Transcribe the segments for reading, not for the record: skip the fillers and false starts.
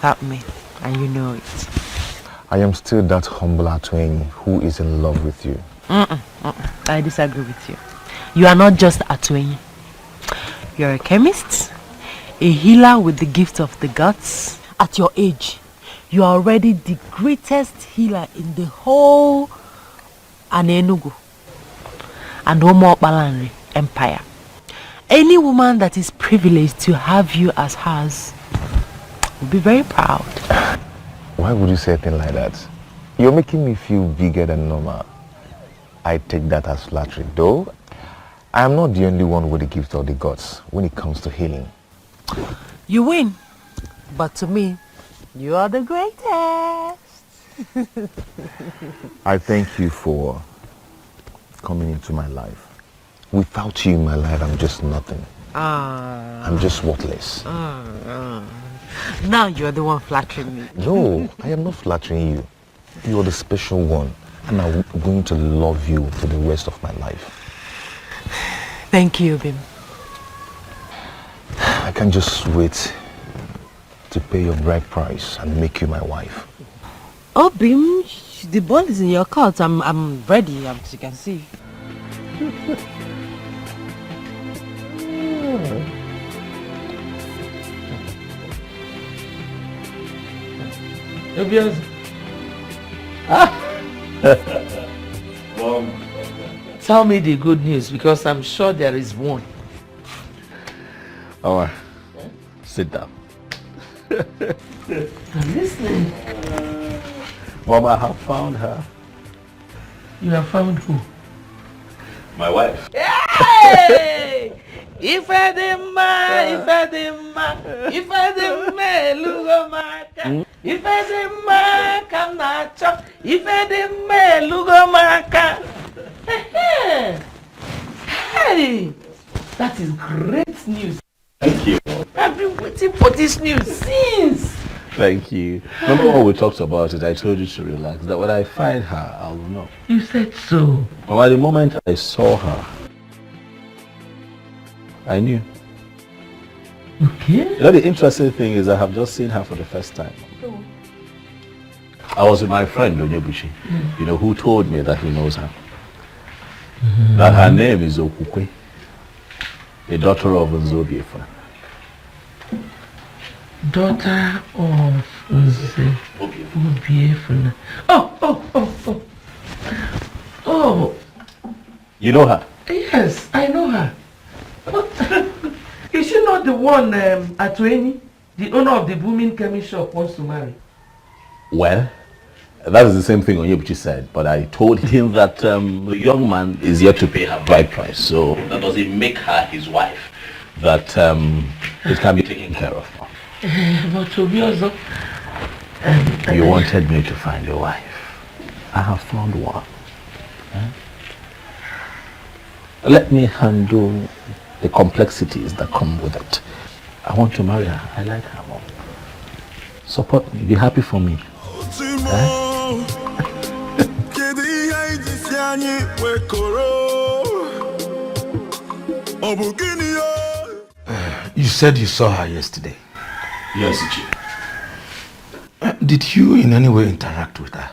without me, and you know it. I am still that humble Atweni who is in love with you. I disagree with you. You are not just Atweni. You're a chemist, a healer with the gift of the gods. At your age, you are already the greatest healer in the whole Anenugu and Omo Empire. Any woman that is privileged to have you as hers will be very proud. Why would you say a thing like that? You're making me feel bigger than normal. I take that as flattery, though I am not the only one with the gift of the gods when it comes to healing. You win, but to me, you are the greatest. I thank you for coming into my life. Without you in my life, I'm just nothing. I'm just worthless. Now you're the one flattering me. No, I am not flattering you. You're the special one, and I'm going to love you for the rest of my life. Thank you, Bim. I can't just wait to pay your bride price and make you my wife. Oh, Bim, the ball is in your court. I'm ready, as you can see. Tell me the good news, because I'm sure there is one. Alright, sit down. I'm listening. Mom, I have found her. You have found who? My wife. Hey! If I didn't Lugomaka. If I didn't I'm not chop. If I didn't Lugomaka. Hey! That is great news. Thank you. I've been waiting for this news since. Thank you. Remember when we talked about it, I told you to relax, that when I find her, I will know. You said so. But at the moment I saw her, I knew. Okay. You know, the interesting thing is I have just seen her for the first time. Oh. I was with my friend, Onyebuchi, you know, who told me that he knows her. That her name is Okukwe, the daughter of Nzobiefa. Daughter of Nzobiefa. Oh. You know her? Yes, I know her. But is she not the one Atweni, the owner of the booming chemist shop, wants to marry? Well, that is the same thing Onyebuchi said, but I told him that the young man is yet to pay her bride price, so that doesn't make her his wife, that it can be taken care of. But to be also, you wanted me to find a wife. I have found one. Let me handle the complexities that come with it. I want to marry her. I like her, Mom. Support me. Be happy for me. You said you saw her yesterday. Yes, Chief. Did you in any way interact with her?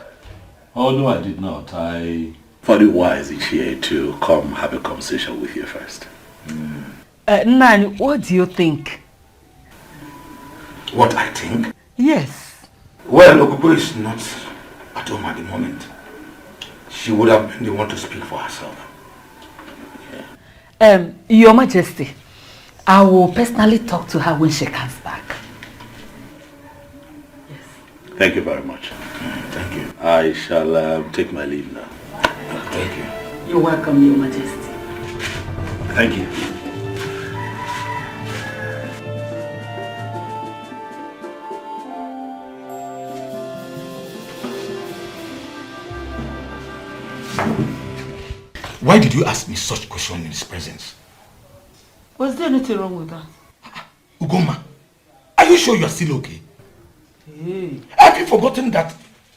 Oh, no, I did not. I thought it wise each year to come have a conversation with you first. Nani, what do you think? What I think? Yes. Well, Okubo is not at home at the moment. She would have been the one to speak for herself. Your Majesty, I will personally talk to her when she comes back. Yes. Thank you very much. Thank you. I shall take my leave now. Thank you. You're welcome, Your Majesty. Thank you. Why did you ask me such question in his presence? Was there anything wrong with that? Ugoma, are you sure you are still okay? Hey. Have you forgotten that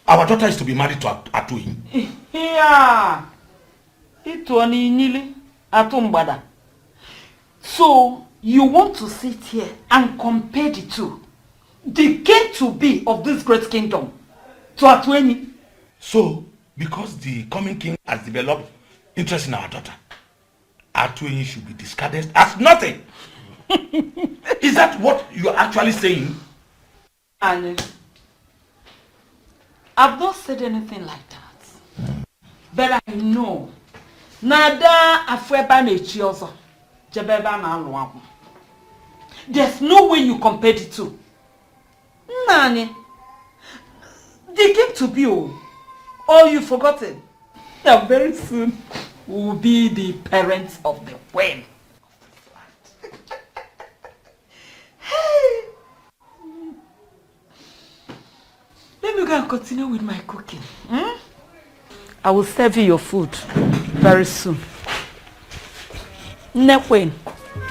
our daughter is to be married to Atuin? Yeah. So, you want to sit here and compare the two? the king-to-be of this great kingdom, to Atweni. So, because the coming king has developed interest in our daughter, Atweni should be discarded as nothing. Is that what you are actually saying? And I've not said anything like that. But I know. Nada afweba nechi ozo. Jebeba na aluamu. There's no way you compare the two. Nani. They came to be all you've forgotten. And very soon will be the parents of the queen. Hey. Let me go and continue with my cooking. I will serve you your food very soon. Nekwen.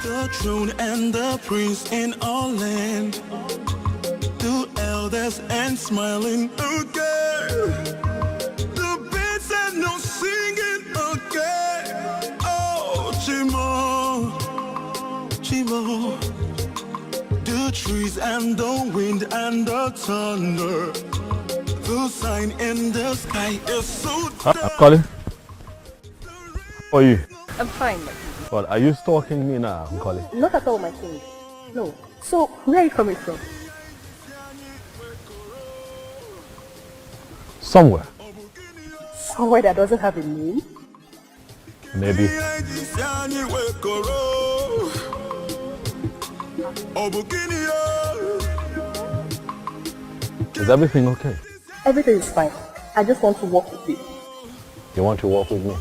The throne and the prince in all land, the elders and smiling again, the birds and no singing again. Oh, Chimo, Chimo, the trees and the wind and the thunder, the sign in the sky is so I'm calling. How are you? I'm fine. Well, are you stalking me now, Nkoli? Not at all, my king. No. So, where are you coming from? Somewhere. Somewhere that doesn't have a name? Maybe. Is everything okay? Everything is fine. I just want to walk with you. You want to walk with me?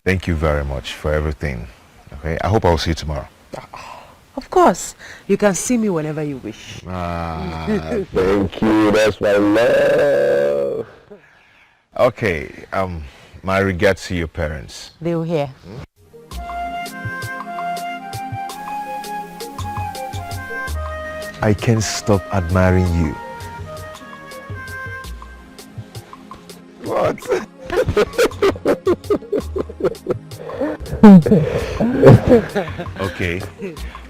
Thank you very much for everything. Okay, I hope I'll see you tomorrow. Of course. You can see me whenever you wish. Thank you. That's my love. Okay, my regards to your parents. They were here. I can't stop admiring you. What? Okay,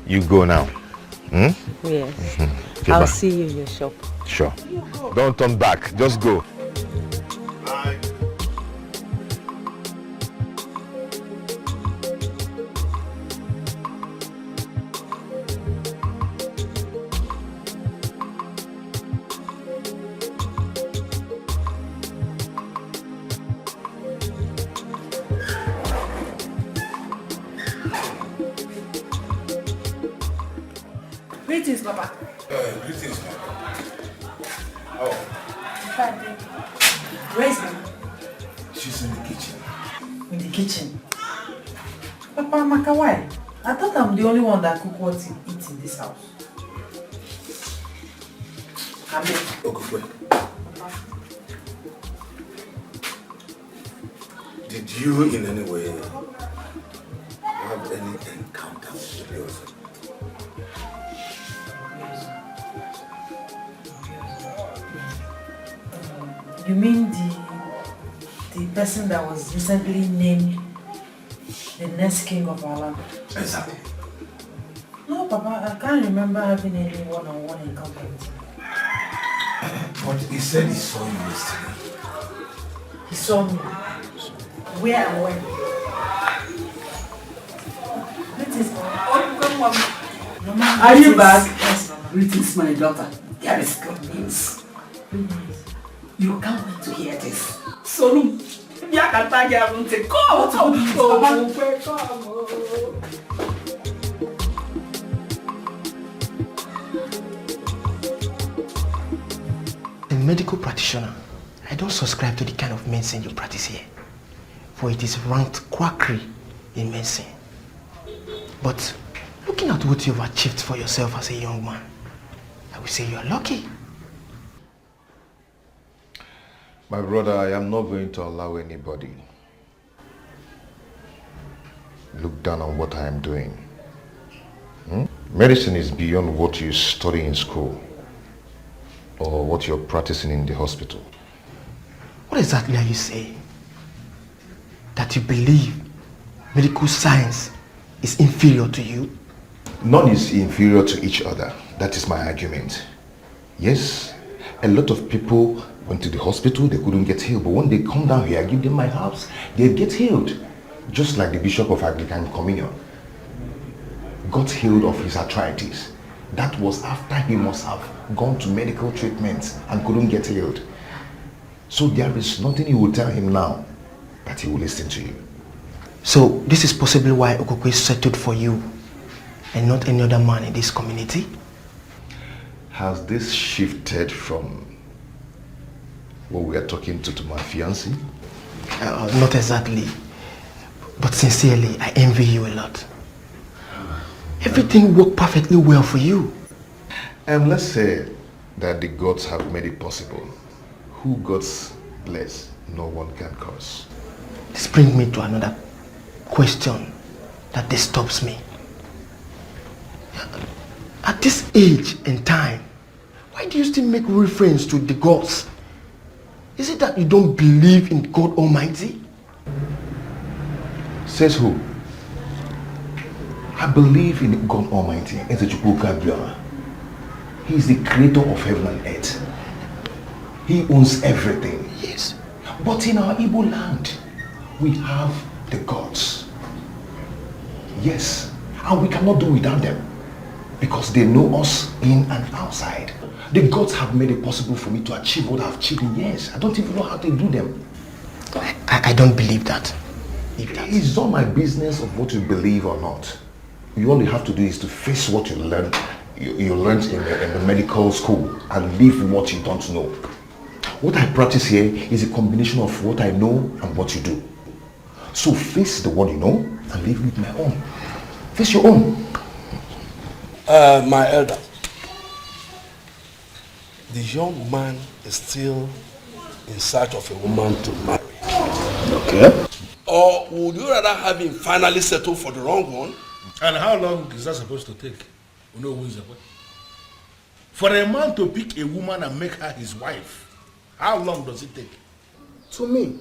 you go now. Yes. Okay, I'll bye. see you in your shop. Sure. Don't turn back. Just go. Bye. Greetings, Papa. Greetings, ma'am. Where's mom? She's in the kitchen. In the kitchen. Papa, Maka, why? I thought I'm the only one that cook what you eat in this house. Come in. Okay, wait. Did you in any way have any encounter with yours? You mean the person that was recently named the next king of our land? Exactly. No, Papa, I can't remember having any one-on-one encounter with him. But he said he saw you yesterday. He saw me. Where and when? Greetings, Mama. Are you back? Yes, Mama. Greetings, my daughter. There is good news. Good news. You can't wait to hear this. Solum. A medical practitioner, I don't subscribe to the kind of medicine you practice here, for it is ranked quackery in medicine. But looking at what you've achieved for yourself as a young man, I would say you are lucky. My brother, I am not going to allow anybody look down on what I am doing. Medicine is beyond what you study in school or what you're practicing in the hospital. What exactly are you saying? That you believe medical science is inferior to you? None is inferior to each other. That is my argument. Yes, a lot of people went to the hospital, they couldn't get healed. But when they come down here, I give them my herbs, they get healed. Just like the Bishop of Anglican Communion got healed of his arthritis. That was after he must have gone to medical treatments and couldn't get healed. So there is nothing you will tell him now that he will listen to you. So this is possibly why Okokwe settled for you and not any other man in this community? Has this shifted from what we are talking to my fiancé? Not exactly. But sincerely, I envy you a lot. Everything worked perfectly well for you. And let's say that the gods have made it possible. Who gods bless, no one can curse. This brings me to another question that disturbs me. At this age and time, why do you still make reference to the gods? Is it that you don't believe in God Almighty? Says who? I believe in God Almighty. He is the creator of heaven and earth. He owns everything. Yes. But in our Igbo land, we have the gods. Yes. And we cannot do without them. Because they know us in and outside. The gods have made it possible for me to achieve what I've achieved in years. I don't even know how to do them. I don't believe that. It's not my business of what you believe or not. You all you have to do is to face what you learned. You learned in the medical school and leave what you don't know. What I practice here is a combination of what I know and what you do. So face the one you know and leave with my own. Face your own. My elder, the young man is still in search of a woman to marry. Okay. Or would you rather have him finally settle for the wrong one? And how long is that supposed to take? You know who is the boy? For a man to pick a woman and make her his wife, how long does it take? To me,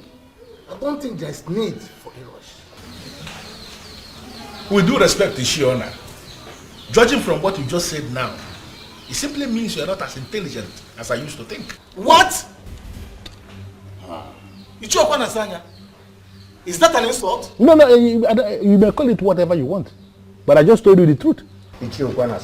I don't think there's need for a rush. With due respect to Shiona, judging from what you just said now, it simply means you're not as intelligent as I used to think. What? Ichokwana, is that an insult? No, you may call it whatever you want. But I just told you the truth. Ichokwana,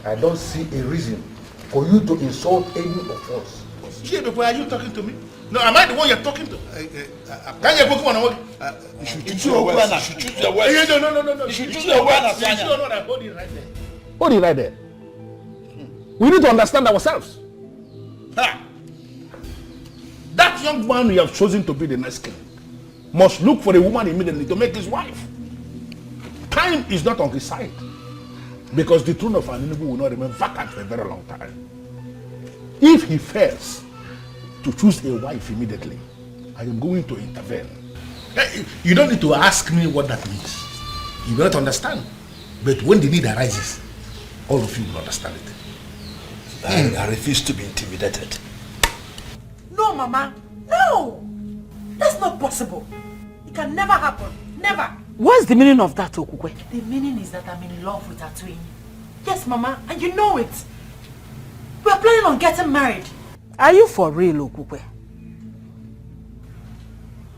I don't see a reason for you to insult any of us. Before are you talking to me? No, am I the one you're talking to? Can you go on? You should choose your words. You should choose your words. No. You should choose your words. Hold it right there. Hold it right there. We need to understand ourselves. That young man you have chosen to be the next king must look for a woman immediately to make his wife. Time is not on his side. Because the throne of Aninubu will not remain vacant for a very long time. If he fails to choose a wife immediately, I am going to intervene. You don't need to ask me what that means. You will not understand. But when the need arises, all of you will understand it. I refuse to be intimidated. No, Mama. No! That's not possible. It can never happen. Never. What's the meaning of that, Okukwe? The meaning is that I'm in love with Atuini. Yes, Mama, and you know it. We're planning on getting married. Are you for real, Okukwe?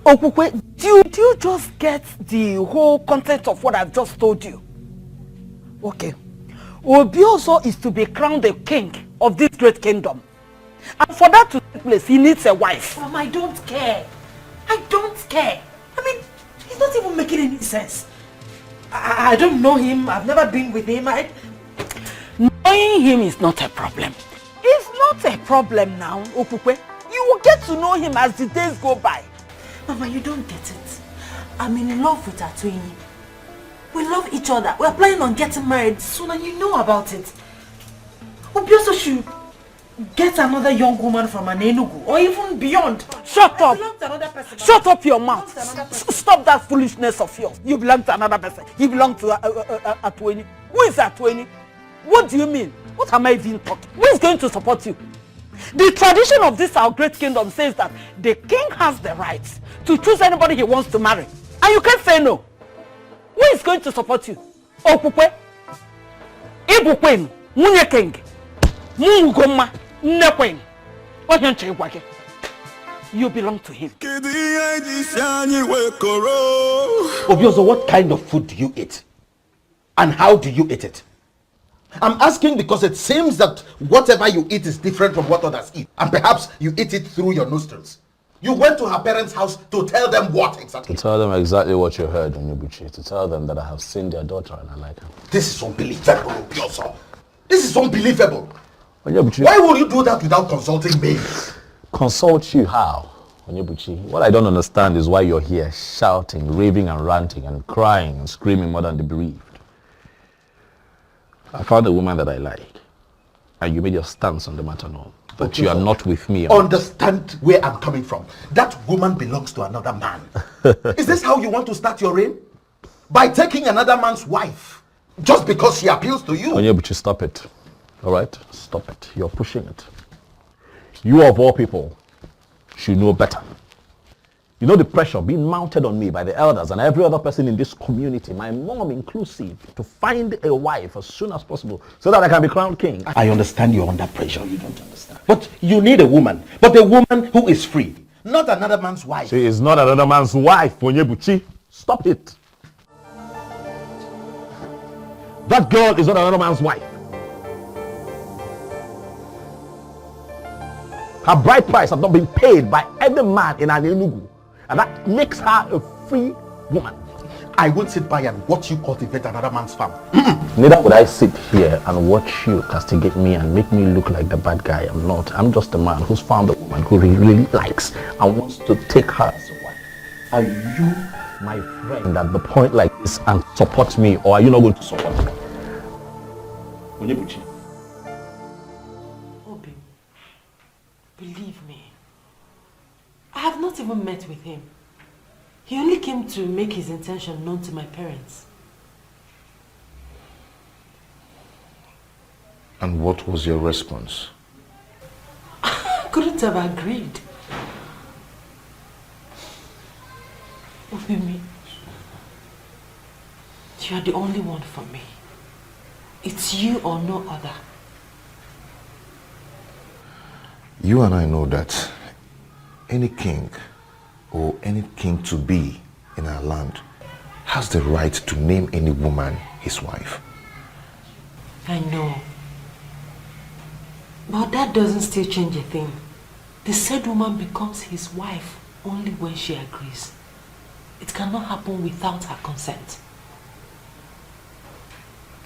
Okukwe, do you just get the whole content of what I've just told you? Okay. Obioso is to be crowned the king of this great kingdom. And for that to take place, he needs a wife. Mama, I don't care. I don't care. I mean, he's not even making any sense. I don't know him. I've never been with him. Knowing him is not a problem. It's not a problem now, Okukwe. You will get to know him as the days go by. Mama, you don't get it. I'm in love with Atuini. We love each other. We're planning on getting married soon and you know about it. Obioso should get another young woman from an Enugu or even beyond. Shut up! Shut up your mouth! Stop that foolishness of yours. You belong to another person. You belong to Atuini. Who is Atuini? What do you mean? What am I even talking? Who is going to support you? The tradition of this our great kingdom says that the king has the right to choose anybody he wants to marry. And you can't say no. Who is going to support you? Okukwe? Ibukwen? Munye king? Mungoma? Nekwen? You belong to him. Obiozo, what kind of food do you eat? And how do you eat it? I'm asking because it seems that whatever you eat is different from what others eat. And perhaps you eat it through your nostrils. You went to her parents' house to tell them what exactly? To tell them exactly what you heard, Onyebuchi. To tell them that I have seen their daughter and I like her. This is unbelievable, Obiozo. This is unbelievable. Onyebuchi. Why would you do that without consulting me? Consult you how? Onyebuchi, what I don't understand is why you're here shouting, raving and ranting and crying and screaming more than the bereaved. I found a woman that I like, and you made your stance on the matter known. But okay, you are not with me. Understand where I'm coming from. That woman belongs to another man. Is this how you want to start your reign? By taking another man's wife, just because she appeals to you? Onyebuchi, stop it. All right? Stop it. You're pushing it. You of all people should know better. You know the pressure being mounted on me by the elders and every other person in this community, my mom inclusive, to find a wife as soon as possible so that I can be crowned king. I understand you're under pressure. You don't understand. But you need a woman. But a woman who is free. Not another man's wife. She is not another man's wife, Onyebuchi. Stop it. That girl is not another man's wife. Her bride price has not been paid by any man in Enugu. And that makes her a free woman. I won't sit by and watch you cultivate another man's farm. Neither would I sit here and watch you castigate me and make me look like the bad guy. I'm not. I'm just a man who's found a woman who he really likes and wants to take her as a wife. Are you my friend at the point like this and support me, or are you not going to support me? Onyebuchi. Obi, believe me. I have not even met with him. He only came to make his intention known to my parents. And what was your response? I couldn't have agreed. Obimi, you are the only one for me. It's you or no other. You and I know that any king or any king to be in our land has the right to name any woman his wife. I know. But that doesn't still change a thing. The said woman becomes his wife only when she agrees. It cannot happen without her consent.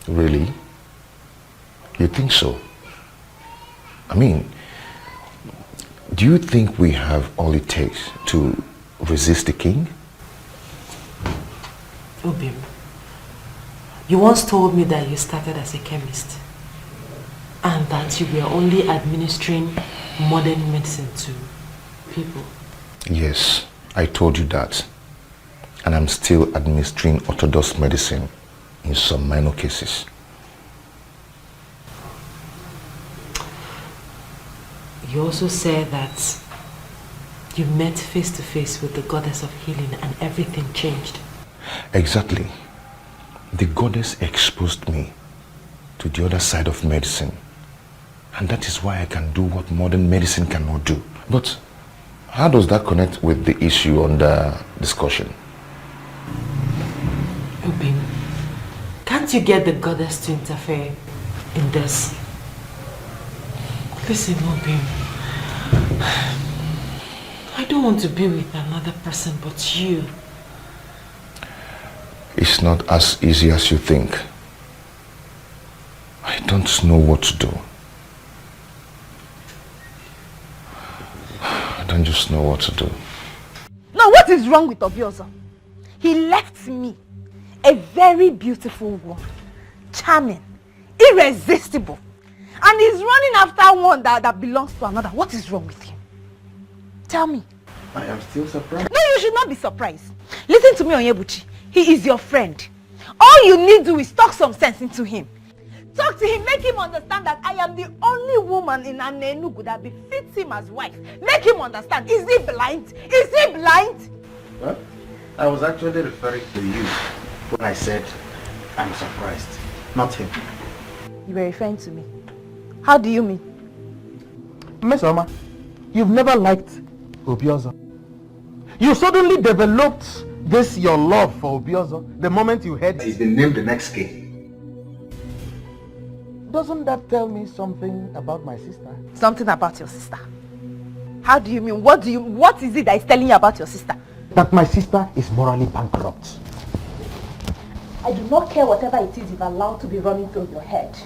Really? You think so? I mean, do you think we have all it takes to resist the king? Obim, you once told me that you started as a chemist and that you were only administering modern medicine to people. Yes, I told you that. And I'm still administering orthodox medicine in some minor cases. You also said that you met face to face with the goddess of healing and everything changed. Exactly. The goddess exposed me to the other side of medicine. And that is why I can do what modern medicine cannot do. But how does that connect with the issue under discussion? Obim, can't you get the goddess to interfere in this? Listen, Obim, I don't want to be with another person but you. It's not as easy as you think. I don't know what to do. I don't just know what to do. Now, what is wrong with Obiozo? He left me, a very beautiful woman, charming, irresistible, and he's running after one that belongs to another. What is wrong with him? Tell me. I am still surprised. No, you should not be surprised. Listen to me, Onyebuchi. He is your friend. All you need to do is talk some sense into him. Talk to him, make him understand that I am the only woman in Anenugu that befits him as wife. Make him understand. Is he blind? Is he blind? Well, I was actually referring to you when I said I'm surprised, not him. You were referring to me. How do you mean? Miss Oma, you've never liked Obiozo. You suddenly developed this your love for Obiozo the moment you heard he's been named the next king. Doesn't that tell me something about my sister? Something about your sister? How do you mean? What is it that is telling you about your sister? That my sister is morally bankrupt. I do not care whatever it is you've allowed to be running through your head.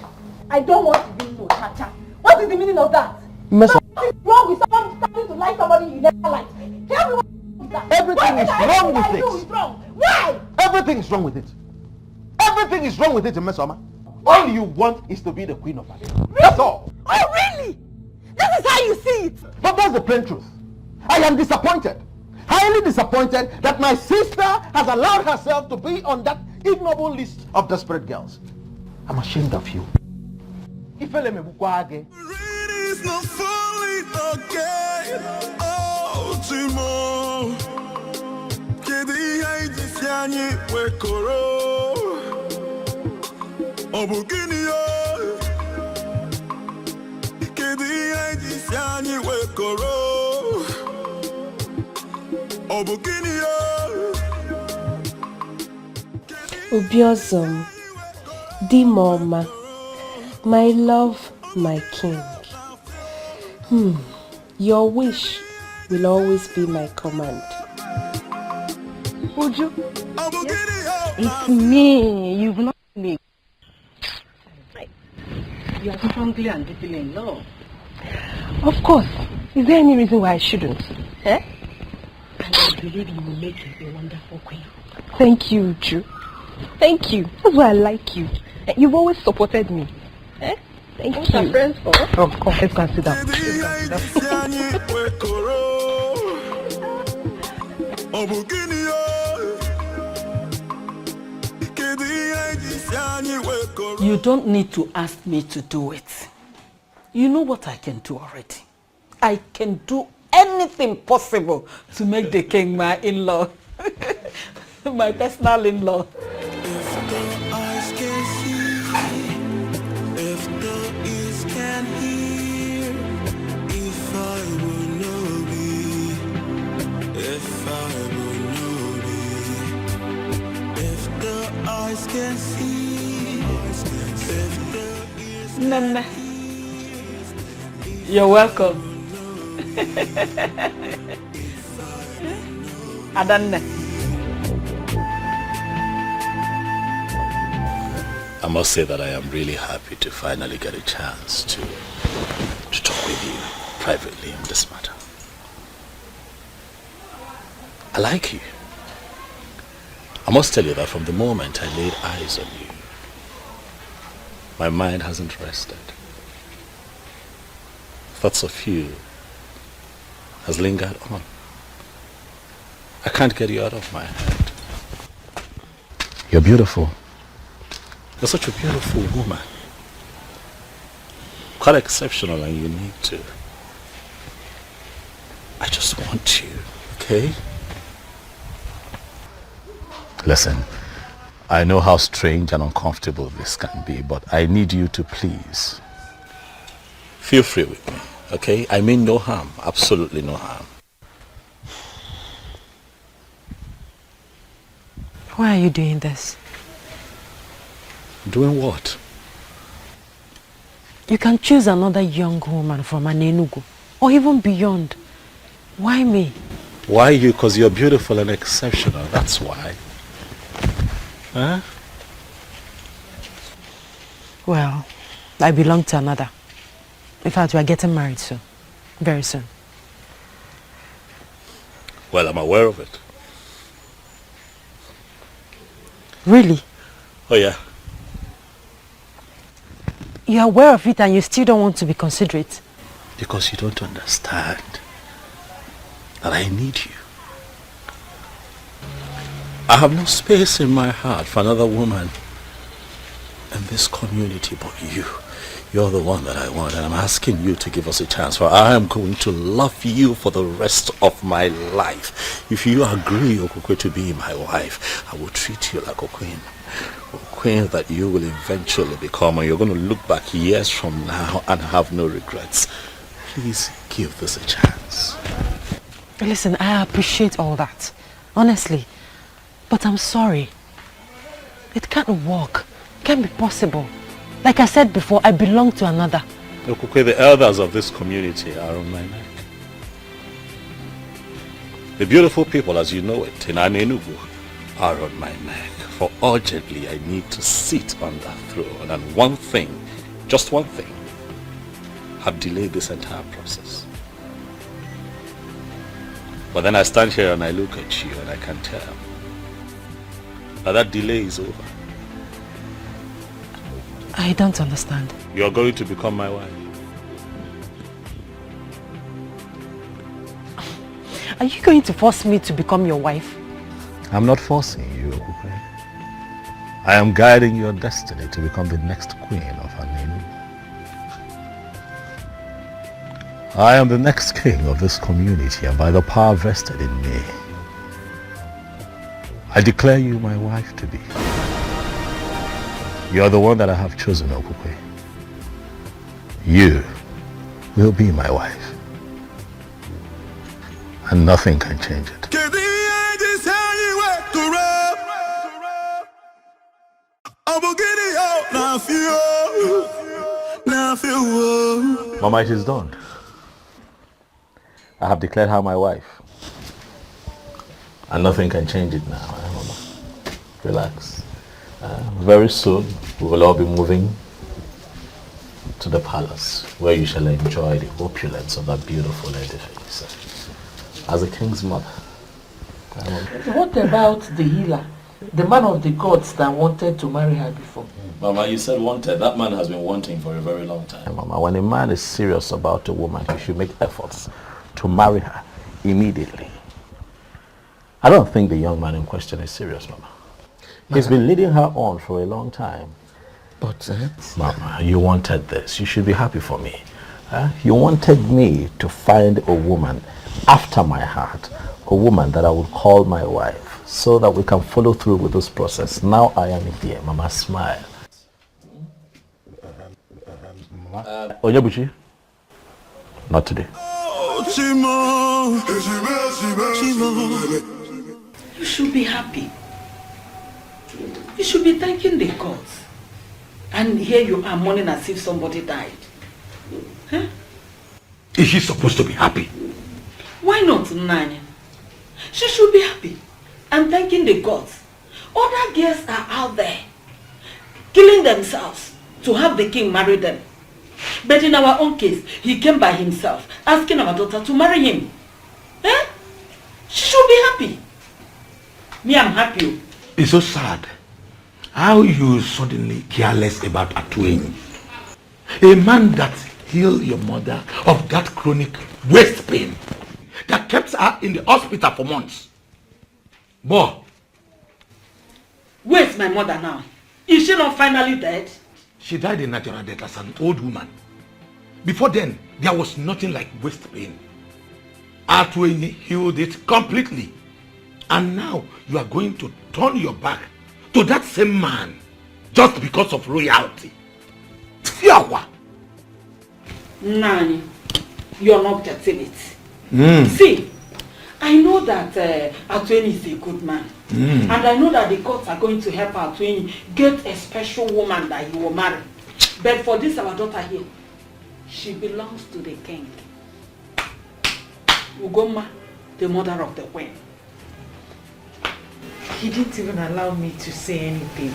I don't want to be no cha-cha. What is the meaning of that? What is wrong with someone starting to like somebody you never liked? Tell me what is that? Everything is wrong with it. Why? Everything is wrong with it. Everything is wrong with it, Miss Oma. All you want is to be the queen of Ade. Really? That's all. Oh, really? This is how you see it? But that's the plain truth. I am disappointed. Highly disappointed that my sister has allowed herself to be on that ignoble list of desperate girls. I'm ashamed of you. It's not falling again. Ultimo. Kedi haiji siani wekoro. Obugini yo. Kedi haiji siani wekoro. Obugini yo. Obiozom, Dimoma, my love, my king. Your wish will always be my command. Uju, yes. It's me. You've not me. You are strongly and deeply in love. Of course. Is there any reason why I shouldn't? Eh? And I believe you will make a wonderful queen. Thank you, Uju. Thank you. That's why I like you. You've always supported me. Eh? Thank you. Our friends for? Of course. Let's consider. You don't need to ask me to do it. You know what I can do already. I can do anything possible to make the king my in-law. My personal in-law. Nana, you're welcome. Adanne. I must say that I am really happy to finally get a chance to talk with you privately on this matter. I like you. I must tell you that from the moment I laid eyes on you, my mind hasn't rested. Thoughts of you has lingered on. I can't get you out of my head. You're beautiful. You're such a beautiful woman. Quite exceptional and unique too. I just want you, okay? Listen, I know how strange and uncomfortable this can be, but I need you to please feel free with me, okay? I mean no harm, absolutely no harm. Why are you doing this? Doing what? You can choose another young woman from Anenugu, or even beyond. Why me? Why you? Because you're beautiful and exceptional, that's why. Huh? Well, I belong to another. In fact, we are getting married soon. Very soon. Well, I'm aware of it. Really? Oh, yeah. You're aware of it and you still don't want to be considerate? Because you don't understand that I need you. I have no space in my heart for another woman in this community but you. You're the one that I want, and I'm asking you to give us a chance, for I am going to love you for the rest of my life. If you agree, Okukwe, to be my wife, I will treat you like a queen. A queen that you will eventually become, and you're going to look back years from now and have no regrets. Please give this a chance. Listen, I appreciate all that, honestly. But I'm sorry. It can't work. It can't be possible. Like I said before, I belong to another. Okukwe, the elders of this community are on my neck. The beautiful people, as you know it, in Anenugu, are on my neck. For urgently, I need to sit on that throne. And one thing, just one thing, have delayed this entire process. But then I stand here and I look at you and I can tell that delay is over. I don't understand. You're going to become my wife. Are you going to force me to become your wife? I'm not forcing you, Okukwe. I am guiding your destiny to become the next queen of Anenu. I am the next king of this community, and by the power vested in me, I declare you my wife to be. You're the one that I have chosen, Okukwe. You will be my wife. And nothing can change it. Mama, it is done. I have declared her my wife. And nothing can change it now, Mama. Relax. Very soon, we will all be moving to the palace, where you shall enjoy the opulence of that beautiful edifice. As a king's mother. What about the healer? The man of the gods that wanted to marry her before? Mama, you said wanted. That man has been wanting for a very long time. Mama, when a man is serious about a woman, he should make efforts to marry her immediately. I don't think the young man in question is serious, Mama. He's been leading her on for a long time. But, Mama, you wanted this. You should be happy for me. You wanted me to find a woman after my heart, a woman that I would call my wife, so that we can follow through with this process. Now I am here. Mama, smile. Onyebuchi, not today. You should be happy. You should be thanking the gods. And here you are mourning as if somebody died. Huh? Is she supposed to be happy? Why not, Nanya? She should be happy and thanking the gods. Other girls are out there killing themselves to have the king marry them. But in our own case, he came by himself, asking our daughter to marry him. Eh? She should be happy. Me, I'm happy. It's so sad how you suddenly care less about Atueni. A man that healed your mother of that chronic waist pain that kept her in the hospital for months. Boy. Where's my mother now? Is she not finally dead? She died a natural death as an old woman. Before then, there was nothing like waist pain. Atueni healed it completely. And now you are going to turn your back to that same man just because of royalty. Fiawa! Nani, you're not getting it. See, I know that Atueni is a good man. And I know that the courts are going to help Atueni get a special woman that he will marry. But for this, our daughter here, she belongs to the king. Ugoma, the mother of the queen. He didn't even allow me to say anything.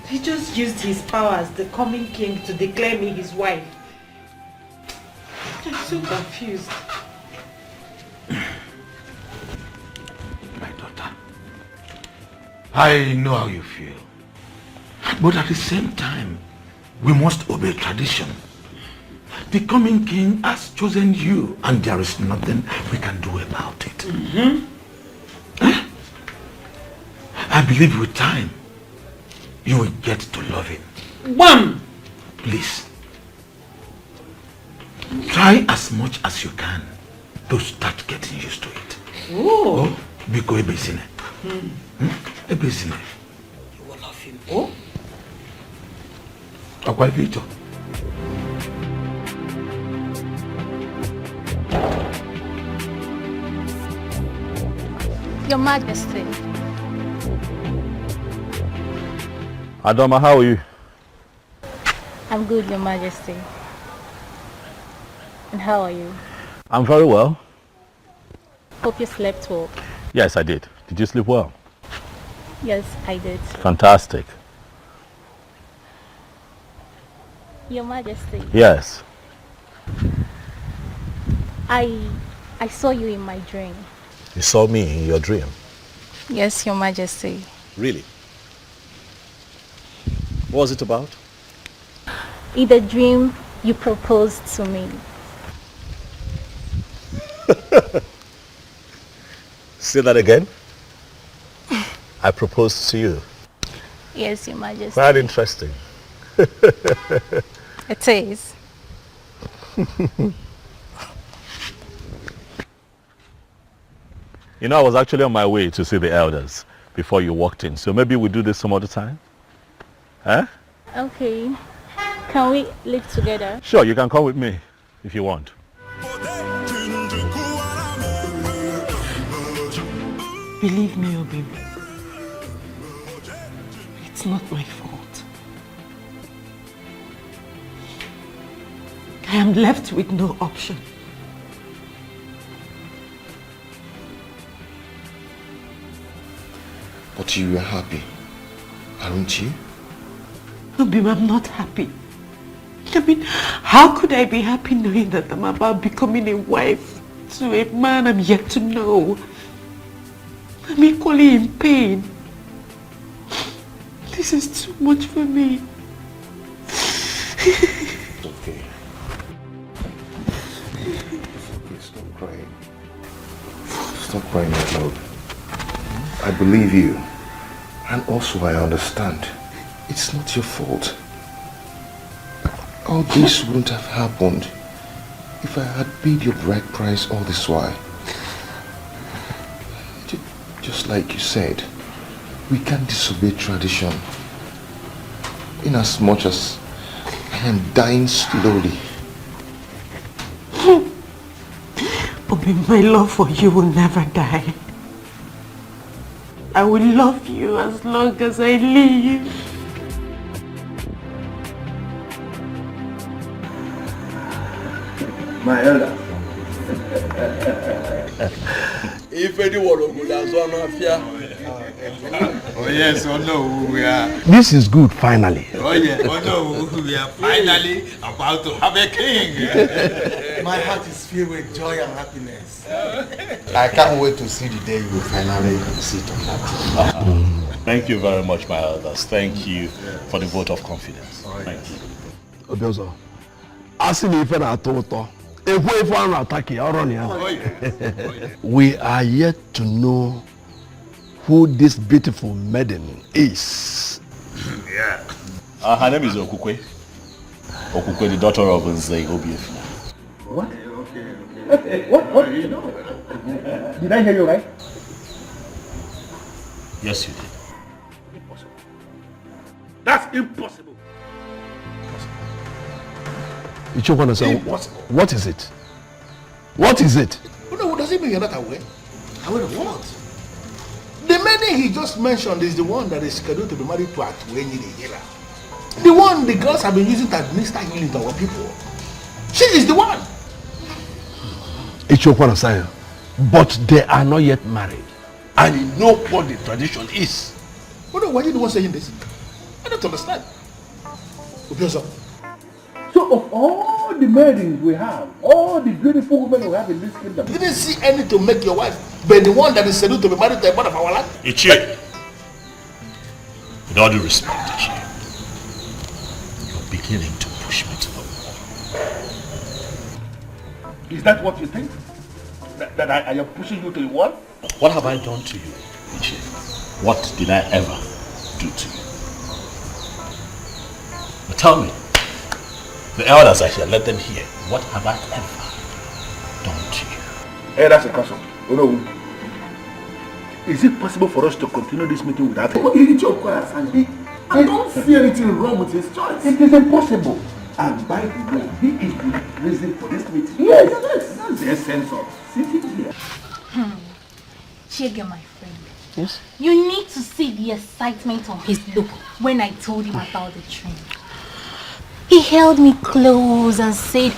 He just used his power as the coming king to declare me his wife. I'm so confused. My daughter, I know how you feel. But at the same time, we must obey tradition. The coming king has chosen you, and there is nothing we can do about it. I believe with time, you will get to love it. One! Please. Try as much as you can to start getting used to it. Oh! Because ebezine. Ebezine. You will love him. Oh? Akwa Victor. Your Majesty. Adama, how are you? I'm good, Your Majesty. And how are you? I'm very well. Hope you slept well. Yes, I did. Did you sleep well? Yes, I did. Fantastic. Your Majesty. Yes. I saw you in my dream. You saw me in your dream? Yes, Your Majesty. Really? What was it about? In the dream, you proposed to me. Say that again. I proposed to you. Yes, Your Majesty. Quite interesting. It is. You know, I was actually on my way to see the elders before you walked in. So maybe we'll do this some other time? Huh? Okay. Can we live together? Sure, you can come with me if you want. Believe me, Obim. It's not my fault. I am left with no option. But you were happy, aren't you? Obim, I'm not happy. I mean, how could I be happy knowing that I'm about becoming a wife to a man I'm yet to know? I'm equally in pain. This is too much for me. It's okay. It's okay, stop crying. Stop crying out loud. I believe you. And also I understand. It's not your fault. All this wouldn't have happened if I had paid your bride price all this while. Just like you said, we can't disobey tradition. In as much as I am dying slowly. Bobby, my love for you will never die. I will love you as long as I live. My elder. If anyone would have done oh yes, oh no, we are. This is good, finally. Oh yeah, oh no, we are finally about to have a king. My heart is filled with joy and happiness. I can't wait to see the day you will finally sit on that throne. Thank you very much, my elders. Thank you for the vote of confidence. Thank you. Obiozo, asking if I are total. We are yet to know who this beautiful maiden is. Yeah. Her name is Okukwe. Okukwe, the daughter of Nzei Obiefina. What? Okay. What? You know? Did I hear you right? Yes, you did. Impossible. That's impossible. What is it? What is it? No, does it mean you're not aware? Aware of what? The maiden he just mentioned is the one that is scheduled to be married to Atwenyi the healer. The one the girls have been using to administer healing to our people. She is the one. It's your Saying, but they are not yet married. And you know what the tradition is. Why are you the one saying this? I don't understand. So of all the maidens we have, all the beautiful women we have in this kingdom, you didn't see any to make your wife, but the one that is scheduled to be married to a man of our land? Ichi, with all due respect, Ichi, you're beginning to push me to the wall. Is that what you think? That I am pushing you to the wall? What have I done to you, Ichi? What did I ever do to you? Tell me, the elders are here, let them hear. What have I ever done to you? Hey, that's a question. Oh no. Is it possible for us to continue this meeting without him? It's your question. I don't see anything wrong with his choice. It is impossible. And by the way, he is the reason for this meeting. Yes, That's the essence of sitting here. Chege, my friend. Yes? You need to see the excitement on his look when I told him about the dream. He held me close and said,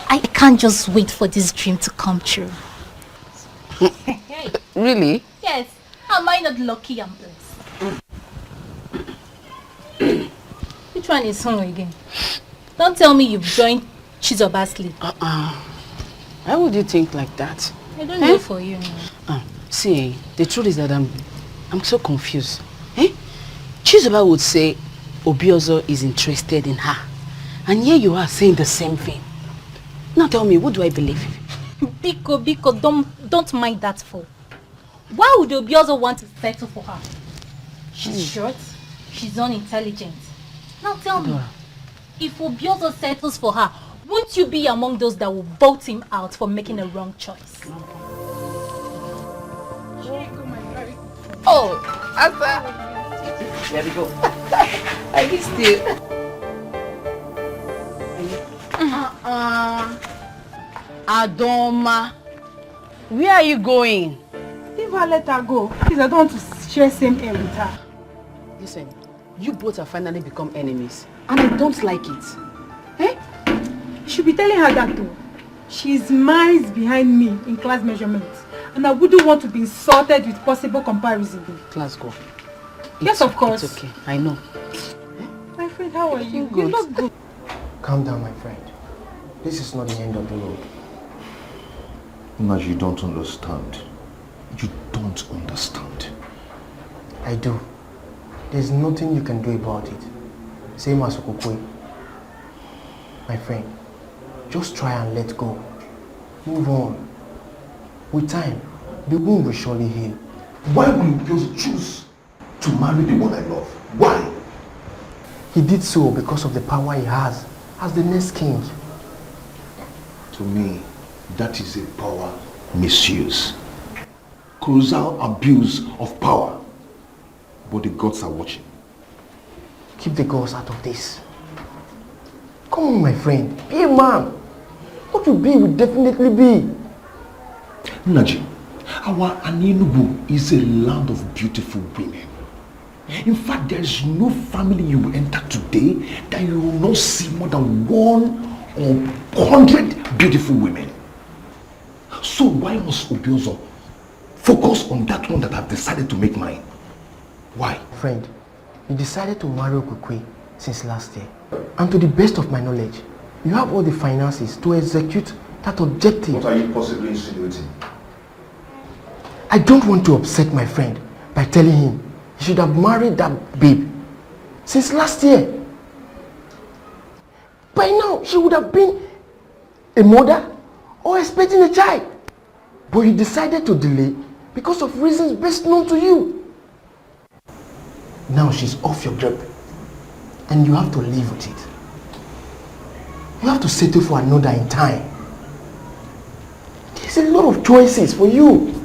I can't just wait for this dream to come true. Really? Yes. Am I not lucky and blessed? Which one is home again? Don't tell me you've joined Chizoba's league. Why would you think like that? I don't know for you. See, the truth is that I'm so confused. Chizoba would say Obiozo is interested in her. And here you are saying the same thing. Now tell me, what do I believe? Biko, don't mind that fool. Why would Obiozo want to settle for her? She's short, she's unintelligent. Now tell me, if Obiozo settles for her, won't you be among those that will vote him out for making a wrong choice? Oh, Asa. There we go. I missed you. Adoma, where are you going? Leave her, let her go. Please, I don't want to share same air with her. Listen, you both have finally become enemies, and I don't like it. You should be telling her that too. She's miles behind me in class measurements, and I wouldn't want to be insulted with possible comparison. Class go. Yes, of course. It's okay, I know. My friend, how are you? Good. You look good. Calm down, my friend. This is not the end of the road. Naj, you don't understand. You don't understand. I do. There's nothing you can do about it. Same as Okokwe. My friend, just try and let go. Move on. With time, the wound will surely heal. Why would you just choose to marry the one I love? Why? He did so because of the power he has as the next king. To me, that is a power misuse. Colossal abuse of power. But the gods are watching. Keep the gods out of this. Come on, my friend. Be a man. What you be will definitely be. Naji, our Anienubu is a land of beautiful women. In fact, there is no family you will enter today that you will not see more than 100 beautiful women. So why must Obiozo focus on that one that I've decided to make mine? Why? Friend, you decided to marry Okukwe since last year. And to the best of my knowledge, you have all the finances to execute that objective. What are you possibly insinuating? I don't want to upset my friend by telling him he should have married that babe since last year. By now, she would have been a mother or expecting a child. But he decided to delay because of reasons best known to you. Now she's off your grip and you have to live with it. You have to settle for another in time. There's a lot of choices for you.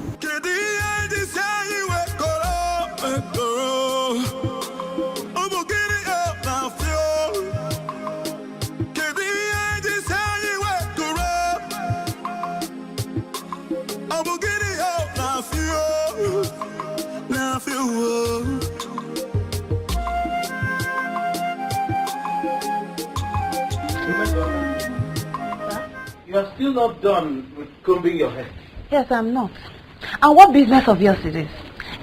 You are still not done with combing your hair. Yes, I'm not. And what business of yours it is?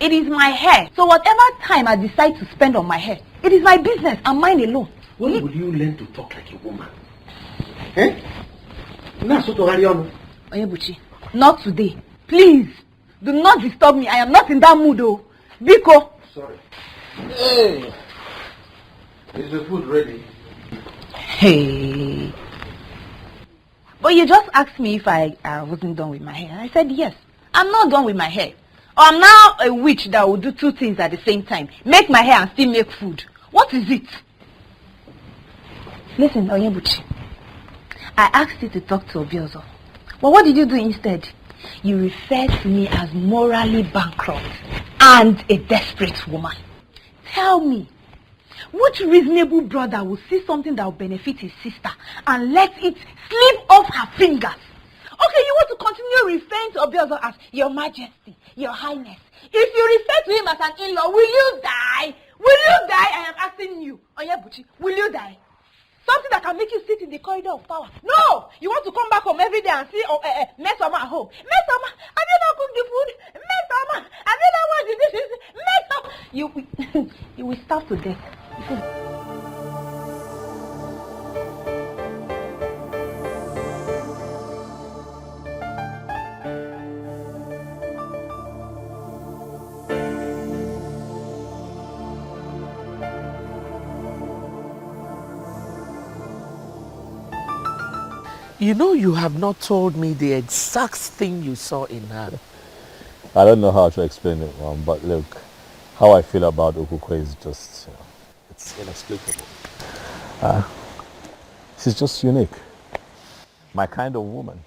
It is my hair. So whatever time I decide to spend on my hair, it is my business and mine alone. When will you learn to talk like a woman? Onyebuchi, not today. Please, do not disturb me. I am not in that mood, oh. Biko. Sorry. Hey, is the food ready? Hey. But you just asked me if I wasn't done with my hair. I said yes. I'm not done with my hair. Or I'm now a witch that will do two things at the same time. Make my hair and still make food. What is it? Listen, Onyebuchi. I asked you to talk to Obiozo. Well, what did you do instead? You referred to me as morally bankrupt and a desperate woman. Tell me, which reasonable brother will see something that will benefit his sister and let it slip off her fingers? Okay, you want to continue referring to Obiozo as Your Majesty, Your Highness. If you refer to him as an in-law, will you die? Will you die? I am asking you, Onyebuchi, will you die? Something that can make you sit in the corridor of power. No! You want to come back home every day and see Mesoma at home. Mesoma, have you not cooked the food? Mesoma, have you not washed the dishes? Mesoma! You will starve to death. You know, you have not told me the exact thing you saw in her. I don't know how to explain it, Mom, but look, how I feel about Okukwe is just, it's inexplicable. She's just unique. My kind of woman.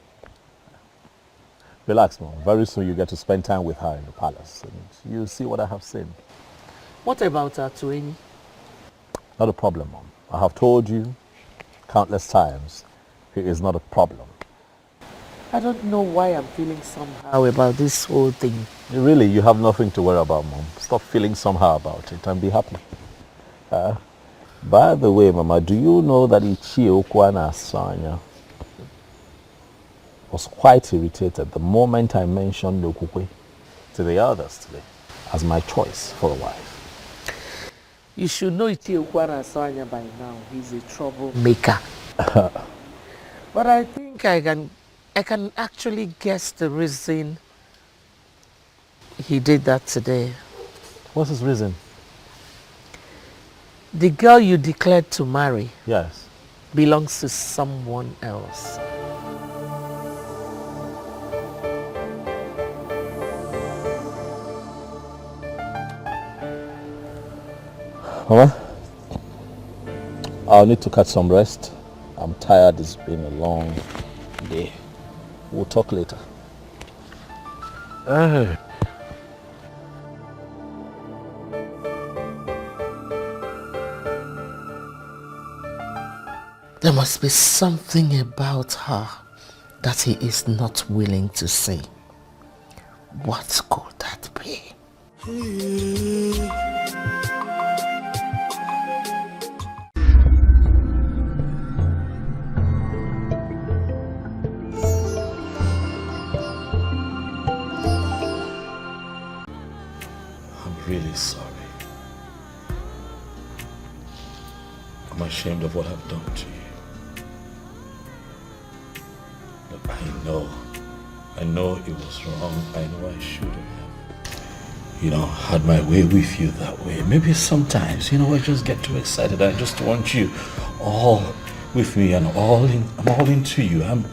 Relax, Mom. Very soon you get to spend time with her in the palace, and you'll see what I have seen. What about Atueni? Not a problem, Mom. I have told you countless times. It is not a problem. I don't know why I'm feeling somehow about this whole thing. Really, you have nothing to worry about, Mom. Stop feeling somehow about it and be happy. By the way, Mama, do you know that Ichie Okwana Asanya was quite irritated the moment I mentioned Okukwe to the others today as my choice for a wife? You should know Ichie Okwana Asanya by now. He's a troublemaker. But I think I can actually guess the reason he did that today. What's his reason? The girl you declared to marry, yes, belongs to someone else. Mama, I'll need to catch some rest. I'm tired, it's been a long day. We'll talk later. There must be something about her that he is not willing to say. What could that be? Really sorry. I'm ashamed of what I've done to you. But I know it was wrong. I know I shouldn't have, had my way with you that way. Maybe sometimes, I just get too excited. I just want you all with me and I'm all into you. I'm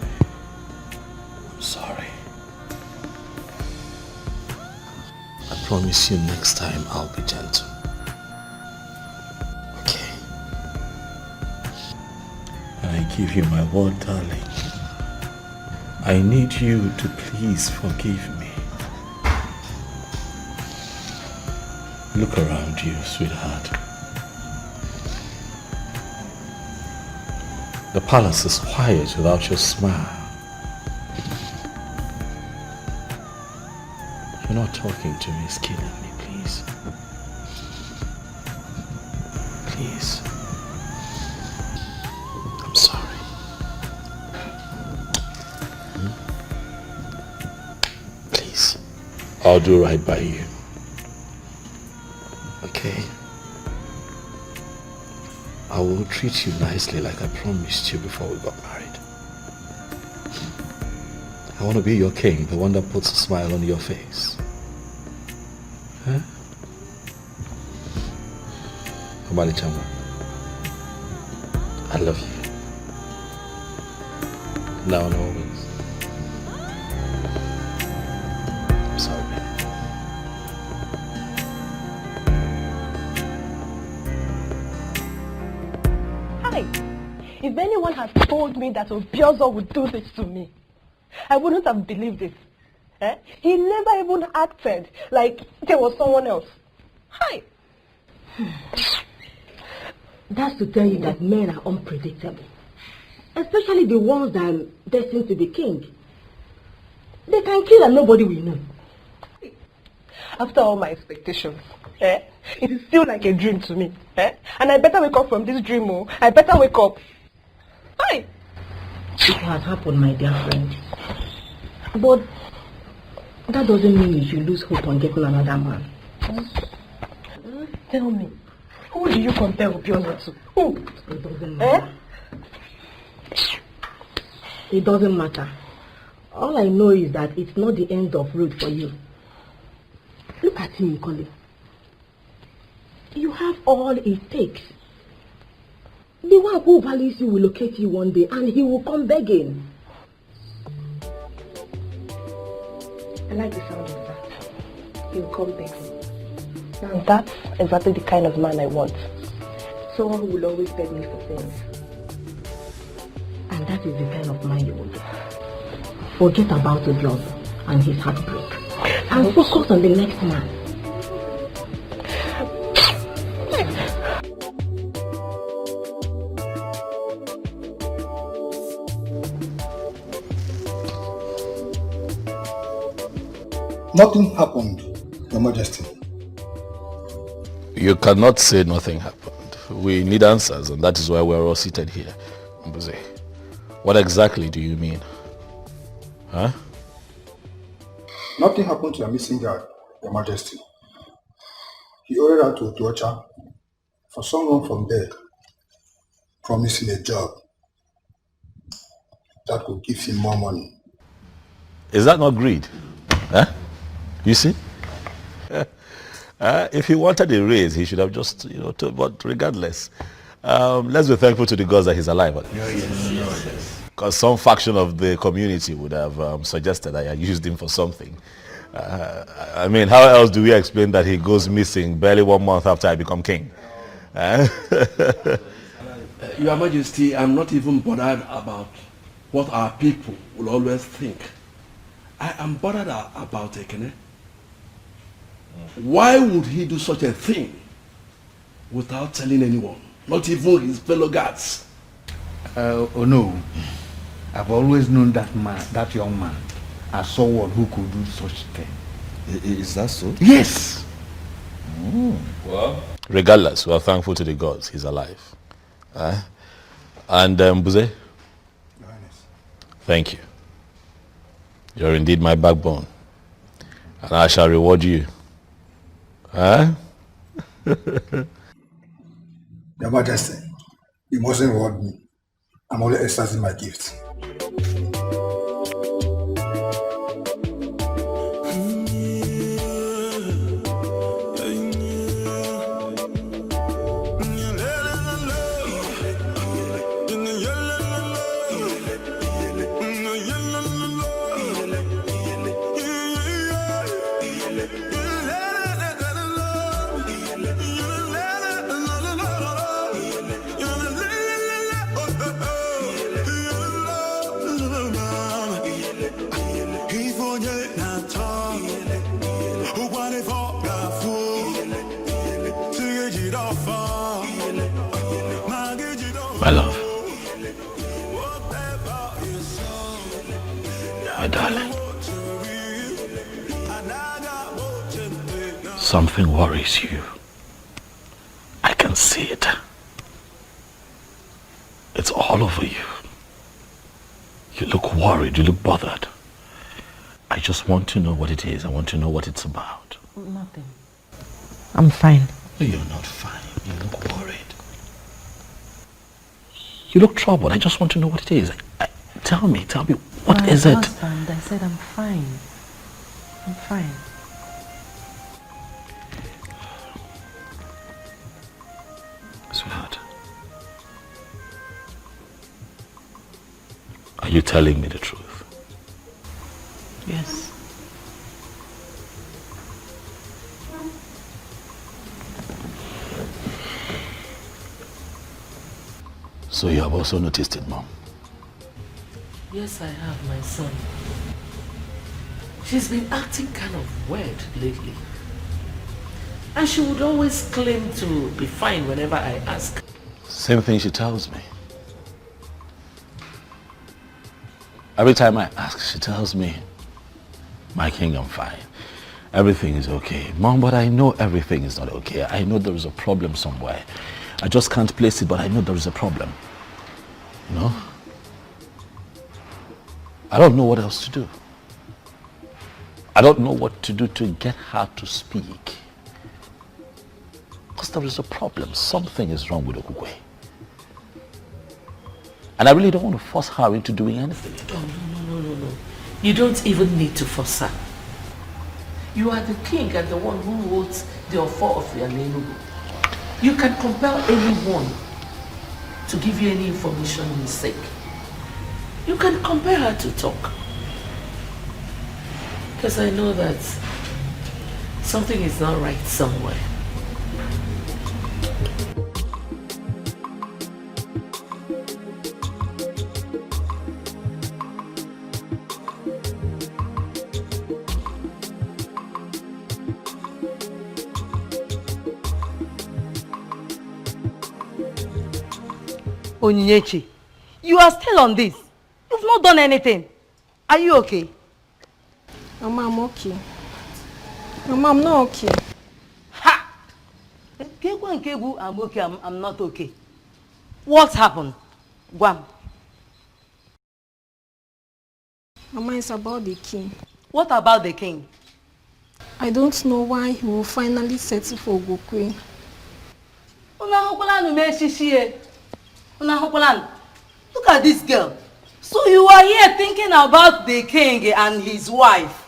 sorry. I promise you next time I'll be gentle. Okay? And I give you my word, darling. I need you to please forgive me. Look around you, sweetheart. The palace is quiet without your smile. You're not talking to me, it's killing me, please. Please. I'm sorry. Please. I'll do right by you. Okay? I will treat you nicely like I promised you before we got married. I want to be your king, the one that puts a smile on your face. Huh? Abalichama, I love you. Now and always. I'm sorry. Hi. If anyone had told me that Obiozo would do this to me, I wouldn't have believed it. Eh? He never even acted like there was someone else. Hi. That's to tell you that men are unpredictable. Especially the ones that are destined to be king. They can kill and nobody will know. After all my expectations, it is still like a dream to me. And I better wake up from this dream. Oh. I better wake up. Hi. It has happened, my dear friend. But that doesn't mean you should lose hope on getting another man. Tell me, who do you compare Obiozo to? Who? It doesn't matter. It doesn't matter. All I know is that it's not the end of road for you. Look at him, Colin. You have all it takes. The one who values you will locate you one day and he will come begging. I like the sound of that. He will come begging. And that's exactly the kind of man I want. Someone who will always beg me for things. And that is the kind of man you will get. Forget about the blood and his heartbreak. And focus on the next man. Nothing happened, Your Majesty. You cannot say nothing happened. We need answers, and that is why we are all seated here. Mbuze, what exactly do you mean? Huh? Nothing happened to your missing guard, Your Majesty. He ordered out to Otuocha for someone from there promising a job that could give him more money. Is that not greed? Huh? You see? If he wanted a raise, he should have just, but regardless, let's be thankful to the gods that he's alive. Yes. Because some faction of the community would have suggested that I used him for something. I mean, how else do we explain that he goes missing barely 1 month after I become king? Your Majesty, I'm not even bothered about what our people will always think. I am bothered about Ekene. Why would he do such a thing without telling anyone? Not even his fellow guards. Oh no. I've always known that man, that young man, as someone who could do such thing. Is that so? Yes. Well, regardless, we are thankful to the gods he's alive. And Mbuze, thank you. You're indeed my backbone, and I shall reward you. Your Majesty, you mustn't reward me. I'm only exercising my gifts. My love, my darling, something worries you. I can see it. It's all over you. You look worried, you look bothered. I just want to know what it is. I want to know what it's about. Nothing. I'm fine. You're not fine. You look worried. You look troubled. I just want to know what it is. Tell me, what is it? Husband, I said I'm fine. I'm fine. Sweetheart, are you telling me the truth? Yes. So you have also noticed it, Mom? Yes, I have, my son. She's been acting kind of weird lately. And she would always claim to be fine whenever I ask. Same thing she tells me. Every time I ask, she tells me, my king, I'm fine. Everything is okay. Mom, but I know everything is not okay. I know there is a problem somewhere. I just can't place it, but I know there is a problem. You know? I don't know what else to do. I don't know what to do to get her to speak. Because there is a problem. Something is wrong with Okukwe. And I really don't want to force her into doing anything. Oh, no. You don't even need to force her. You are the king and the one who holds the offer of your name. You can compel anyone to give you any information in his sake. You can compel her to talk. Because I know that something is not right somewhere. Onyinyechi, you are still on this. You've not done anything. Are you okay? Mama, I'm okay. Mama, I'm not okay. Ha! I'm okay, I'm not okay. What happened? Guam. Mama, it's about the king. What about the king? I don't know why he will finally settle for Ogokwe. Look at this girl. So you are here thinking about the king and his wife.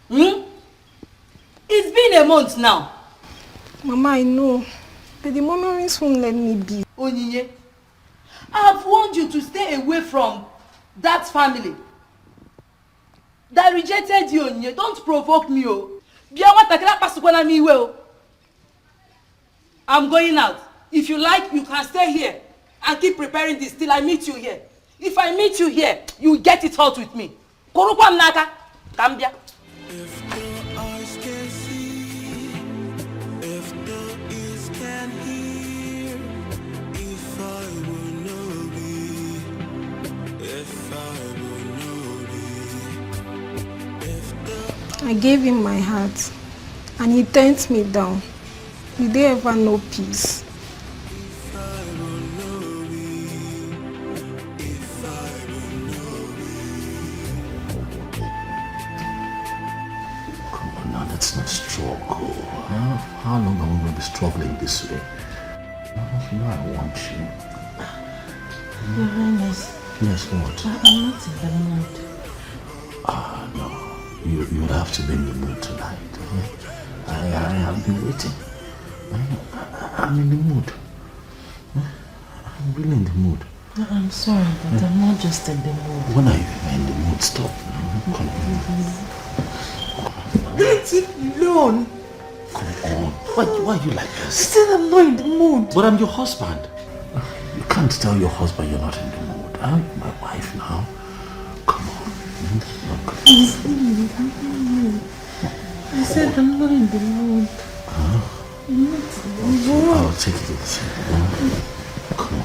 It's been a month now. Mama, I know. But the memories won't let me be. Onyinye, I have warned you to stay away from that family that rejected you, Onyinye. Don't provoke me, oh. I'm going out. If you like, you can stay here and keep preparing this till I meet you here. If I meet you here, you get it hot with me. Korukwa mnaka, Kambia. If the eyes can see, if the ears can hear, if I will know thee, if I will know thee, if the I gave him my heart and he turned me down. Did they ever know peace? Let's not struggle. How long are we going to be struggling this way? You know I want you. Your Highness. Yes, what? I'm not in the mood. No. You would have to be in the mood tonight. I have been waiting. I'm in the mood. I'm really in the mood. I'm sorry, but I'm not just in the mood. When are you in the mood? Stop. Come on. Let it alone. Come on. Why are you like this? I said I'm not in the mood. But I'm your husband. You can't tell your husband you're not in the mood. I'm my wife now. Come on. I said I'm not in the mood. I'll take it easy. Come on.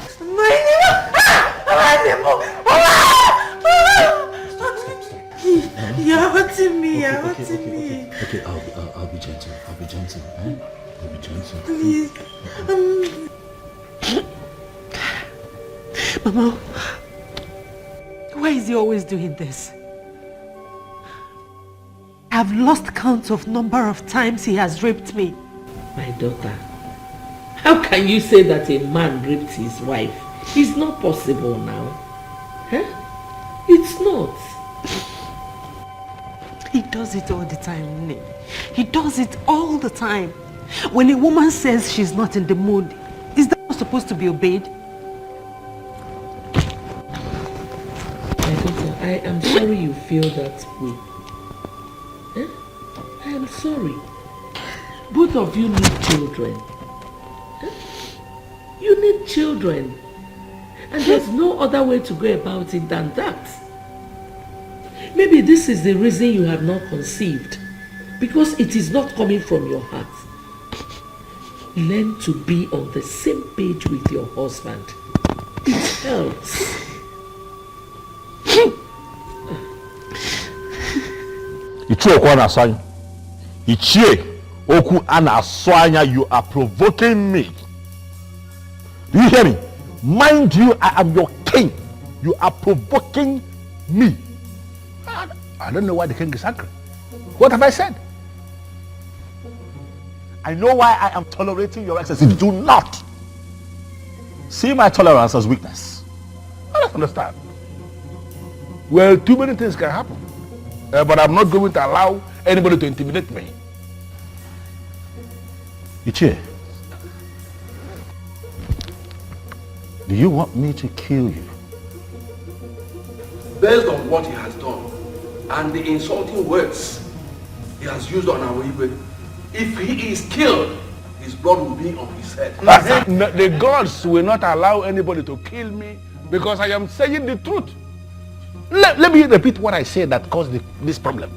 You're hurting me. You're hurting me. Okay, I'll be gentle. I'll be gentle. I'll be gentle. Please. Mama, why is he always doing this? I've lost count of number of times he has raped me. My daughter, how can you say that a man raped his wife? It's not possible now. Huh? It's not. He does it all the time, Nne. He does it all the time. When a woman says she's not in the mood, is that not supposed to be obeyed? My daughter, I am sorry you feel that way. Huh? I am sorry. Both of you need children. Huh? You need children. And there's no other way to go about it than that. Maybe this is the reason you have not conceived. Because it is not coming from your heart. Learn to be on the same page with your husband. It helps. You are provoking me. Do you hear me? Mind you, I am your king. You are provoking me. I don't know why the king is angry. What have I said? I know why I am tolerating your excesses. Do not see my tolerance as weakness. I don't understand. Well, too many things can happen. But I'm not going to allow anybody to intimidate me. Ichie, do you want me to kill you? Based on what he has done and the insulting words he has used on our Igwe, if he is killed, his blood will be on his head. The gods will not allow anybody to kill me because I am saying the truth. Let me repeat what I said that caused this problem.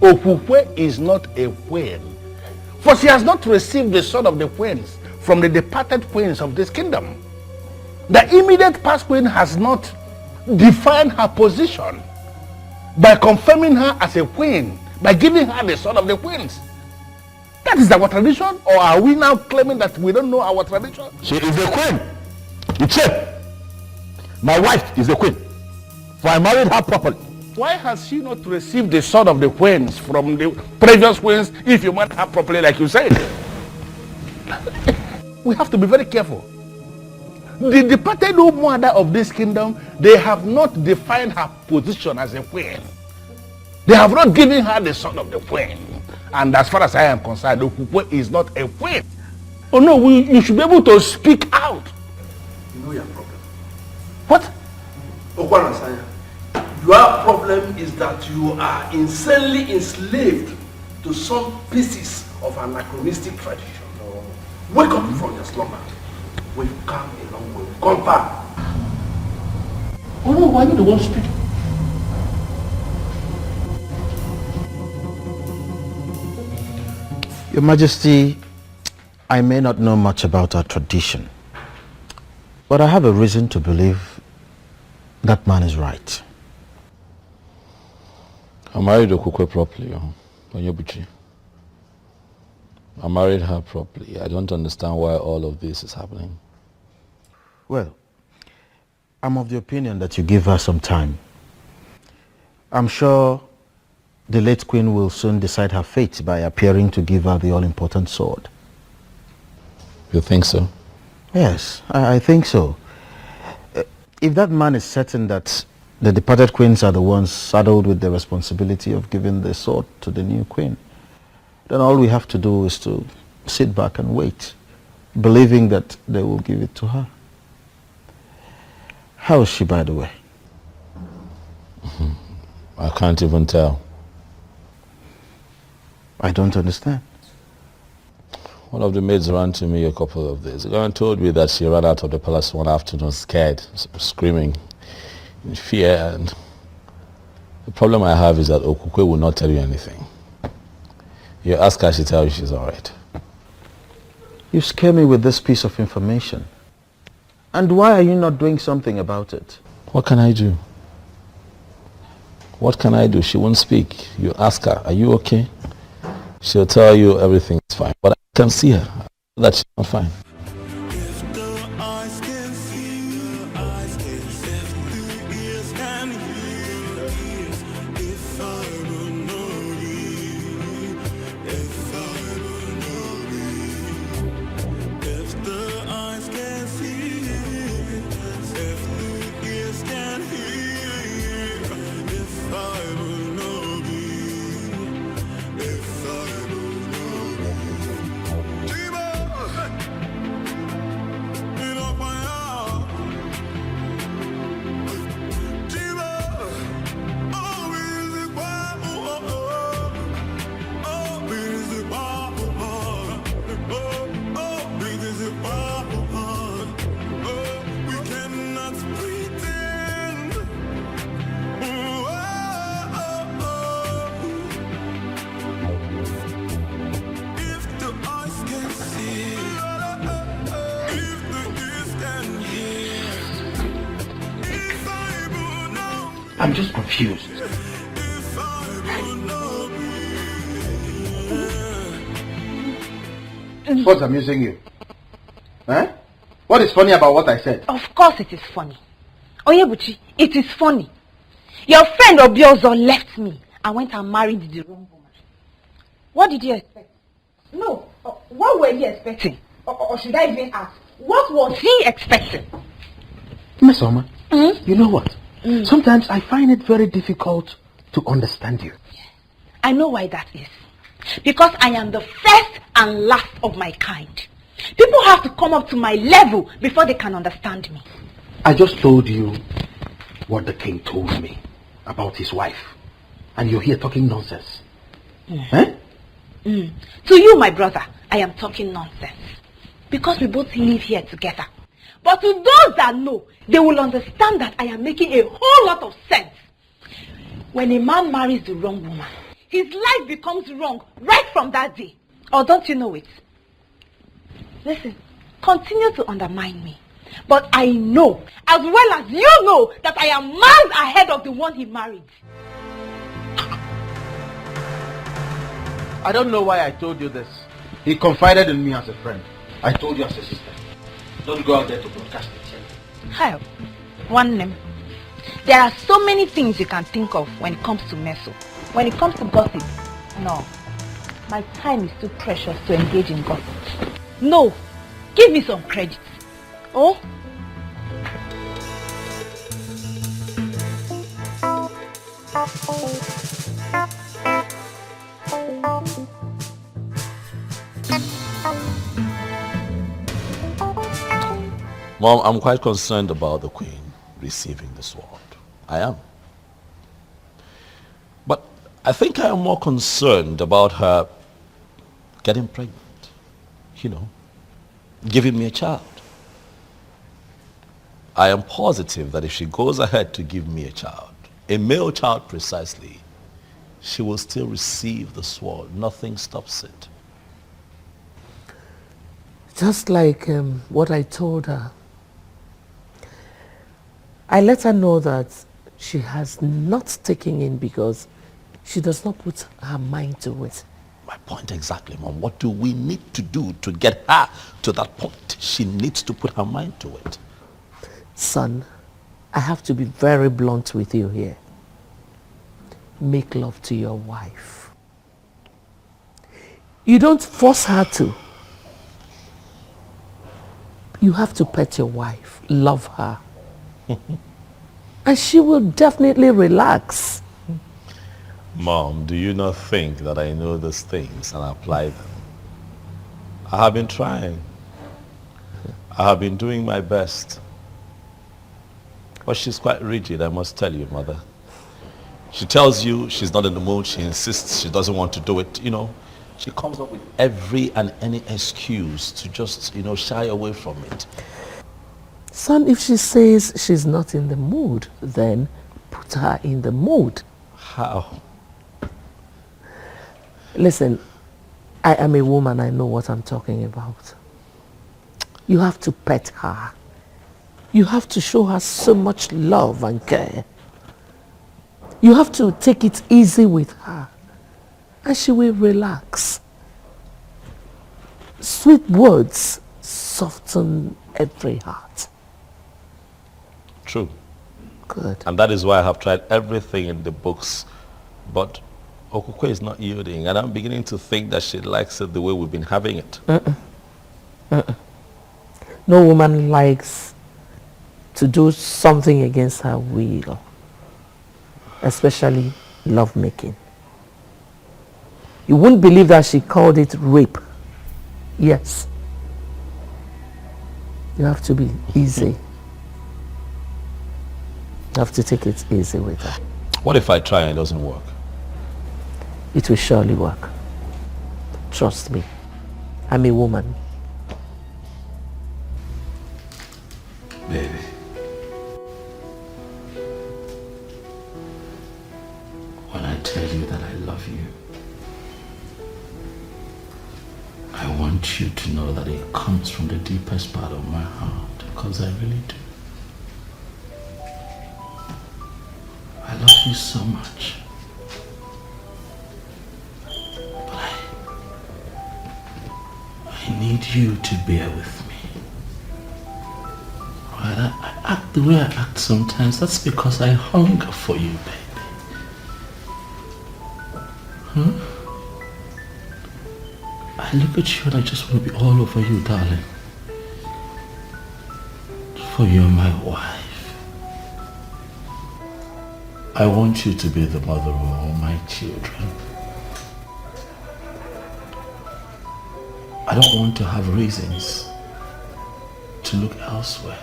Okukwe is not a queen, for she has not received the sword of the queens from the departed queens of this kingdom. The immediate past queen has not defined her position by confirming her as a queen, by giving her the sword of the queens. That is our tradition, or are we now claiming that we don't know our tradition? She is the queen. Ichie, my wife is the queen, for I married her properly. Why has she not received the sword of the queens from the previous queens if you married her properly like you said? We have to be very careful. The departed mother of this kingdom, they have not defined her position as a queen. They have not given her the sword of the queen. And as far as I am concerned, Okukwe is not a queen. Oh no, you should be able to speak out. You know your problem. What? Okwanasanya, your problem is that you are insanely enslaved to some pieces of anachronistic tradition. Wake up from your slumber. We've come a long way. Come back. Oh no, why are you the one speaking? Your Majesty, I may not know much about our tradition, but I have a reason to believe that man is right. I married Okukwe properly, Onyebuchi. I married her properly. I don't understand why all of this is happening. Well, I'm of the opinion that you give her some time. I'm sure the late queen will soon decide her fate by appearing to give her the all-important sword. You think so? Yes, I think so. If that man is certain that the departed queens are the ones saddled with the responsibility of giving the sword to the new queen, then all we have to do is to sit back and wait, believing that they will give it to her. How is she, by the way? I can't even tell. I don't understand. One of the maids ran to me a couple of days ago and told me that she ran out of the palace one afternoon scared, screaming in fear. And the problem I have is that Okukwe will not tell you anything. You ask her, she tells you she's all right. You scare me with this piece of information. And why are you not doing something about it? What can I do? What can I do? She won't speak. You ask her, are you okay? She'll tell you everything is fine. But I can see her, that she's not fine. I'm just confused. What's amusing you? Huh? What is funny about what I said? Of course it is funny. Onyebuchi, it is funny. Your friend Obiozo left me and went and married the wrong woman. What did you expect? No, what were you expecting? Or should I even ask? What was he expecting? Miss Oma, you know what? Sometimes I find it very difficult to understand you. I know why that is. Because I am the first and last of my kind. People have to come up to my level before they can understand me. I just told you what the king told me about his wife. And you're here talking nonsense. Eh? To you, my brother, I am talking nonsense. Because we both live here together. But to those that know, they will understand that I am making a whole lot of sense. When a man marries the wrong woman, his life becomes wrong right from that day. Or don't you know it? Listen, continue to undermine me. But I know, as well as you know, that I am miles ahead of the one he married. I don't know why I told you this. He confided in me as a friend. I told you as a sister. Don't go out there to broadcast it. Hi, one name. There are so many things you can think of when it comes to meso. When it comes to gossip, no. My time is too precious to engage in gossip. No, give me some credit. Oh? Mom, I'm quite concerned about the Queen receiving the sword. I am. But I think I am more concerned about her getting pregnant. You know, giving me a child. I am positive that if she goes ahead to give me a child, a male child precisely, she will still receive the sword. Nothing stops it. Just like what I told her. I let her know that she has not taken in because she does not put her mind to it. My point exactly, Mom. What do we need to do to get her to that point? She needs to put her mind to it. Son, I have to be very blunt with you here. Make love to your wife. You don't force her to. You have to pet your wife, love her. And she will definitely relax. Mom, do you not think that I know these things and apply them? I have been trying. I have been doing my best. But she's quite rigid, I must tell you, Mother. She tells you she's not in the mood. She insists she doesn't want to do it. You know, she comes up with every and any excuse to just, shy away from it. Son, if she says she's not in the mood, then put her in the mood. How? Listen, I am a woman. I know what I'm talking about. You have to pet her. You have to show her so much love and care. You have to take it easy with her. And she will relax. Sweet words soften every heart. True. Good. And that is why I have tried everything in the books. But Okukwe is not yielding. And I'm beginning to think that she likes it the way we've been having it. No woman likes to do something against her will. Especially lovemaking. You wouldn't believe that she called it rape. Yes. You have to be easy. You have to take it easy with her. What if I try and it doesn't work? It will surely work. Trust me. I'm a woman. Baby. When I tell you that I love you, I want you to know that it comes from the deepest part of my heart, because I really do. I you so much. But I need you to bear with me. Right? I act the way I act sometimes. That's because I hunger for you, baby. Huh? I look at you and I just want to be all over you, darling. For you're my wife. I want you to be the mother of all my children. I don't want to have reasons to look elsewhere.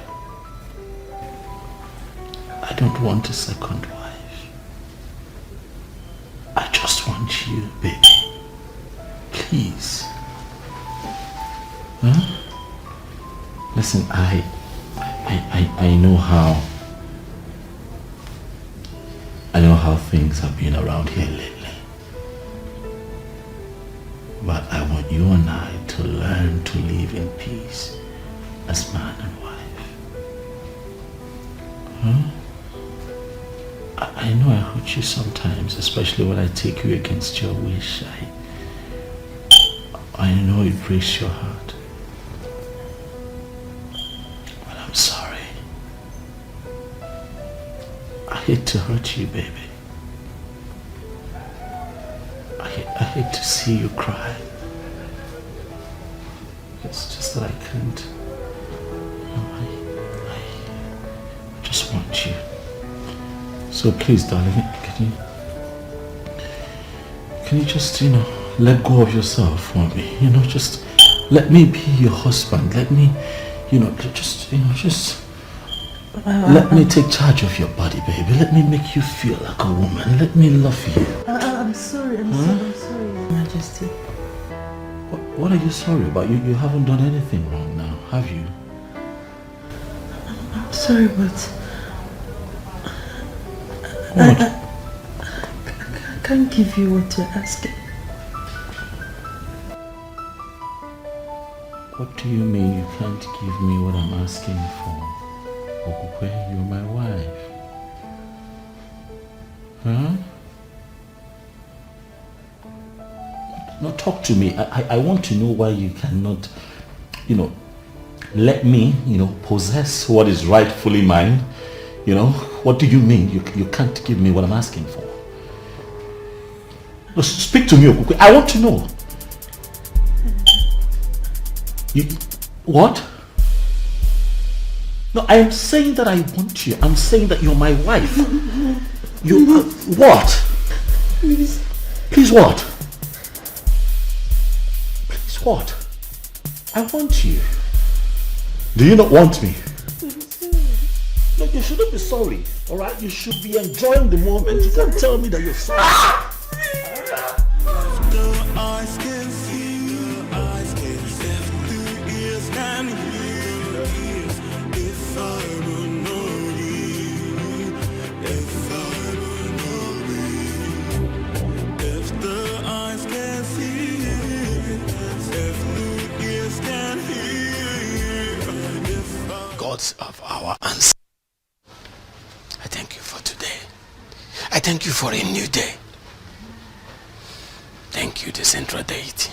I don't want a second wife. I just want you, baby. Please. Huh? Listen, I know how things have been around here lately. But I want you and I to learn to live in peace as man and wife. Huh? I know I hurt you sometimes, especially when I take you against your wish. I know it breaks your heart. But I'm sorry. I hate to hurt you, baby. I hate to see you cry. It's just that I can't. I just want you. So please, darling, can you just, let go of yourself for me? Just let me be your husband. Let me, let me take charge of your body, baby. Let me make you feel like a woman. Let me love you. I'm sorry, I'm sorry, Majesty. What are you sorry about? You haven't done anything wrong now, have you? I'm sorry, but... What? I can't give you what you're asking. What do you mean you can't give me what I'm asking for? Okukwe, you're my wife. Huh? Now talk to me. I want to know why you cannot, let me, possess what is rightfully mine. What do you mean you can't give me what I'm asking for? No, speak to me, Okukwe. I want to know. What? No, I am saying that I want you. I'm saying that you're my wife. You what? Please. Please what? Please what? I want you. Do you not want me? No, you shouldn't be sorry. Alright? You should be enjoying the moment. You can't tell me that you're sorry. Eyes can see, eyes can see, the ears can hear. If I will know you, if I will know you, if the eyes can see, if the ears can hear, if Gods of our ancestors, I thank you for today. I thank you for a new day. Thank you, the central deity.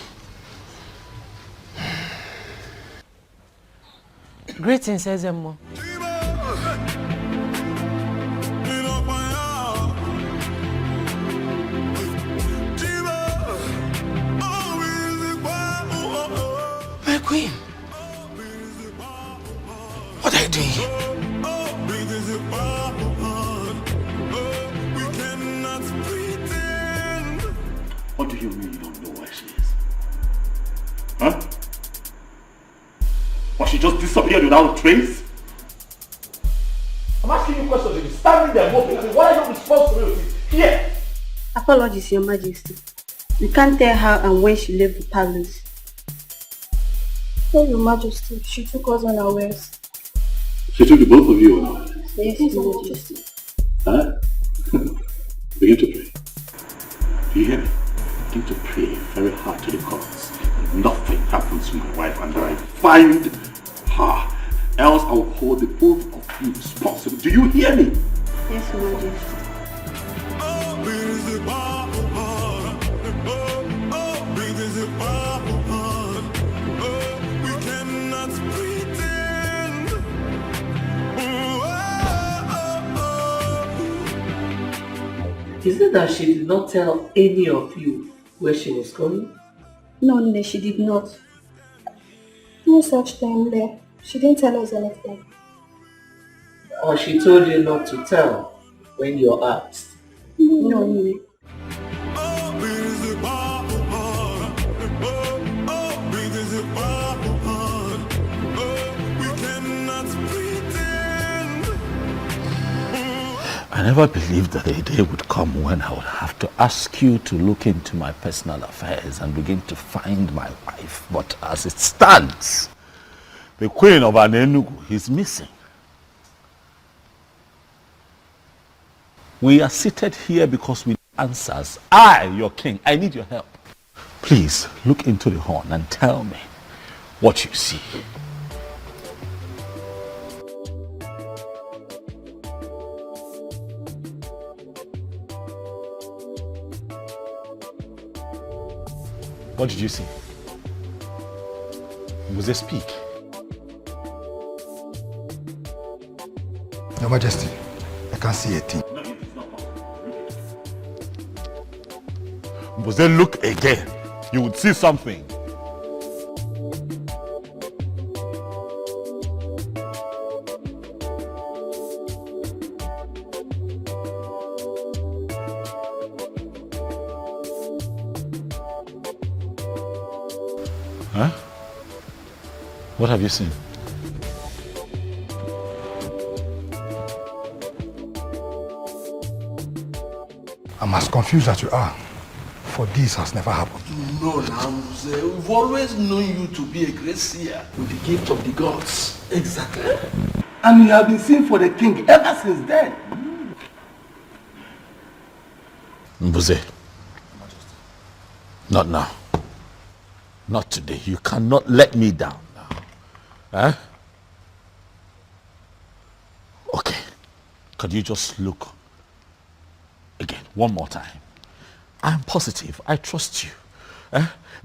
Greetings, Ezemo. My queen, what are you doing here? What do you mean you don't know where she is? Huh? Or she just disappeared without a trace? I'm asking you questions and you're standing there moping. Why are you responsible here? Apologies, Your Majesty. We can't tell how and when she left the palace. Oh, Your Majesty, she took us unawares. She took the both of you unawares? Yes, Your Majesty. Huh? Begin to pray. Do you hear me? Begin to pray very hard to the gods. Nothing happens to my wife until I find her. Else I will hold the both of you responsible. Do you hear me? Yes, Your Majesty. Is it that she did not tell any of you where she was going? No, Nne, she did not. No such thing there. She didn't tell us anything. Or she told you not to tell when you're asked? No, Nne. I never believed that a day would come when I would have to ask you to look into my personal affairs and begin to find my wife. But as it stands, the queen of Anenugu is missing. We are seated here because we need answers. I, your king, I need your help. Please look into the horn and tell me what you see. What did you see? Was they speak? Your Majesty, I can't see a thing. Was they look again? You would see something. Huh? What have you seen? I'm as confused as you are, for this has never happened. No, Namze, we've always known you to be a great seer with the gift of the gods. Exactly. And you have been seen for the king ever since then. Mbuze, not now. Not today. You cannot let me down now. Huh? Okay. Could you just look again, one more time? I'm positive. I trust you.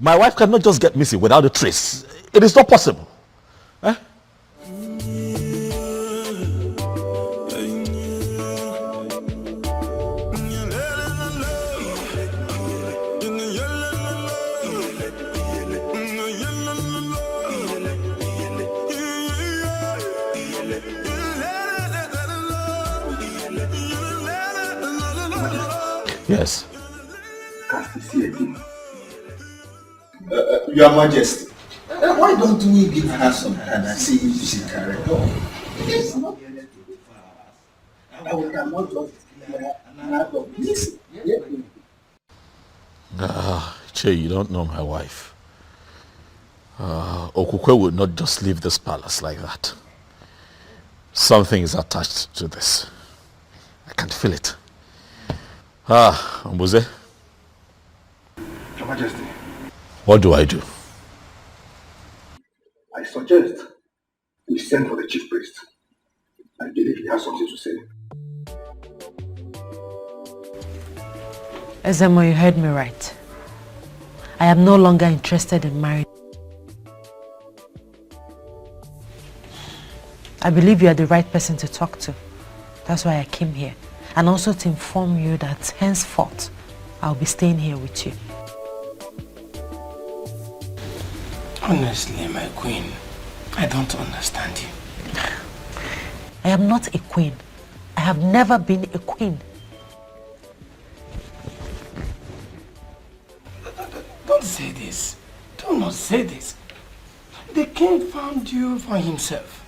My wife cannot just get missing without a trace. It is not possible. Yes. Your Majesty, why don't we give her some time and see if she can recover? Yes. We cannot just out of this. Che, you don't know my wife. Okukwe would not just leave this palace like that. Something is attached to this. I can feel it. Mbuze. Your Majesty. What do I do? I suggest we send for the chief priest. I believe he has something to say. Ezemo, you heard me right. I am no longer interested in marriage. I believe you are the right person to talk to. That's why I came here. And also to inform you that henceforth, I'll be staying here with you. Honestly, my queen, I don't understand you. I am not a queen. I have never been a queen. Don't say this. Do not say this. The king found you for himself.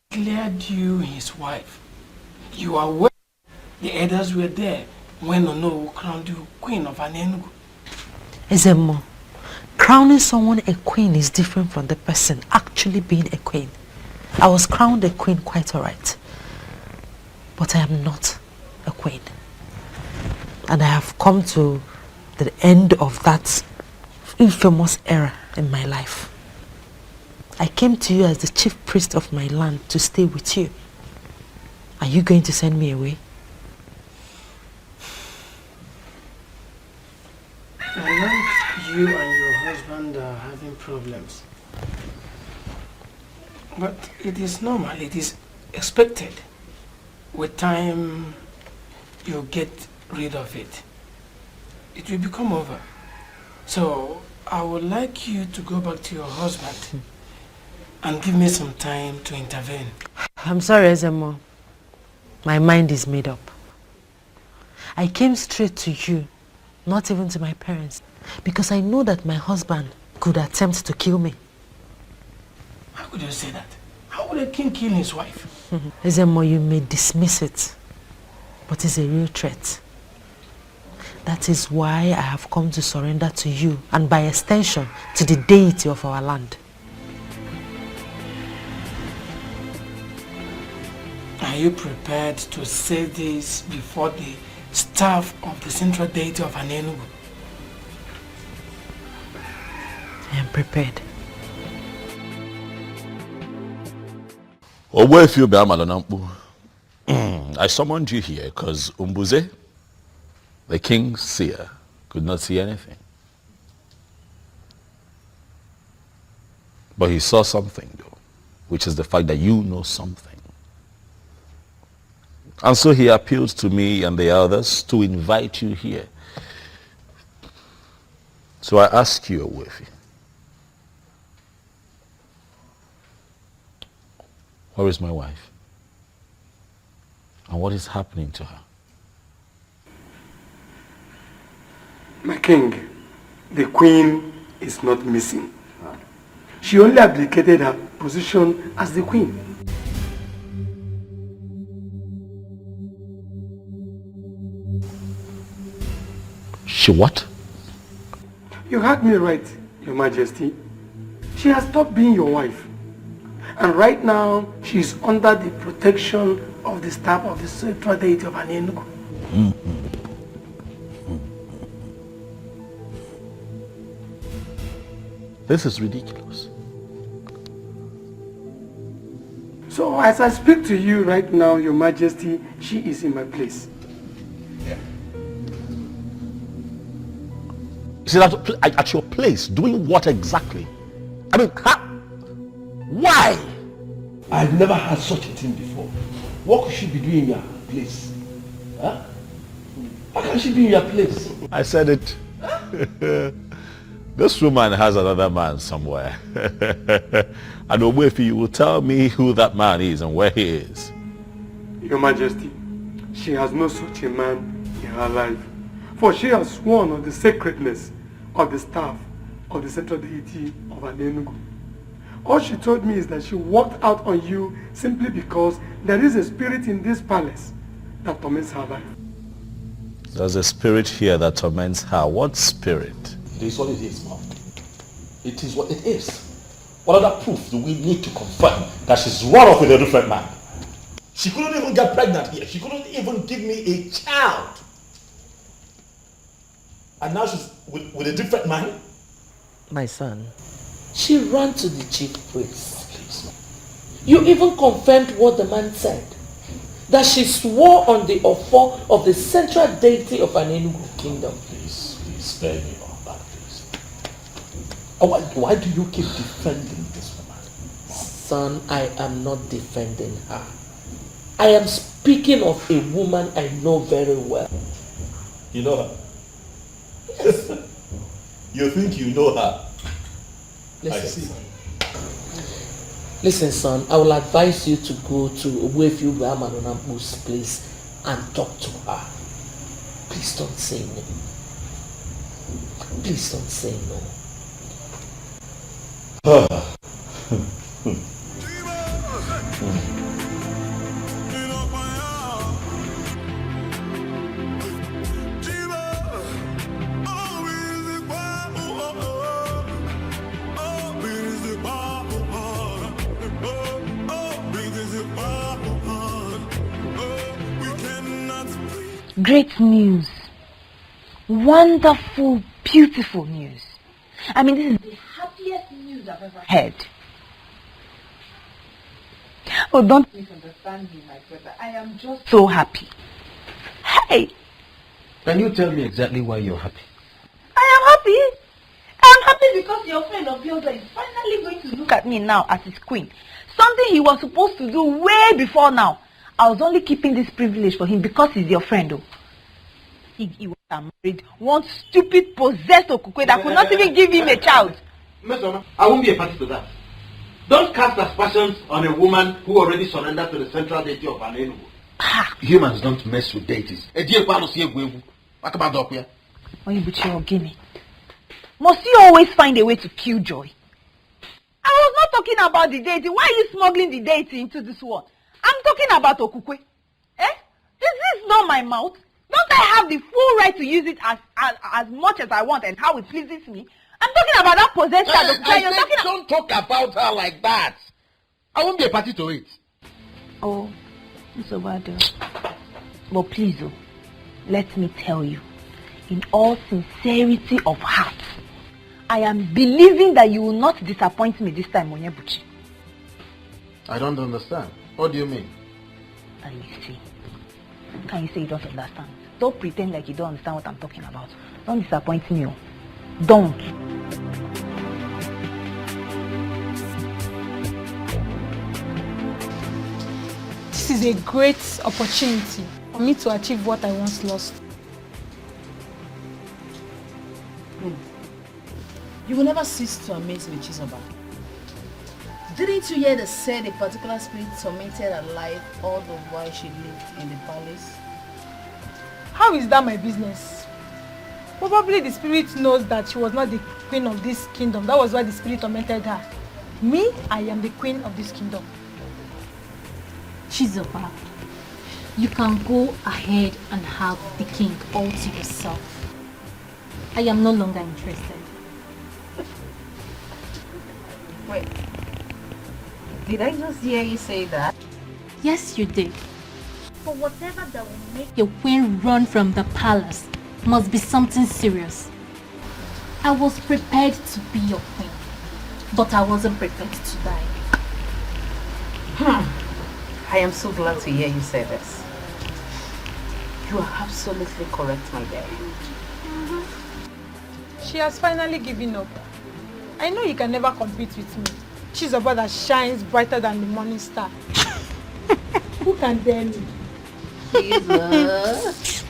Declared you his wife. You are well. The elders were there when Ono crowned you queen of Anenugu. Ezemo, crowning someone a queen is different from the person actually being a queen. I was crowned a queen quite alright. But I am not a queen. And I have come to the end of that infamous era in my life. I came to you as the chief priest of my land to stay with you. Are you going to send me away? I know you and your husband are having problems. But it is normal, it is expected. With time, you get rid of it, it will become over. So I would like you to go back to your husband and give me some time to intervene. I'm sorry, Ezemo. My mind is made up. I came straight to you, not even to my parents, because I know that my husband could attempt to kill me. How could you say that? How would a king kill his wife? Ezemo, you may dismiss it, but it's a real threat. That is why I have come to surrender to you, and by extension, to the deity of our land. Are you prepared to say this before the staff of the central deity of Enugu? I am prepared. I summoned you here because Umbuze, the king's seer, could not see anything. But he saw something though, which is the fact that you know something. And so he appealed to me and the others to invite you here. So I ask you, Owefi, where is my wife? And what is happening to her? My king, the queen is not missing. She only abdicated her position as the queen. She what? You heard me right, Your Majesty. She has stopped being your wife. And right now, she is under the protection of the staff of the central deity of Enugu. This is ridiculous. So as I speak to you right now, Your Majesty, she is in my place. She's at your place, doing what exactly? I mean, why? I've never had such a thing before. What could she be doing in your place? Huh? How can she be in your place? I said it. This woman has another man somewhere. And Owefi, you will tell me who that man is and where he is. Your Majesty, she has no such a man in her life. For she has sworn on the sacredness of the staff of the central deity of Enugu. All she told me is that she walked out on you simply because there is a spirit in this palace that torments her life. There's a spirit here that torments her. What spirit? It is what it is, Mom. It is what it is. What other proof do we need to confirm that she's run off with a different man? She couldn't even get pregnant here. She couldn't even give me a child. And now she's with a different man? My son. She ran to the chief priest. Please. You even confirmed what the man said. That she swore on the offer of the central deity of an Enugu kingdom. Please spare me all that, please. Why do you keep defending this woman? Son, I am not defending her. I am speaking of a woman I know very well. You know her? Yes. You think you know her? Listen, son, I will advise you to go to Owefi Ubeamanonambu's place and talk to her. Please don't say no. Please don't say no. Great news. Wonderful, beautiful news. I mean, this is the happiest news I've ever heard. Oh, don't misunderstand me, my brother. I am just so happy. Hey! Can you tell me exactly why you're happy? I am happy. I'm happy because your friend of yours is finally going to look at me now as his queen. Something he was supposed to do way before now. I was only keeping this privilege for him because he's your friend, though. pig he was married, one stupid possessed Okukwe that could not even give him a child. Mesoma, I won't be a party to that. Don't cast aspersions on a woman who already surrendered to the central deity of an animal. Humans don't mess with deities. Must you always find a way to kill joy? I was not talking about the deity. Why are you smuggling the deity into this world? I'm talking about Okukwe. Eh? Is this not my mouth? Don't I have the full right to use it as much as I want and how it pleases me? I'm talking about that possessed child. Don't talk about her like that. I won't be a party to it. Oh, it's so bad. But please, let me tell you, in all sincerity of heart, I am believing that you will not disappoint me this time, Onyebuchi. I don't understand. What do you mean? Alichi, can you say you don't understand? Don't pretend like you don't understand what I'm talking about. Don't disappoint me. Don't. This is a great opportunity for me to achieve what I once lost. You will never cease to amaze me, Chizoba. Didn't you hear the said a particular spirit tormented her life all the while she lived in the palace? How is that my business? Probably the spirit knows that she was not the queen of this kingdom. That was why the spirit tormented her. Me, I am the queen of this kingdom. Chizoba, you can go ahead and have the king all to yourself. I am no longer interested. Wait, did I just hear you say that? Yes, you did. But whatever that will make your queen run from the palace must be something serious. I was prepared to be your queen, but I wasn't prepared to die. I am so glad to hear you say this. You are absolutely correct, my dear. She has finally given up. I know you can never compete with me. She's a bird that shines brighter than the morning star. Who can dare me? Jesus.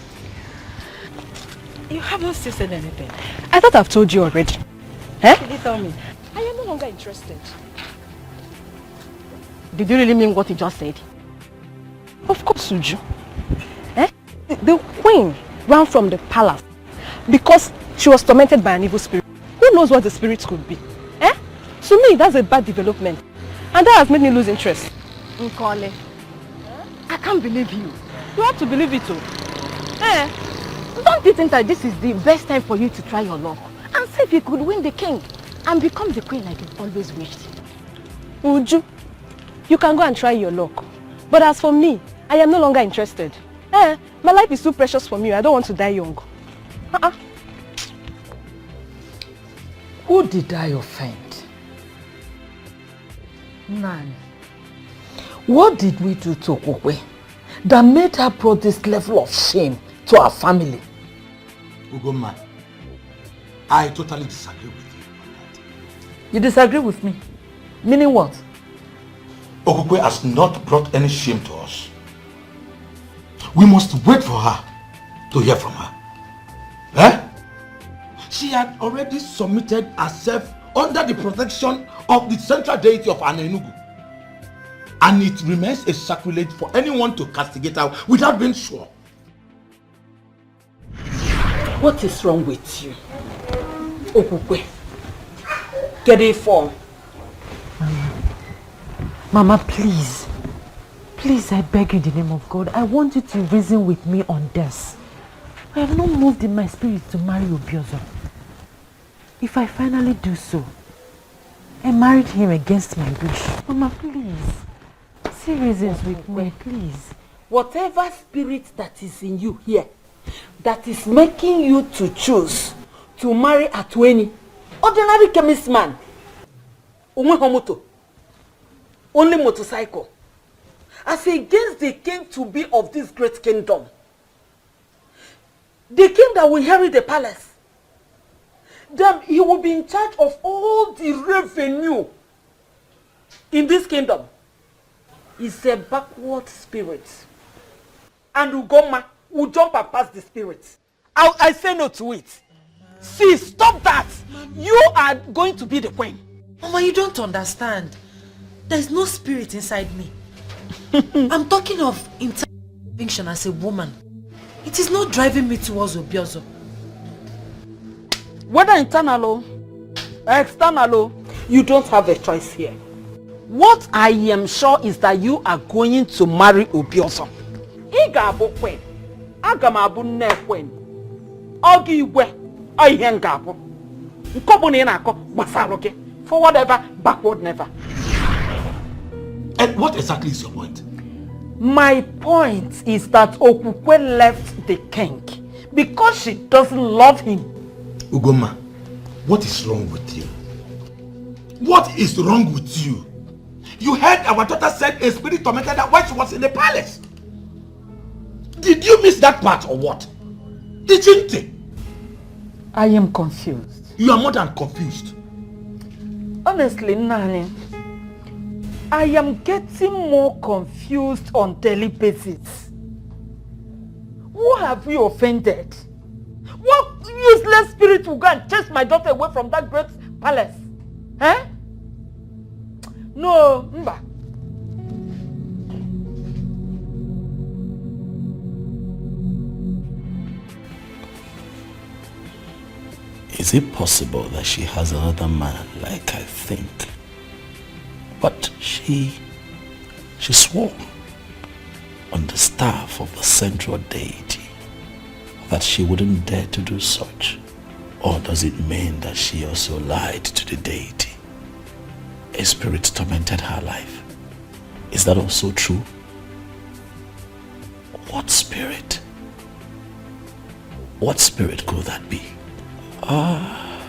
You haven't still said anything. I thought I've told you already. Eh? Did you tell me? I am no longer interested. Did you really mean what you just said? Of course, Suju. Eh? The queen ran from the palace because she was tormented by an evil spirit. Who knows what the spirit could be? Eh? To me, that's a bad development. And that has made me lose interest. Nkole, I can't believe you. You have to believe it too. Eh? Don't you think that this is the best time for you to try your luck and see if you could win the king and become the queen like you've always wished? Uju, you can go and try your luck. But as for me, I am no longer interested. Eh? My life is too precious for me. I don't want to die young. Who did I offend? None. What did we do to Okukwe that made her brought this level of shame to our family? Ugoma, I totally disagree with you. You disagree with me? Meaning what? Okukwe has not brought any shame to us. We must wait for her to hear from her. Eh? She had already submitted herself under the protection of the central deity of Anenugu. And it remains a sacrilege for anyone to castigate her without being sure. What is wrong with you? Okukwe, get it for. Mama, please. Please, I beg you in the name of God. I want you to reason with me on this. I have not moved in my spirit to marry Obiozo. If I finally do so, I married him against my wish. Mama, please. See reasons with me, please. Whatever spirit that is in you here, that is making you to choose to marry Atweni, ordinary chemist man, only motorcycle, as against the king to be of this great kingdom, the king that will inherit the palace, then he will be in charge of all the revenue in this kingdom. He's a backward spirit, and Ugoma will jump past the spirit. I say no to it. See, stop that. You are going to be the queen. Mama, you don't understand. There's no spirit inside me. I'm talking of internal conviction as a woman. It is not driving me towards Obiozo. Whether internal or external, you don't have a choice here. What I am sure is that you are going to marry Obiozo. Iga abu queen. Aga abu ne queen. Ogi igwe. Oihe nga abu. Nkobu ni na-akọ gbasara gị. Forward ever, backward never. And what exactly is your point? My point is that Okukwe left the king because she doesn't love him. Ugoma, what is wrong with you? What is wrong with you? You heard our daughter said a spirit tormented her while she was in the palace. Did you miss that part or what? Didn't you? I am confused. You are more than confused. Honestly, Nani, I am getting more confused on daily basis. Who have you offended? What useless spirit will go and chase my daughter away from that great palace? Eh? No, Mba. Is it possible that she has another man like I think? But she swore on the staff of the central deity that she wouldn't dare to do such. Or does it mean that she also lied to the deity? A spirit tormented her life. Is that also true? What spirit? What spirit could that be? Ah,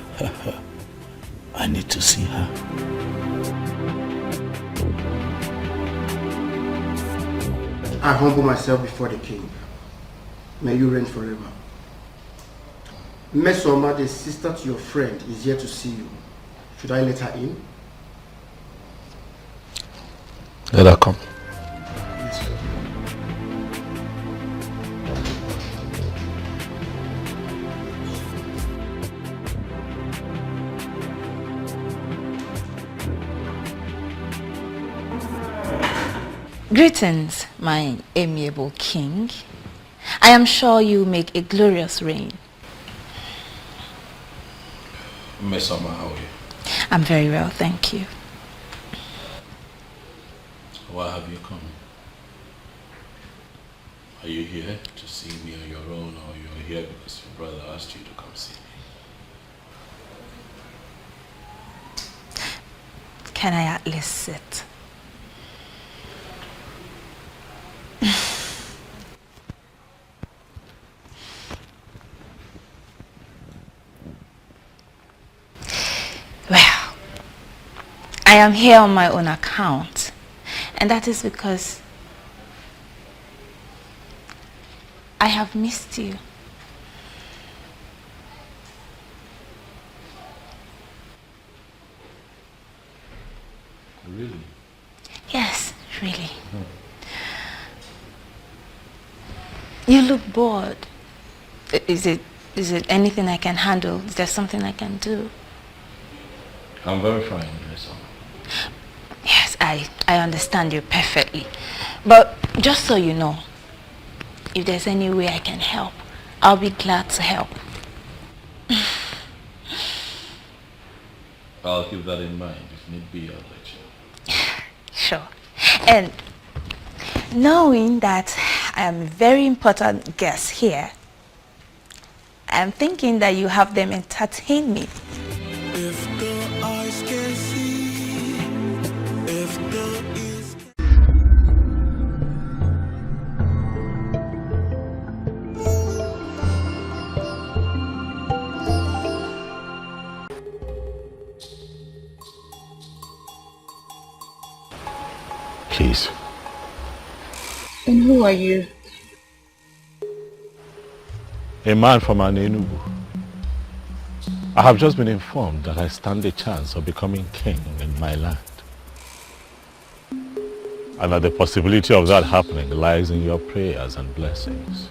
I need to see her. I humble myself before the king. May you reign forever. Mesoma, the sister to your friend, is here to see you. Should I let her in? Let her come. Yes, sir. Greetings, my amiable king. I am sure you make a glorious reign. Mesoma, how are you? I'm very well, thank you. Why have you come? Are you here to see me on your own, or you're here because your brother asked you to come see me? Can I at least sit? Well, I am here on my own account, and that is because I have missed you. Really? Yes, really. You look bored. Is it anything I can handle? Is there something I can do? I'm very fine, Mesoma. Yes, I understand you perfectly. But just so you know, if there's any way I can help, I'll be glad to help. I'll keep that in mind. If need be, I'll let you know. Sure. And knowing that I am a very important guest here, I'm thinking that you have them entertain me. If the eyes can see, if the ears Please. And who are you? A man from Enugu. I have just been informed that I stand a chance of becoming king in my land. And that the possibility of that happening lies in your prayers and blessings.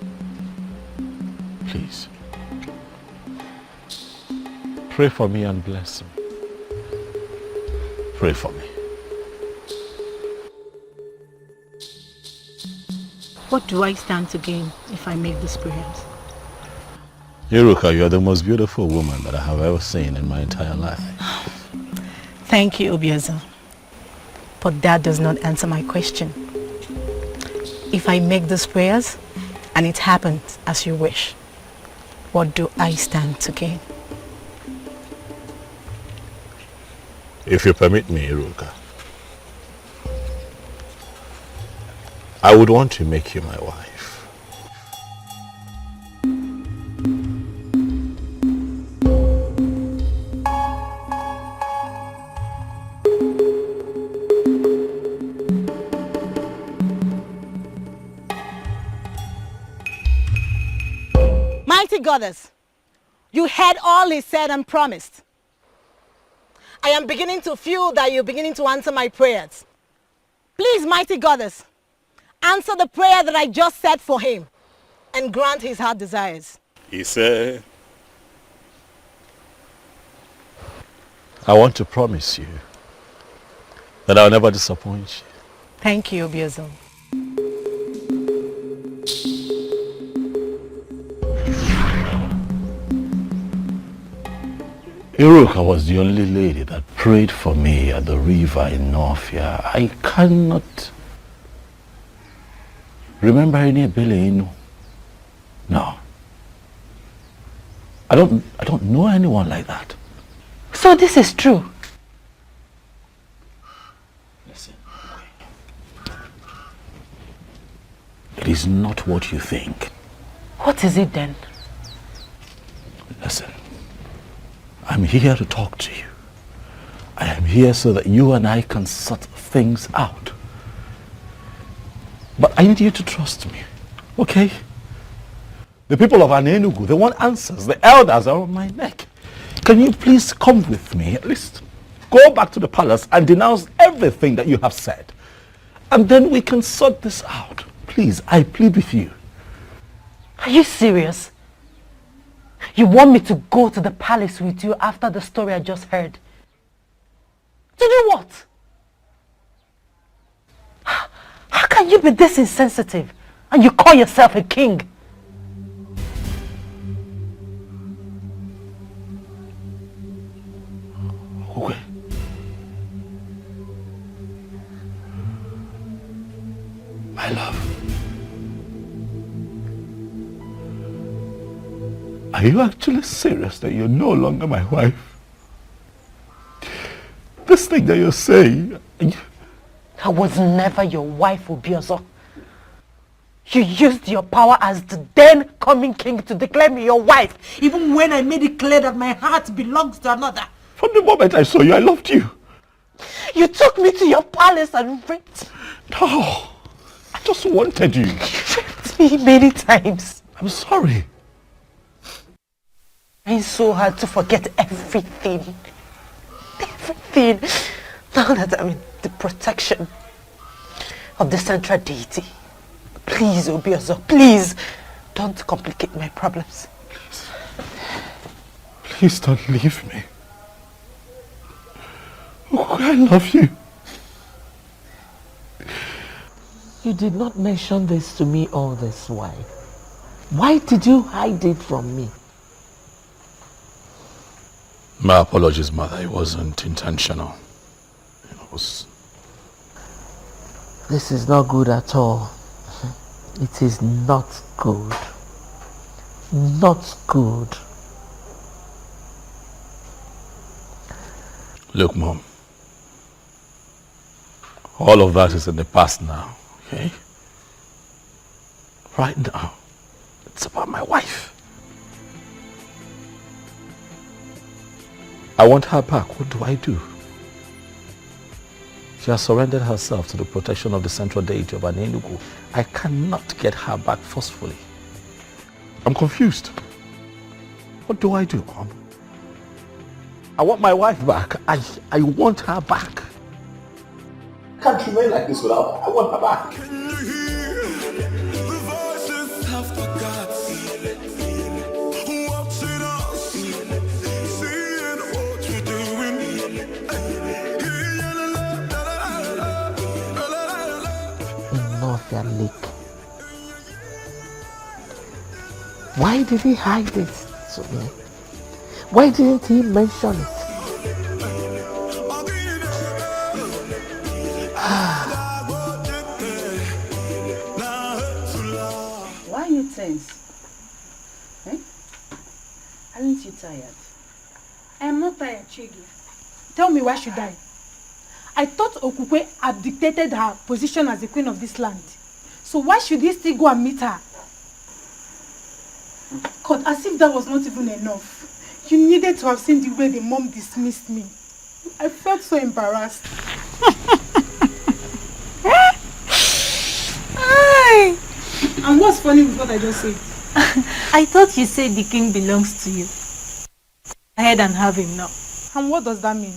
Please, Pray for me and bless me. Pray for me. What do I stand to gain if I make these prayers? Iruka, you're the most beautiful woman that I have ever seen in my entire life. Thank you, Obiozo. But that does not answer my question. If I make these prayers and it happens as you wish, what do I stand to gain? If you permit me, Iruka, I would want to make you my wife. Mighty Goddess, you heard all he said and promised. I am beginning to feel that you're beginning to answer my prayers. Please, Mighty Goddess, answer the prayer that I just said for him and grant his heart desires. He said, I want to promise you that I'll never disappoint you. Thank you, Obiozo. Iruka was the only lady that prayed for me at the river in Northia. I cannot remember any Inu. No. I don't know anyone like that. So this is true? Listen. It is not what you think. What is it then? Listen. I'm here to talk to you. I am here so that you and I can sort things out. But I need you to trust me, okay? The people of Anenugu, they want answers. The elders are on my neck. Can you please come with me? At least go back to the palace and denounce everything that you have said. And then we can sort this out. Please, I plead with you. Are you serious? You want me to go to the palace with you after the story I just heard? To do what? How can you be this insensitive and you call yourself a king? Okay. My love. Are you actually serious that you're no longer my wife? This thing that you're saying... I was never your wife, Obiozo. You used your power as the then coming king to declare me your wife, even when I made it clear that my heart belongs to another. From the moment I saw you, I loved you. You took me to your palace and raped. No, I just wanted you. You raped me many times. I'm sorry. It's so hard to forget everything. Everything. Now that I'm in the protection of the central deity. Please, Obiozo, please, don't complicate my problems. Please don't leave me. Oh, I love you. You did not mention this to me all this while. Why did you hide it from me? My apologies, Mother. It wasn't intentional. It was... This is not good at all. It is not good. Not good. Look, Mom. All of that is in the past now, okay? Right now, it's about my wife. I want her back. What do I do? She has surrendered herself to the protection of the central deity of Anenugu. I cannot get her back forcefully. I'm confused. What do I do, Mom? I want my wife back. I want her back. I can't remain like this without her. I want her back. The voices have forgot. Watching us, seeing Why did he hide it to me? Why didn't he mention it? Why are you tense? Eh? Aren't you tired? I am not tired, Chigi. Tell me, why should I? I thought Okukwe abdicated her position as the queen of this land. So why should he still go and meet her? God, as if that was not even enough. You needed to have seen the way the mom dismissed me. I felt so embarrassed. And what's funny with what I just said? I thought you said the king belongs to you. Go ahead and have him now. And what does that mean?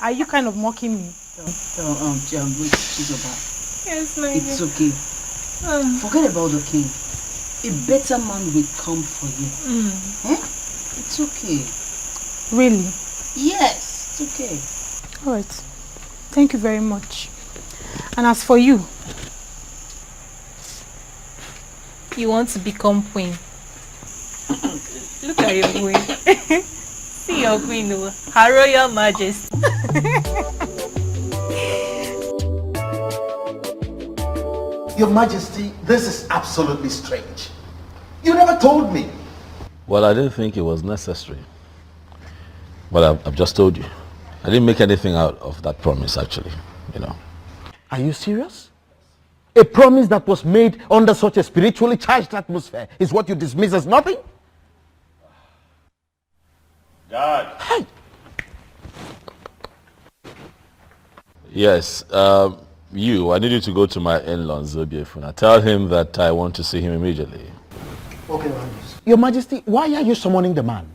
Are you kind of mocking me? Wait, Chizoba. Yes, my It's okay. Forget about the king. A better man will come for you. Eh? It's okay. Really? Yes, it's okay. Alright. Thank you very much. And as for you? You want to become queen. Look at your queen. See your queen, Her Royal Majesty. Your Majesty, this is absolutely strange. You never told me. Well, I didn't think it was necessary. But I've just told you. I didn't make anything out of that promise, actually, you know. Are you serious? A promise that was made under such a spiritually charged atmosphere is what you dismiss as nothing? Dad. Hey. Yes, I need you to go to my in-laws, Zobiefuna. Tell him that I want to see him immediately. Okay, Your Majesty. Your Majesty, why are you summoning the man?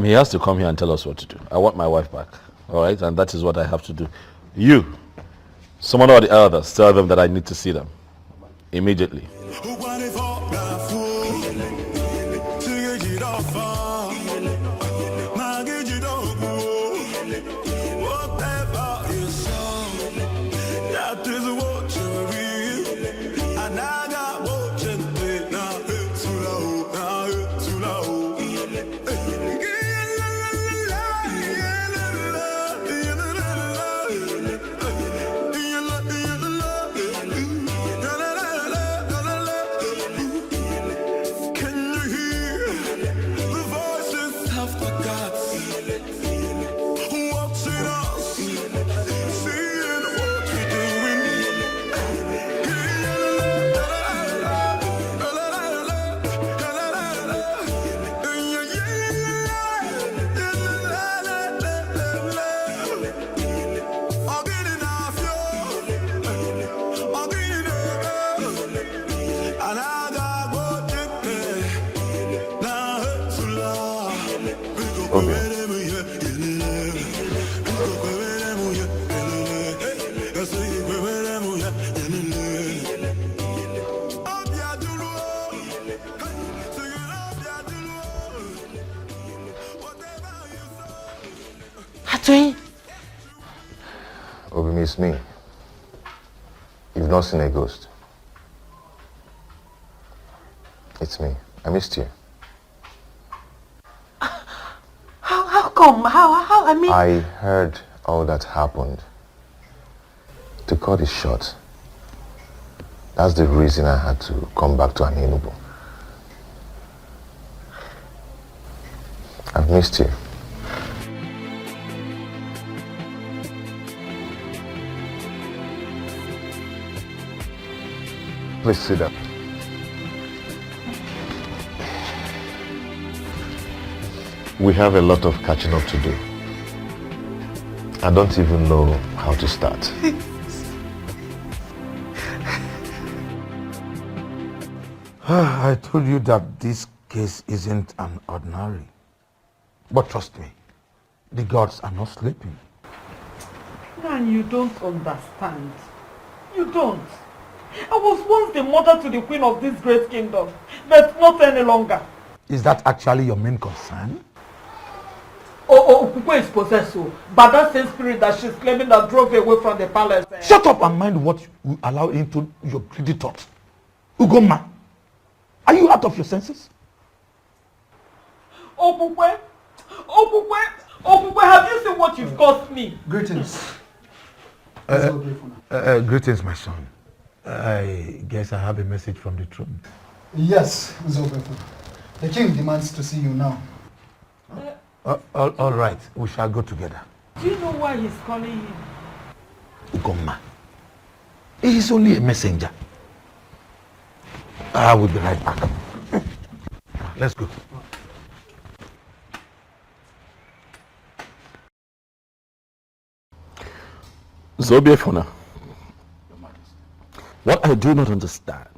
He has to come here and tell us what to do. I want my wife back, all right? And that is what I have to do. You, someone or the others, tell them that I need to see them immediately. Obi, it's me. You've not seen a ghost. It's me. I missed you. How come? How? I mean... I heard all that happened. To cut it short, that's the reason I had to come back to Enugu. I've missed you. Please sit down. We have a lot of catching up to do. I don't even know how to start. I told you that this case isn't an ordinary. But trust me, the gods are not sleeping. Man, you don't understand. You don't. I was once the mother to the queen of this great kingdom, but not any longer. Is that actually your main concern? Okukwe is possessed by that same spirit that she's claiming that drove away from the palace. Shut up and mind what you allow into your greedy thoughts. Ugoma, are you out of your senses? Opukwe, have you seen what you've cost me? Greetings. Greetings, my son. I guess I have a message from the throne. Yes, Zobefuna. The king demands to see you now. All right, we shall go together. Do you know why he's calling you? Ugoma. He is only a messenger. I will be right back. Let's go. Zobiefuna, what I do not understand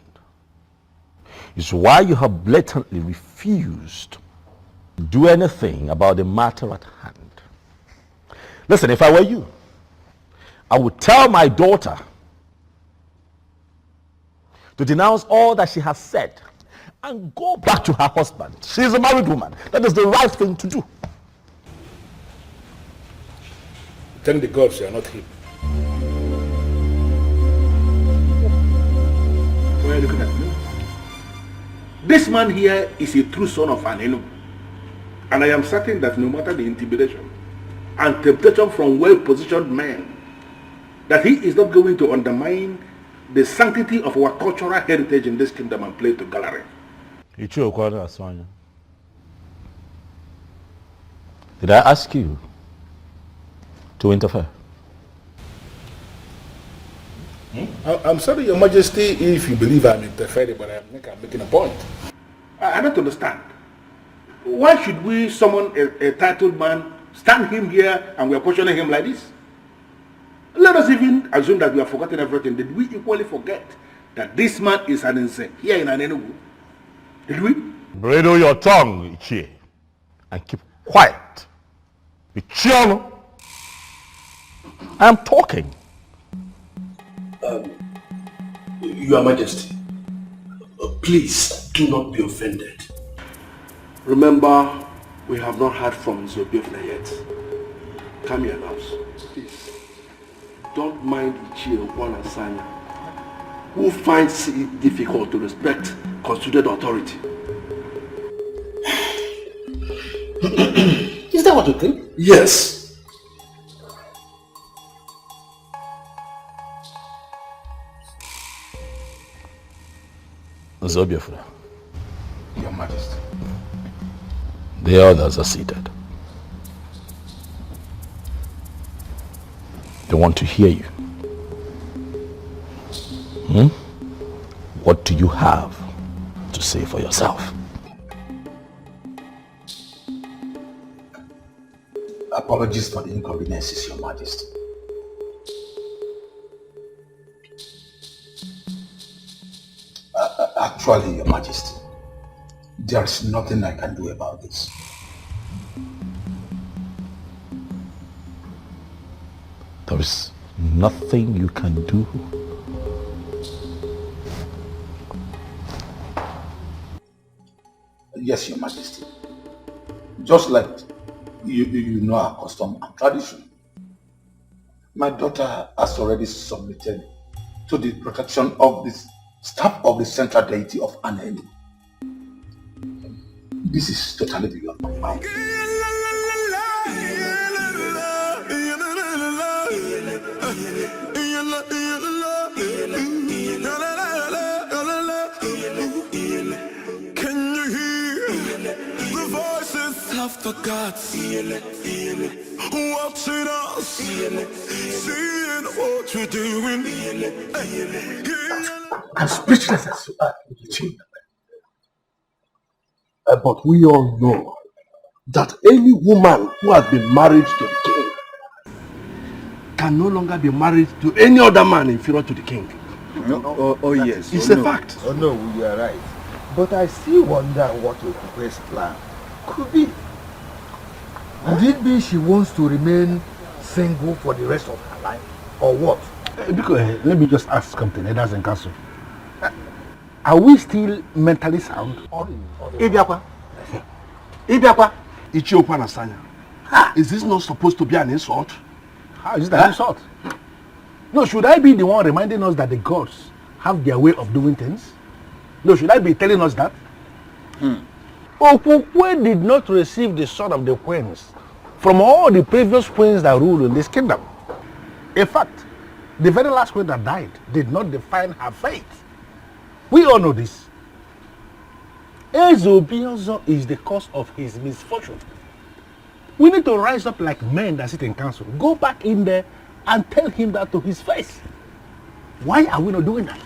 is why you have blatantly refused to do anything about the matter at hand. Listen, if I were you, I would tell my daughter to denounce all that she has said and go back to her husband. She is a married woman. That is the right thing to do. Thank the gods you are not here. Why are you looking at me? This man here is a true son of an enemy. And I am certain that no matter the intimidation and temptation from well-positioned men, that he is not going to undermine the sanctity of our cultural heritage in this kingdom and play to gallery. Did I ask you to interfere? I'm sorry, Your Majesty, if you believe I'm interfering, but I'm making a point. I don't understand. Why should we summon a titled man, stand him here, and we are questioning him like this? Let us even assume that we have forgotten everything. Did we equally forget that this man is an insane here in Anenugu? Did we? Bridle your tongue, Ichie, and keep quiet. Ichiano, I am talking. Your Majesty, please do not be offended. Remember, we have not heard from Zobiefna yet. Come here now, please. Don't mind Ichie Sanya, who finds it difficult to respect constituted authority. Is that what you think? Yes. Zobiefuna, Your Majesty. the others are seated. They want to hear you. What do you have to say for yourself? Apologies for the inconveniences, Your Majesty. Actually, Your Majesty, there is nothing I can do about this. There is nothing you can do. Yes, Your Majesty. Just like you know our custom and tradition. My daughter has already submitted to the protection of the staff of the central deity of Anelu. This is totally beyond my mind. Can you hear the voices of the gods watching us, seeing what we're doing? I'm speechless as you are, Ichie. But we all know that any woman who has been married to the king can no longer be married to any other man inferior to the king. Oh yes. It's a fact. Oh no, you are right. But I still wonder what Okupe's plan could be. Could it be she wants to remain single for the rest of her life? Or what? Because, let me just ask something, Elders and Council. Are we still mentally sound? Ibiakwa. Ichie Sanya. Is this not supposed to be an insult? How is that an insult? No, should I be the one reminding us that the gods have their way of doing things? No, should I be telling us that? Okukwe did not receive the sword of the queens from all the previous queens that ruled in this kingdom. In fact, the very last queen that died did not define her fate. We all know this. Ezobiozo is the cause of his misfortune. We need to rise up like men that sit in council. Go back in there and tell him that to his face. Why are we not doing that?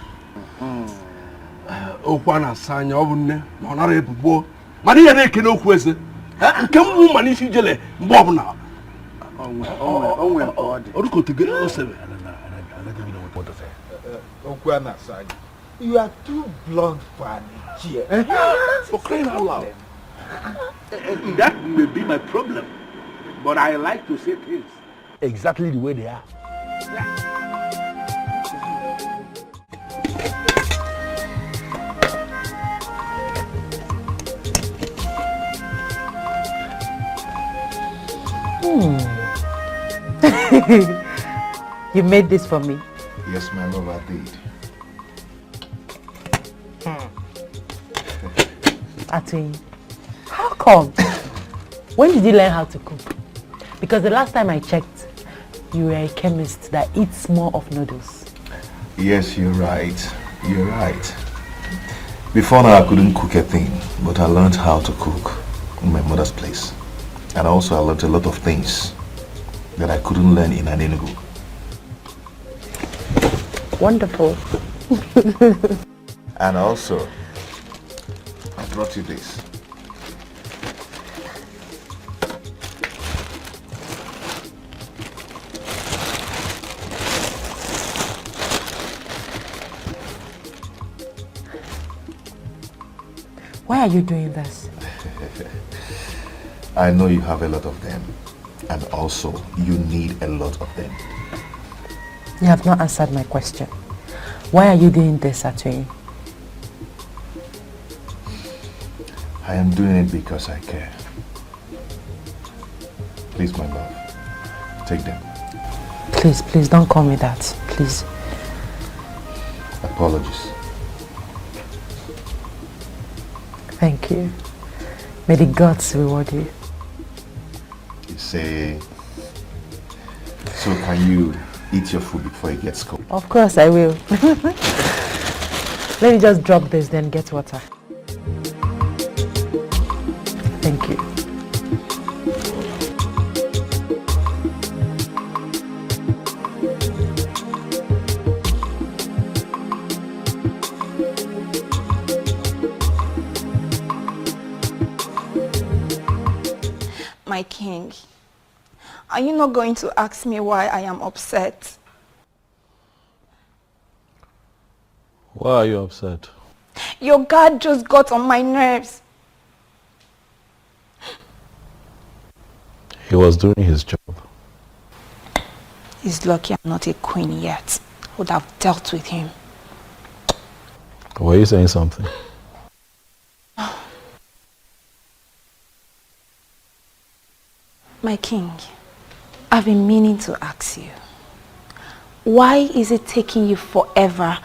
Okwana sanya obunne na onara ebubo. Mani ya na kene okwese. Nke mu mani fi jele mbo obuna. Onwe body. Oruko tigere o sebe. Okwana sanya. You are too blunt for an idiot. For crying out loud. That may be my problem, but I like to say things exactly the way they are. You made this for me? Yes, my love, I did. Ati, how come? When did you learn how to cook? Because the last time I checked, you were a chemist that eats more of noodles. Yes, you're right. You're right. Before now, I couldn't cook a thing, but I learned how to cook in my mother's place. And also, I learned a lot of things that I couldn't learn in an Enugu. Wonderful. And also, I brought you this. Why are you doing this? I know you have a lot of them, and also you need a lot of them. You have not answered my question. Why are you doing this, Atui? I am doing it because I care. Please, my love, take them. Please, please don't call me that. Please. Apologies. Thank you. May the gods reward you. You say, so can you eat your food before it gets cold? Of course I will. Let me just drop this, then get water. Thank you. My king, are you not going to ask me why I am upset? Why are you upset? Your guard just got on my nerves. He was doing his job. He's lucky I'm not a queen yet. I would have dealt with him. Were you saying something? My king, I've been meaning to ask you, why is it taking you forever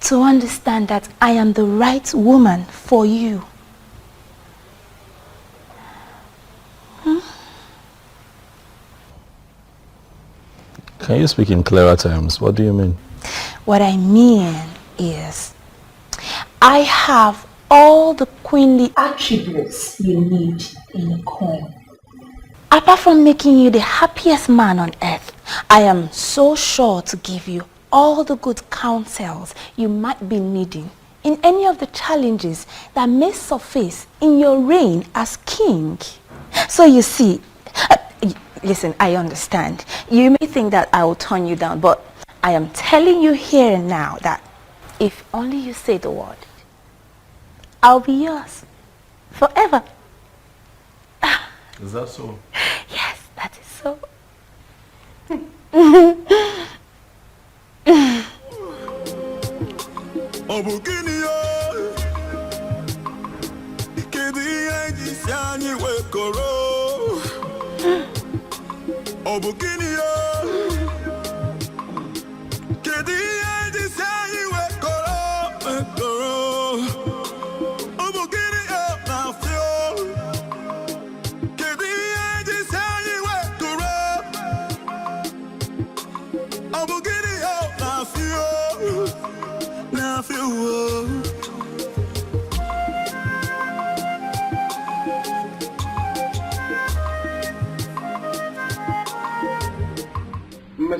to understand that I am the right woman for you? Can you speak in clearer terms? What do you mean? What I mean is, I have all the queenly attributes you need in a queen. Apart from making you the happiest man on earth, I am so sure to give you all the good counsels you might be needing in any of the challenges that may surface in your reign as king. So you see, listen, I understand. You may think that I will turn you down, but I am telling you here and now that if only you say the word, I'll be yours forever. Is that so? Yes, that is so.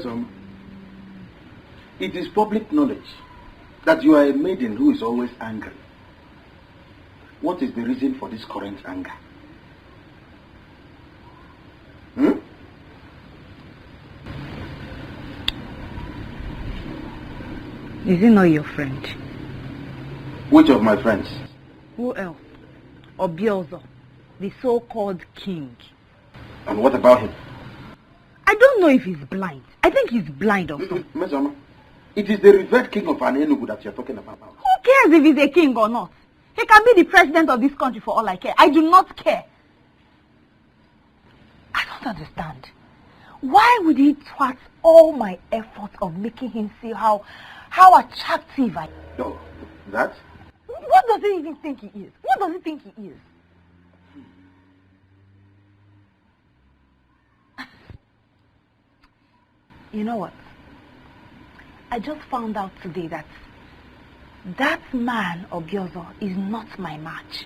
Mesom, it is public knowledge that you are a maiden who is always angry. What is the reason for this current anger? Is he not your friend? Which of my friends? Who else? Obiozo, the so-called king. And what about him? I don't know if he's blind. I think he's blind or something. Mesoma, it is the revered king of Enugu that you're talking about. Who cares if he's a king or not? He can be the president of this country for all I care. I do not care. I don't understand. Why would he thwart all my efforts of making him see how attractive I am? No, that? What does he even think he is? What does he think he is? You know what? I just found out today that man, Obiozo, is not my match.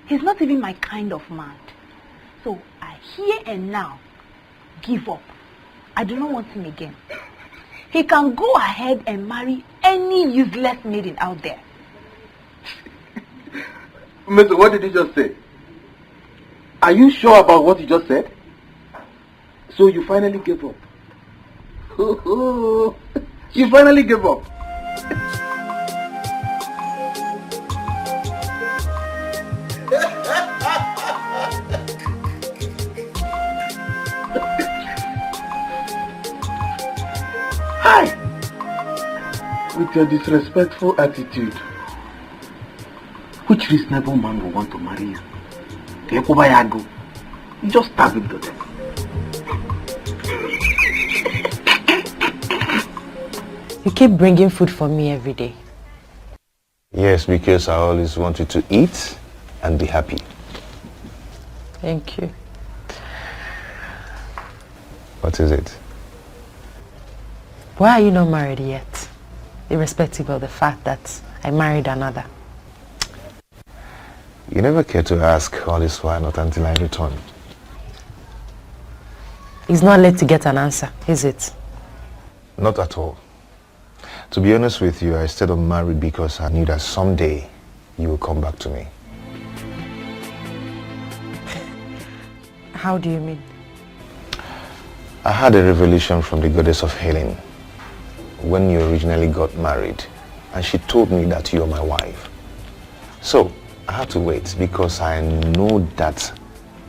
He's not even my kind of man. So I here and now give up. I do not want him again. He can go ahead and marry any useless maiden out there. Mister, what did you just say? Are you sure about what you just said? So you finally gave up? You finally gave up? Hi! With your disrespectful attitude, which reasonable man will want to marry you? You just stab it to them. You keep bringing food for me every day. Yes, because I always want you to eat and be happy. Thank you. What is it? Why are you not married yet? Irrespective of the fact that I married another. You never care to ask all this while, not until I return. It's not late to get an answer, is it? Not at all. To be honest with you, I stayed unmarried because I knew that someday you will come back to me. How do you mean? I had a revelation from the goddess of healing when you originally got married, and she told me that you're my wife. So I had to wait because I know that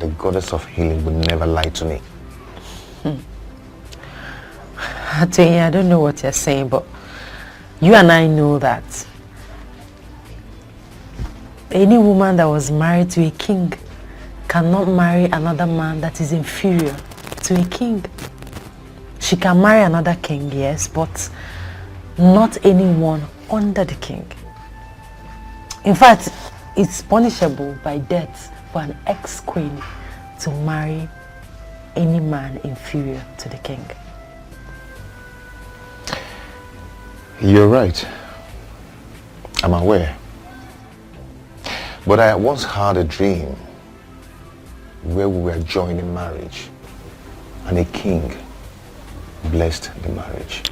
the goddess of healing would never lie to me. I don't know what you're saying, but you and I know that any woman that was married to a king cannot marry another man that is inferior to a king. She can marry another king, yes, but not anyone under the king. In fact, it's punishable by death for an ex-queen to marry any man inferior to the king. You're right. I'm aware. But I once had a dream where we were joined in marriage and a king blessed the marriage.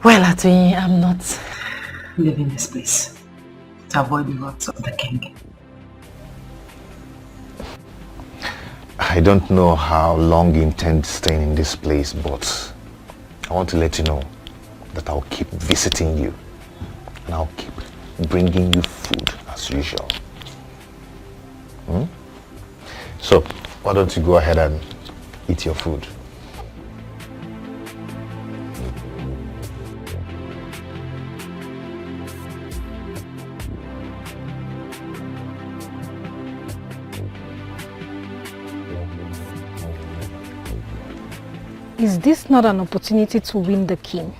Well, Atoyi, I'm not leaving this place to avoid the wrath of the king. I don't know how long you intend staying in this place, but I want to let you know that I'll keep visiting you and I'll keep bringing you food as usual. So, why don't you go ahead and eat your food? Is this not an opportunity to win the king?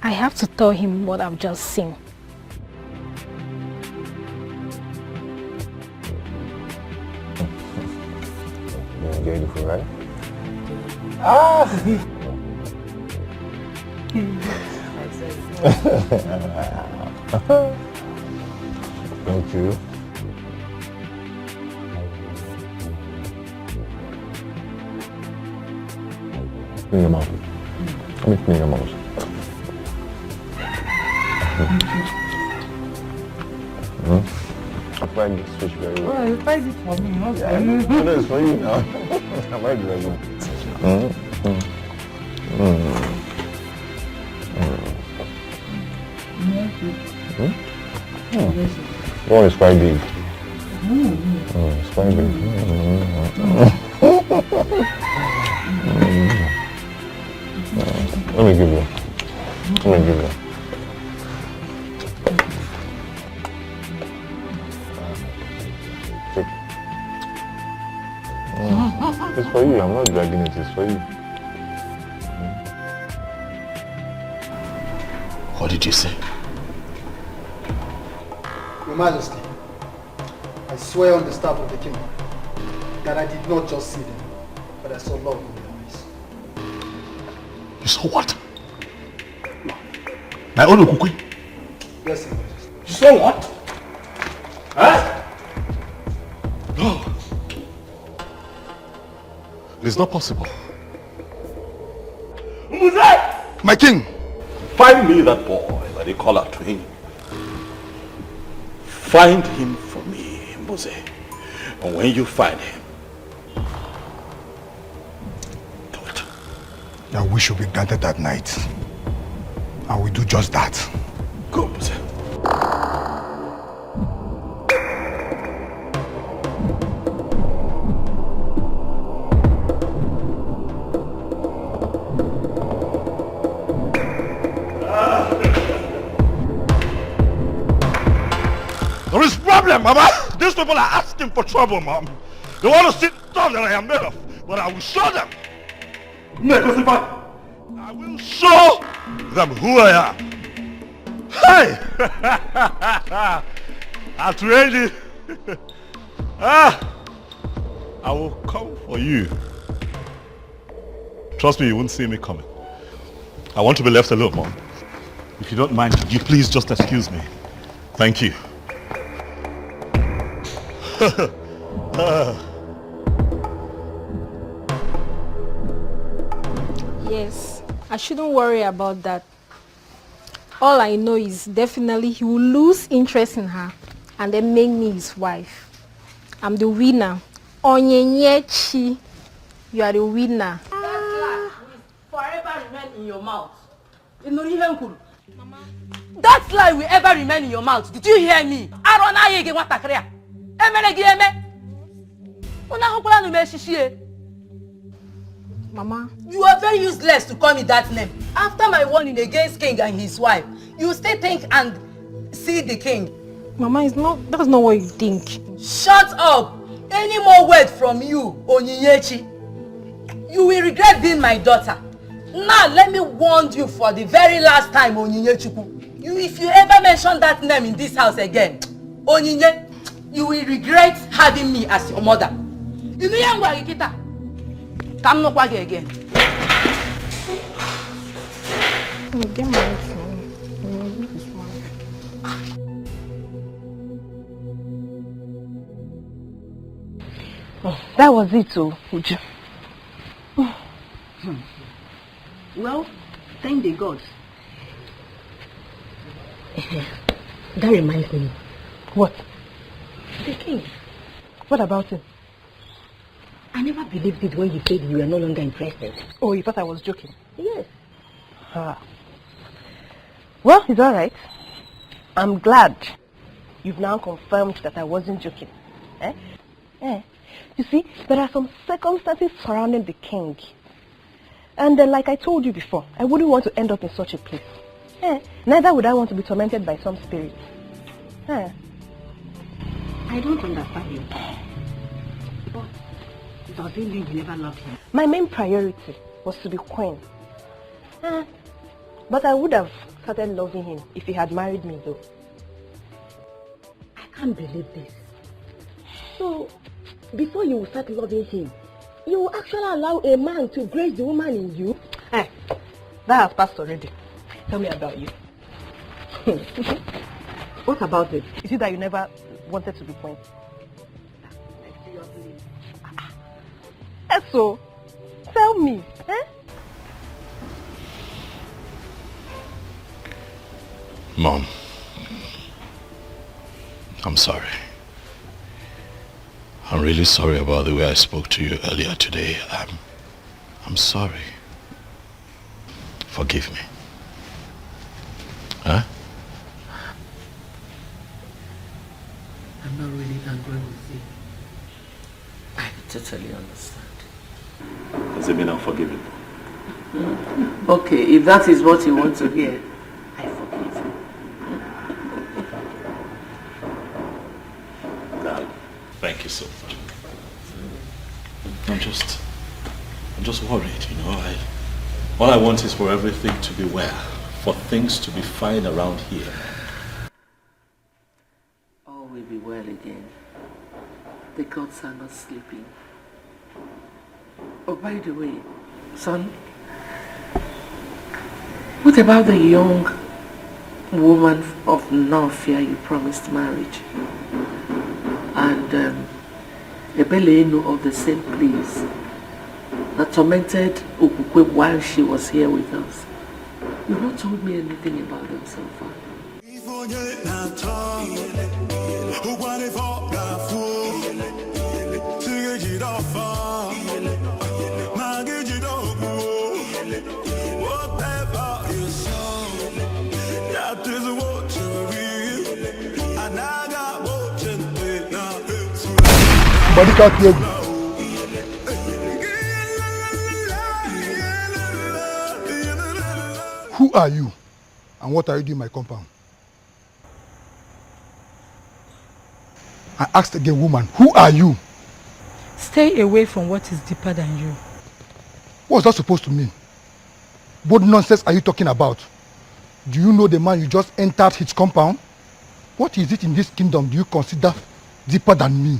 I have to tell him what I've just seen. You enjoy the food, right? Thank you. In your mouth. Let me clean your mouth. I fried this fish very well. Well, you fried it for me, not for me. No, it's for you now. I fried it very well. The one is quite big. It's quite big. Let me give you. It's for you. I'm not dragging it. It's for you. What did you say? Your Majesty, I swear on the staff of the king that I did not just see them, but I saw love in their eyes. You saw what? My own Okukwe? Yes, Your Majesty. You saw what? Huh? No. It is not possible. My king! Find me that boy that they call Atwin. Find him for me, Mose. And when you find him, Your wish will be granted that night. I will do just that. Go, Mose. There is problem, Mama. These people are asking for trouble, Mom. They want to see the stuff that I am made of, but I will show them. I will show them who I am. Hey! Atwin. I will come for you. Trust me, you won't see me coming. I want to be left alone, Mom. If you don't mind, could you please just excuse me? Thank you. Yes, I shouldn't worry about that. All I know is definitely he will lose interest in her and then make me his wife. I'm the winner. Onyenyechi, you are the winner. Forever remain in your mouth. That lie will ever remain in your mouth. Did you hear me? Mama, you are very useless to call me that name. After my warning against king and his wife, you still think and see the king. Mama, that's not what you think. Shut up! Any more word from you, Onyinyechi, you will regret being my daughter. Now let me warn you for the very last time, Onyinyechuku. If you ever mention that name in this house again, Onyinye, you will regret having me as your mother. You know young Wagikita. Come no kwage again. Get married for Oh, that was it, Uju. Well, thank the gods. That reminds me. What? The king. What about him? I never believed it when you said you were no longer interested. Oh, you thought I was joking? Yes. Well, it's all right. I'm glad you've now confirmed that I wasn't joking. You see, there are some circumstances surrounding the king. And like I told you before, I wouldn't want to end up in such a place. Neither would I want to be tormented by some spirit. I don't understand you. But does it mean you never loved him? My main priority was to be queen. But I would have started loving him if he had married me, though. I can't believe this. So, before you start loving him, you will actually allow a man to grace the woman in you? That has passed already. Tell me about you. What about it? Is it that you never wanted to be queen? So, tell me. Mom, I'm sorry. I'm really sorry about the way I spoke to you earlier today. I'm sorry. Forgive me. Huh? I'm not really angry with you. I totally understand. Does it mean I'm forgiven? Okay, if that is what you want to hear, I forgive you. Dad, thank you so much. I'm just worried, you know. All I want is for everything to be well, for things to be fine around here. All will be well again. The gods are not sleeping. Oh, by the way, son, what about the young woman of no fear you promised marriage? And Ebele of the same place that tormented Ukukwe while she was here with us. You've not told me anything about them so far. Body can't hear you. Who are you? And what are you doing in my compound? I asked again, woman, who are you? Stay away from what is deeper than you. What's that supposed to mean? What nonsense are you talking about? Do you know the man you just entered his compound? What is it in this kingdom do you consider deeper than me?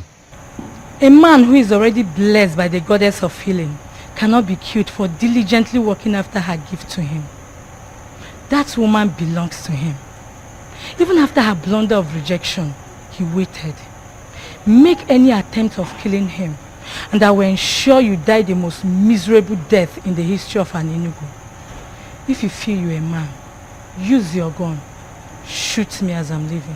A man who is already blessed by the goddess of healing cannot be killed for diligently working after her gift to him. That woman belongs to him. Even after her blunder of rejection, he waited. Make any attempt of killing him, and I will ensure you die the most miserable death in the history of an Enugu. If you feel you're a man, use your gun. Shoot me as I'm leaving.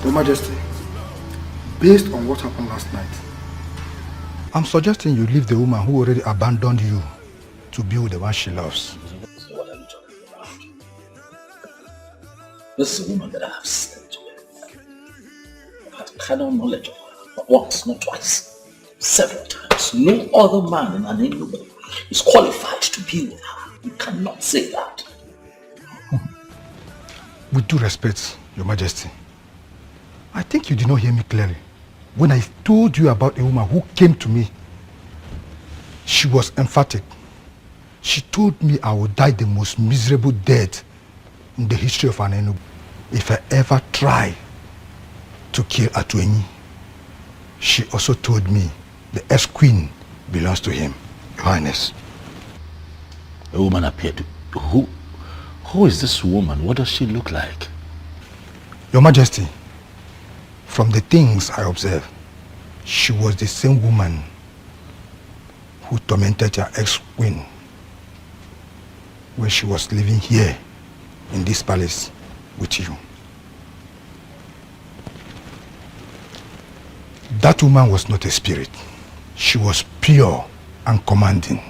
Your Majesty, based on what happened last night, I'm suggesting you leave the woman who already abandoned you to be with the one she loves. So what are you talking about? This is a woman that I have slept with. I have carnal knowledge of her, not once, not twice, several times. No other man in an Enugu is qualified to be with her. You cannot say that. With due respect, Your Majesty, I think you did not hear me clearly. When I told you about a woman who came to me, she was emphatic. She told me I would die the most miserable death in the history of an Enugu if I ever try to kill Atuenyi. She also told me the ex-queen belongs to him, Your Highness. A woman appeared to... Who is this woman? What does she look like? Your Majesty, from the things I observed, she was the same woman who tormented your ex-queen when she was living here in this palace with you. That woman was not a spirit. She was pure and commanding.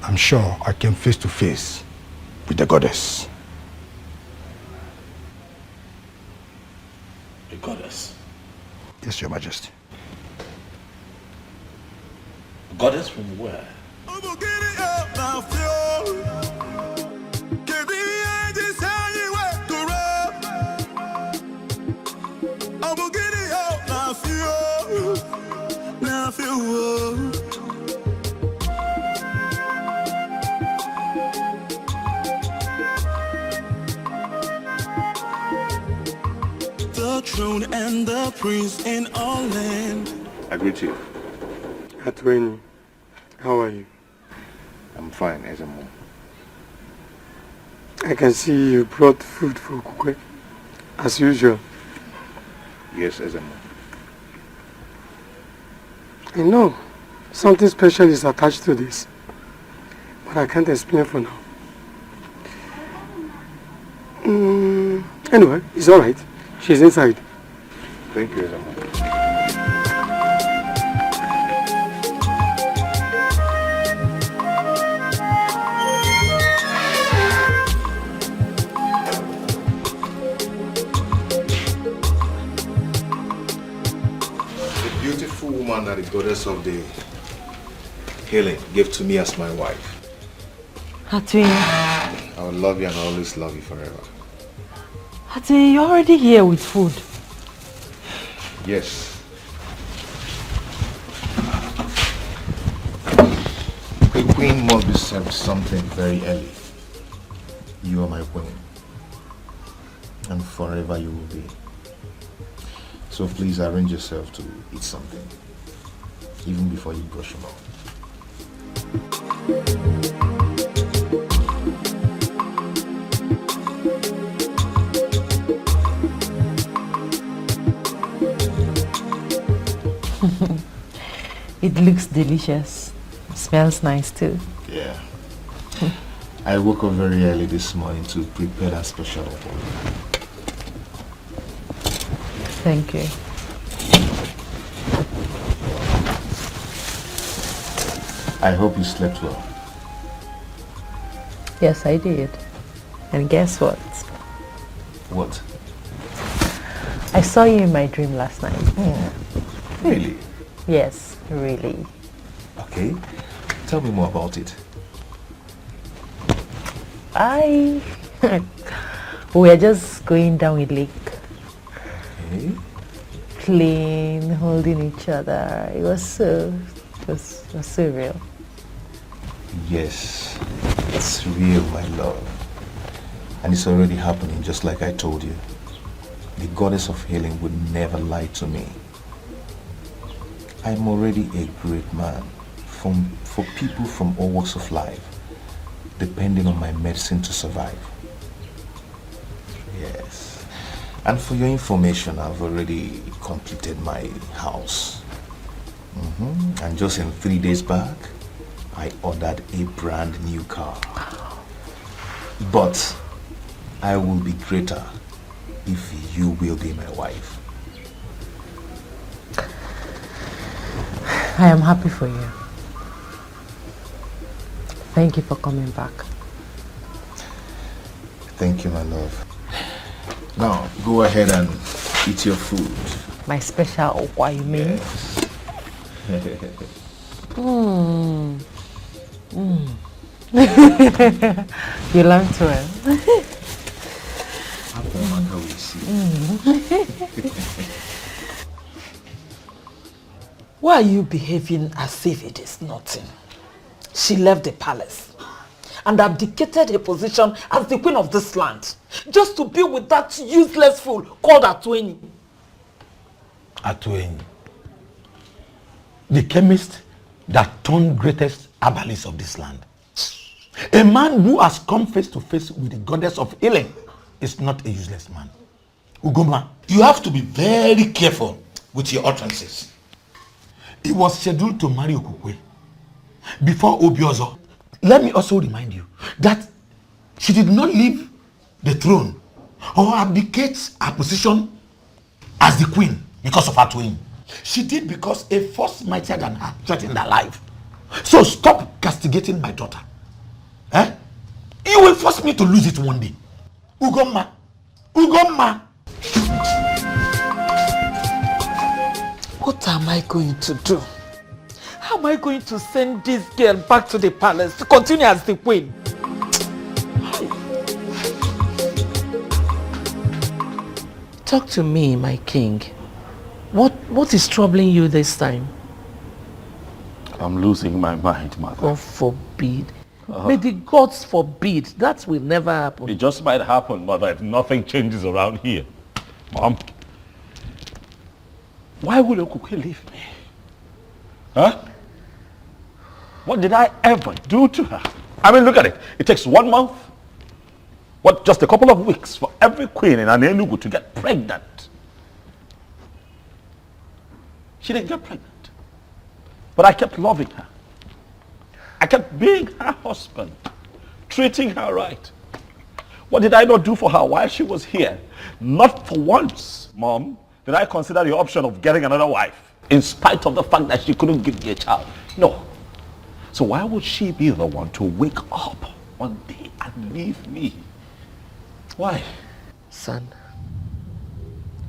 I'm sure I came face to face with the goddess. The goddess? Yes, Your Majesty. The goddess from where? The throne and the prince in all land. I greet you. Atuenyi, how are you? I'm fine, Ezemo. I can see you brought food for Kukwe, as usual. Yes, Ezemo. I know something special is attached to this, but I can't explain for now. Anyway, it's alright. She's inside. Thank you, Ezama. The beautiful woman that the goddess of the healing gave to me as my wife. Atwin. I will love you and always love you forever. Atwin, you're already here with food. Yes. A queen must be served something very early. You are my queen. And forever you will be. So please arrange yourself to eat something. Even before you brush your mouth. It looks delicious. Smells nice too. Yeah. I woke up very early this morning to prepare that special for you. Thank you. I hope you slept well. Yes, I did. And guess what? What? I saw you in my dream last night. Really? Yes, really. Okay. Tell me more about it. We were just going down a lake. Okay. Playing, holding each other. It was so real. Yes, it's real, my love. And it's already happening, just like I told you. The goddess of healing would never lie to me. I'm already a great man for people from all walks of life, depending on my medicine to survive. Yes. And for your information, I've already completed my house. And just in 3 days back, I ordered a brand new car. But I will be greater if you will be my wife. I am happy for you. Thank you for coming back. Thank you, my love. Now, go ahead and eat your food. My special okwa, you mean? Yes. You learned well. Why are you behaving as if it is nothing? She left the palace and abdicated her position as the queen of this land just to be with that useless fool called Atweni. Atweni. The chemist that turned greatest herbalist of this land. A man who has come face to face with the goddess of healing is not a useless man. Ugoma, you have to be very careful with your utterances. He was scheduled to marry Okukwe before Obiozo. Let me also remind you that she did not leave the throne or abdicate her position as the queen because of her twin. She did because a force mightier than her threatened her life. So stop castigating my daughter. You will force me to lose it one day. Ugoma. Ugoma. What am I going to do? How am I going to send this girl back to the palace to continue as the queen? Talk to me, my king. What is troubling you this time? I'm losing my mind, mother. God forbid. May the gods forbid. That will never happen. It just might happen, mother, if nothing changes around here. Mom, why would Okuke leave me? Huh? What did I ever do to her? I mean, look at it. It takes 1 month, just a couple of weeks for every queen in Enugu to get pregnant. She didn't get pregnant. But I kept loving her. I kept being her husband, treating her right. What did I not do for her while she was here? Not for once, Mom, did I consider the option of getting another wife, in spite of the fact that she couldn't give me a child. No. So why would she be the one to wake up one day and leave me? Why? Son,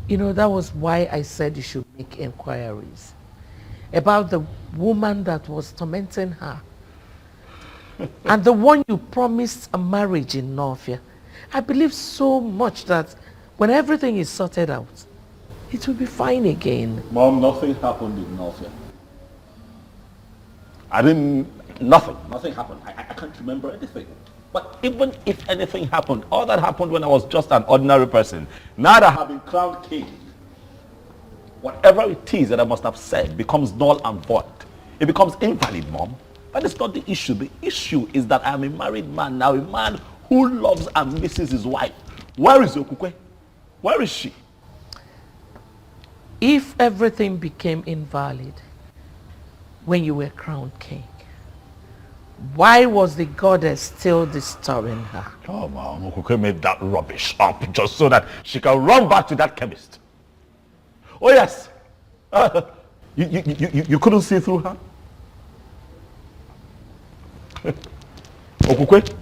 you know, that was why I said you should make inquiries about the woman that was tormenting her. And the one you promised a marriage in Northia. I believe so much that when everything is sorted out, it will be fine again. Mom, nothing happened in Northia. Nothing happened. I can't remember anything. But even if anything happened, all that happened when I was just an ordinary person. Now that I have been crowned king, whatever it is that I must have said becomes null and void. It becomes invalid, Mom. That is not the issue. The issue is that I am a married man now, a man who loves and misses his wife. Where is Okukwe? Where is she? If everything became invalid when you were crowned king, why was the goddess still disturbing her? Oh, Mom, Okukwe made that rubbish up just so that she can run back to that chemist. Oh, yes. You couldn't see through her? Okukwe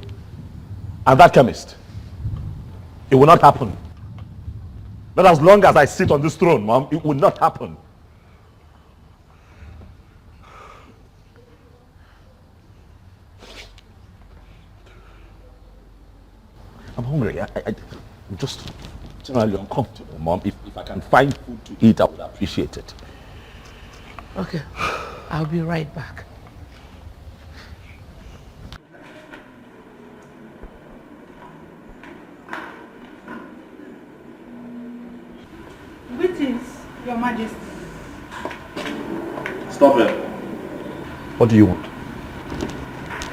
and that chemist. It will not happen. Not as long as I sit on this throne, Mom, it will not happen. I'm hungry. I'm just generally uncomfortable, Mom. If I can find food to eat, I would appreciate it. Okay, I'll be right back. Greetings, Your Majesty. Stop it. What do you want?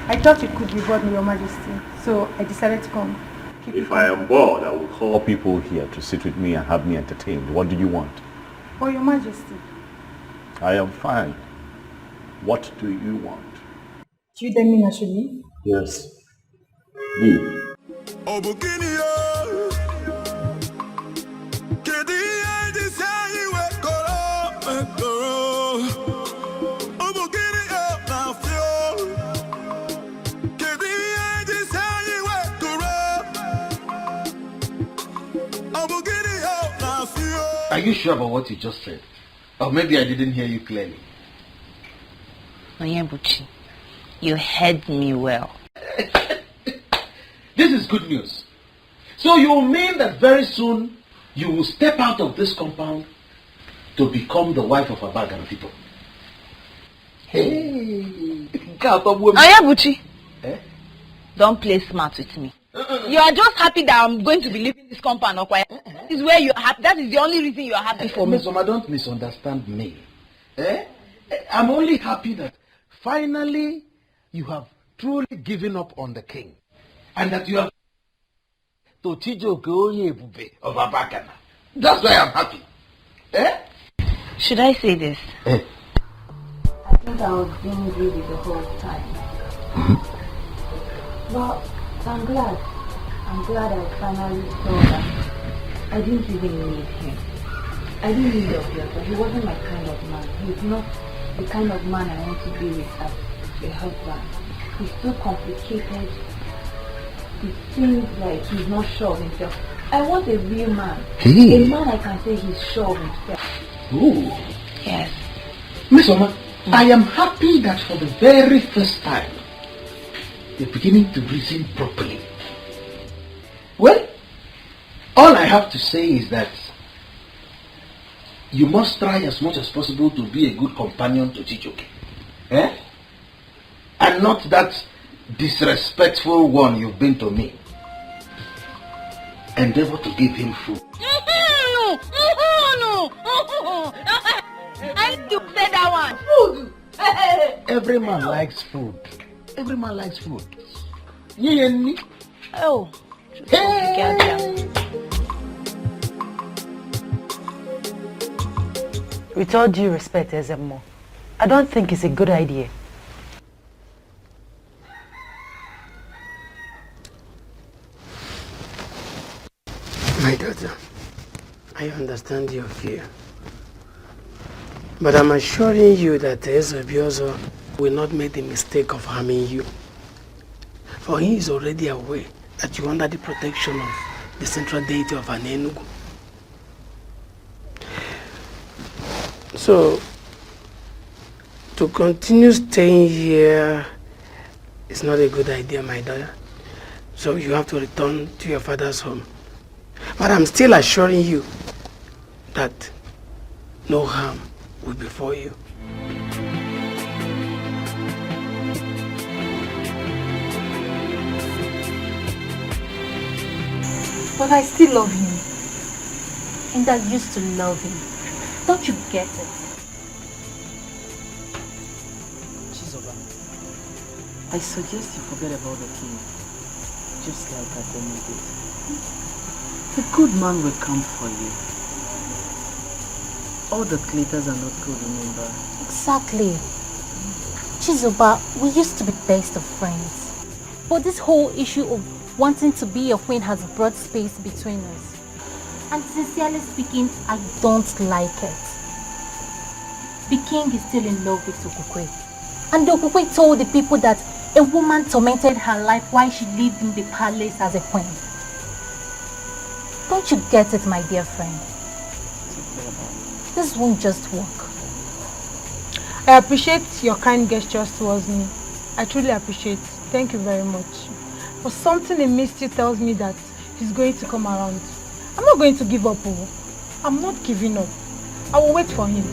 I thought you could be bored, Your Majesty, so I decided to come. If I am bored, I will call people here to sit with me and have me entertained. What do you want? Oh, Your Majesty. I am fine. What do you want? Do you tell me I should leave? Yes. Leave. Are you sure about what you just said? Or maybe I didn't hear you clearly. Onyebuchi, you heard me well. This is good news. So you mean that very soon you will step out of this compound to become the wife of a bag of people? Hey! Onyebuchi, don't play smart with me. You are just happy that I'm going to be leaving this compound, okay? This is where you are happy. That is the only reason you are happy for me. Miss Oma, don't misunderstand me. I'm only happy that finally you have truly given up on the king. And that you have to Chijo Goye of Abakana. That's why I'm happy. Should I say this? I think I was being greedy the whole time. But I'm glad I finally saw that I didn't even need him. I didn't need Obioso. He wasn't my kind of man. He's not the kind of man I want to be with as a husband. He's too complicated. It seems like he's not sure of himself. I want a real man. A man I can say he's sure of himself. Ooh. Yes. Miss Oma, I am happy that for the very first time you're beginning to reason properly. Well, all I have to say is that you must try as much as possible to be a good companion to Chijoke. And not that disrespectful one you've been to me. Endeavor to give him food. No. I need to say that one. Food. Every man likes food. Every man likes food. Oh. Hey. With all due respect, Ezemo, I don't think it's a good idea. My daughter, I understand your fear. But I'm assuring you that Ezebiozo will not make the mistake of harming you. For he is already aware that you are under the protection of the central deity of Anenugu. So, to continue staying here is not a good idea, my daughter. So you have to return to your father's home. But I'm still assuring you that no harm will befall you. But I still love him. And I used to love him. Don't you get it? Chizoba, I suggest you forget about the king, just like Ademo did. The good man will come for you. All the glitters are not good, remember? Exactly. Chizoba, we used to be best of friends. But this whole issue of wanting to be your queen has brought space between us. And sincerely speaking, I don't like it. The king is still in love with Okukwe. And Okukwe told the people that a woman tormented her life while she lived in the palace as a queen. Don't you get it, my dear friend? This won't just work. I appreciate your kind gestures towards me. I truly appreciate it. Thank you very much. But something in me still tells me that he's going to come around. I'm not going to give up. I'm not giving up. I will wait for him.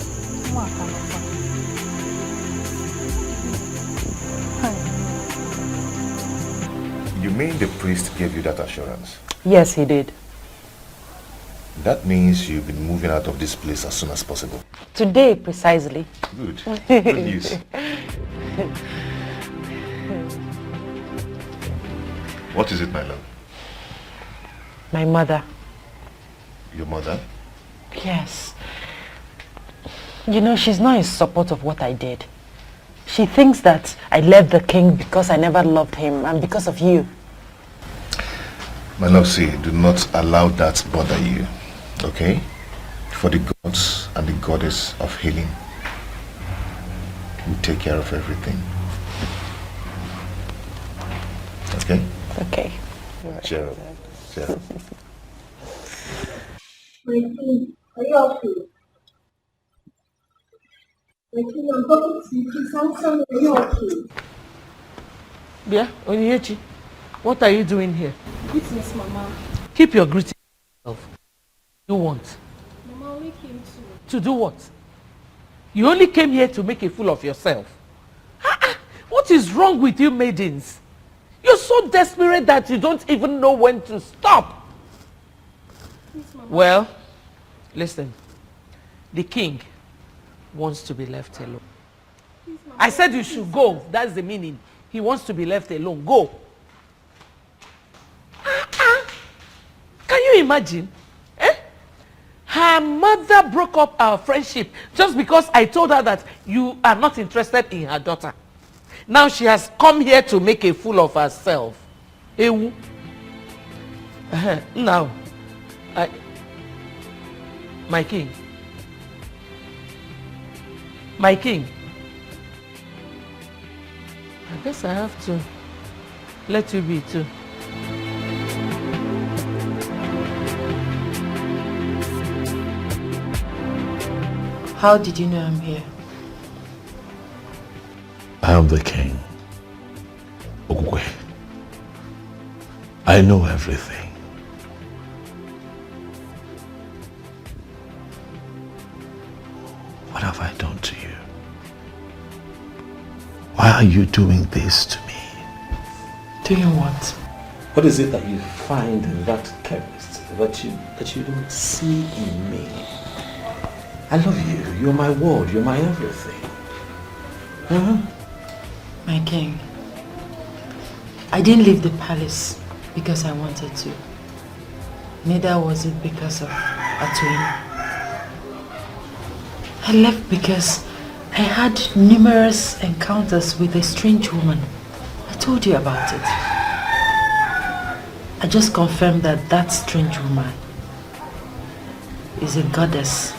You mean the priest gave you that assurance? Yes, he did. That means you've been moving out of this place as soon as possible. Today, precisely. Good. Good news. What is it, my love? My mother. Your mother? Yes. You know, she's not in support of what I did. She thinks that I left the king because I never loved him and because of you. My love, see, do not allow that bother you, okay? For the gods and the goddess of healing will take care of everything. Okay? Okay. Cheer up. Cheer up. My king, are you okay? My king, I'm talking to you. Please answer me. Are you okay? Yeah, Onyinyechi, what are you doing here? Greetings, Mama. Keep your greeting to yourself. You want? Mama only came to do what? You only came here to make a fool of yourself. What is wrong with you maidens? You're so desperate that you don't even know when to stop. Please, Mama. Well, listen. The king wants to be left alone. Please, Mama. I said you should go. That's the meaning. He wants to be left alone. Go. Can you imagine? Her mother broke up our friendship just because I told her that you are not interested in her daughter. Now she has come here to make a fool of herself. Ewu. Now, my king. My king. I guess I have to let you be too. How did you know I'm here? I am the king. Okukwe. I know everything. What have I done to you? Why are you doing this to me? Doing what? What is it that you find in that chemist that you don't see in me? I love you. You're my world. You're my everything. My king, I didn't leave the palace because I wanted to. Neither was it because of Atoyin. I left because I had numerous encounters with a strange woman. I told you about it. I just confirmed that that strange woman is a goddess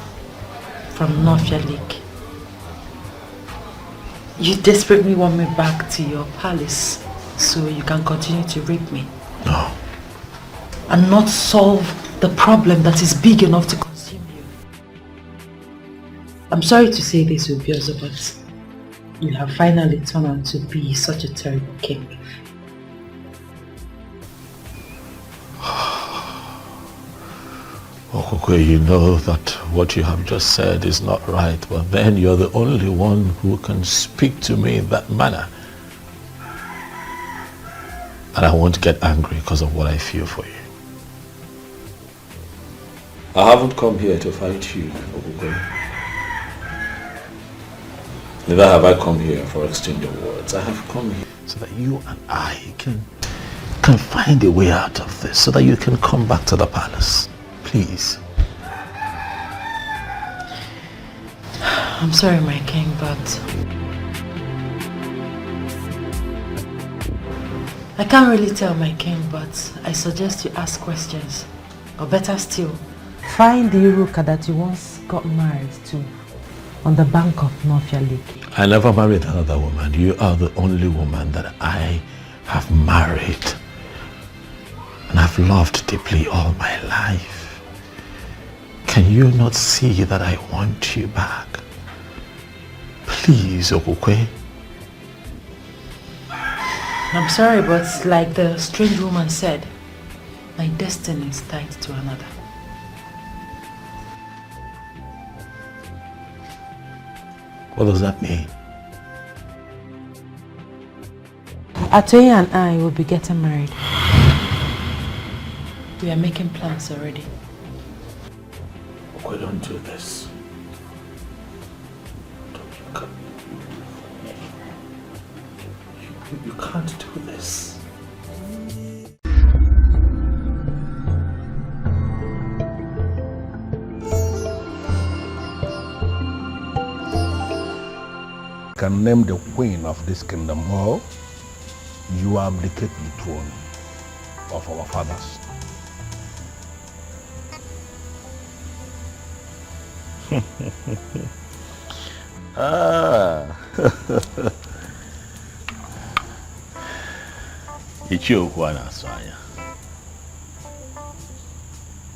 from Nofia Lake. You desperately want me back to your palace so you can continue to rape me. No. And not solve the problem that is big enough to consume you. I'm sorry to say this, Ubiozo, but you have finally turned out to be such a terrible king. Okokwe, you know that what you have just said is not right, but then you're the only one who can speak to me in that manner. And I won't get angry because of what I feel for you. I haven't come here to fight you, Okokwe. Neither have I come here for exchange of words. I have come here so that you and I can find a way out of this, so that you can come back to the palace. Please. I'm sorry, my king, but I can't really tell, my king, but I suggest you ask questions. Or better still, find the Iruka that you once got married to on the bank of Nofia Lake. I never married another woman. You are the only woman that I have married. And I've loved deeply all my life. Can you not see that I want you back? Please, Okokwe. I'm sorry, but like the strange woman said, my destiny is tied to another. What does that mean? Atoye and I will be getting married. We are making plans already. Okay, don't do this. You can't do this. Can name the queen of this kingdom, or you abdicate the throne of our fathers.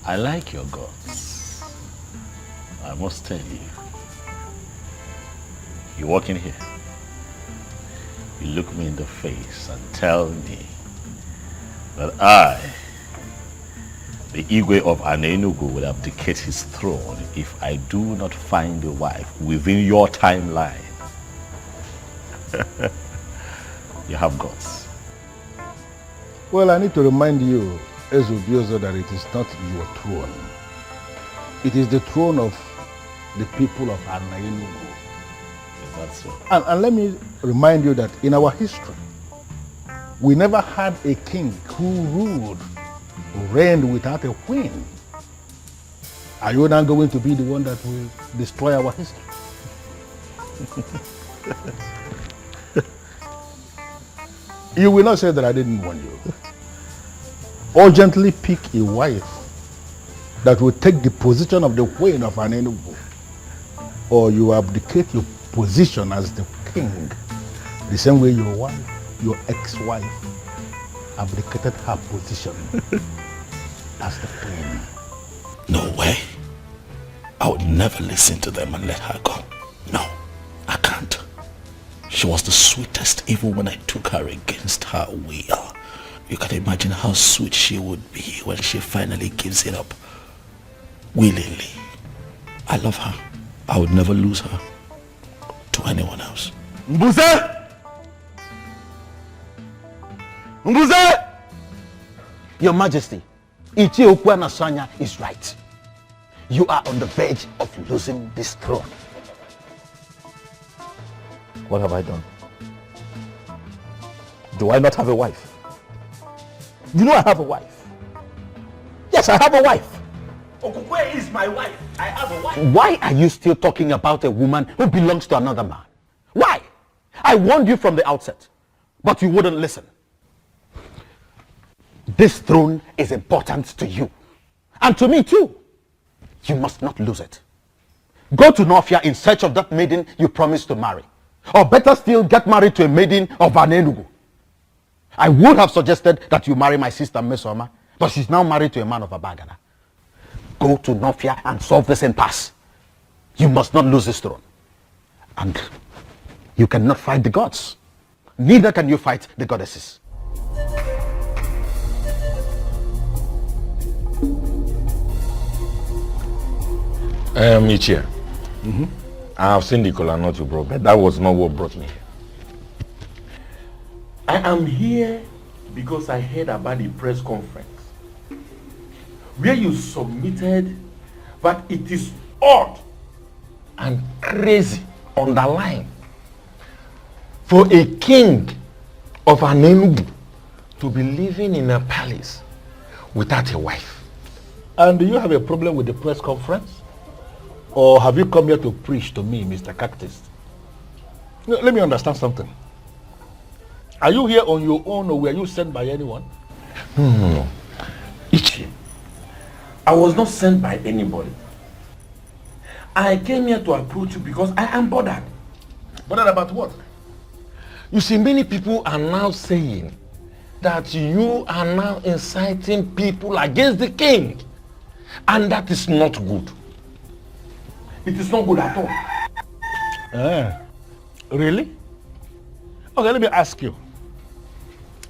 I like your guts. I must tell you. You walk in here, you look me in the face and tell me that I, the Igwe of Anenugu, will abdicate his throne if I do not find a wife within your timeline. You have guts. Well, I need to remind you, Ezubiozo, that it is not your throne. It is the throne of the people of Anenugu. That's so. And let me remind you that in our history, we never had a king who reigned without a queen. Are you now going to be the one that will destroy our history? You will not say that I didn't warn you. Urgently pick a wife that will take the position of the queen of Anenugu, or you abdicate your position as the king, the same way your wife, your ex-wife, abdicated her position as the queen. No way. I would never listen to them and let her go. No, I can't. She was the sweetest even when I took her against her will. You can imagine how sweet she would be when she finally gives it up. Willingly. I love her. I would never lose her to anyone else. Mbuze! Mbuze! Your Majesty, Ichie Ukwana Sanya is right. You are on the verge of losing this throne. What have I done? Do I not have a wife? You know I have a wife. Yes, I have a wife. Okukwe is my wife. I asked why. Why are you still talking about a woman who belongs to another man? Why? I warned you from the outset, but you wouldn't listen. This throne is important to you, and to me too. You must not lose it. Go to Nofia in search of that maiden you promised to marry. Or better still, get married to a maiden of Anenugu. I would have suggested that you marry my sister Mesoma, but she's now married to a man of Abagana. Go to Nofia and solve this impasse. You must not lose this throne. And you cannot fight the gods. Neither can you fight the goddesses. Ichie. I have seen the kola nut you brought, but that was not what brought me here. I am here because I heard about the press conference where you submitted that it is odd and crazy, underlined, for a king of Anenugu to be living in a palace without a wife. And do you have a problem with the press conference? Or have you come here to preach to me, Mr. Cactus? No, let me understand something. Are you here on your own or were you sent by anyone? No. Ichi, I was not sent by anybody. I came here to approach you because I am bothered. Bothered about what? You see, many people are now saying that you are now inciting people against the king. And that is not good. It is not good at all. Really? Okay, let me ask you.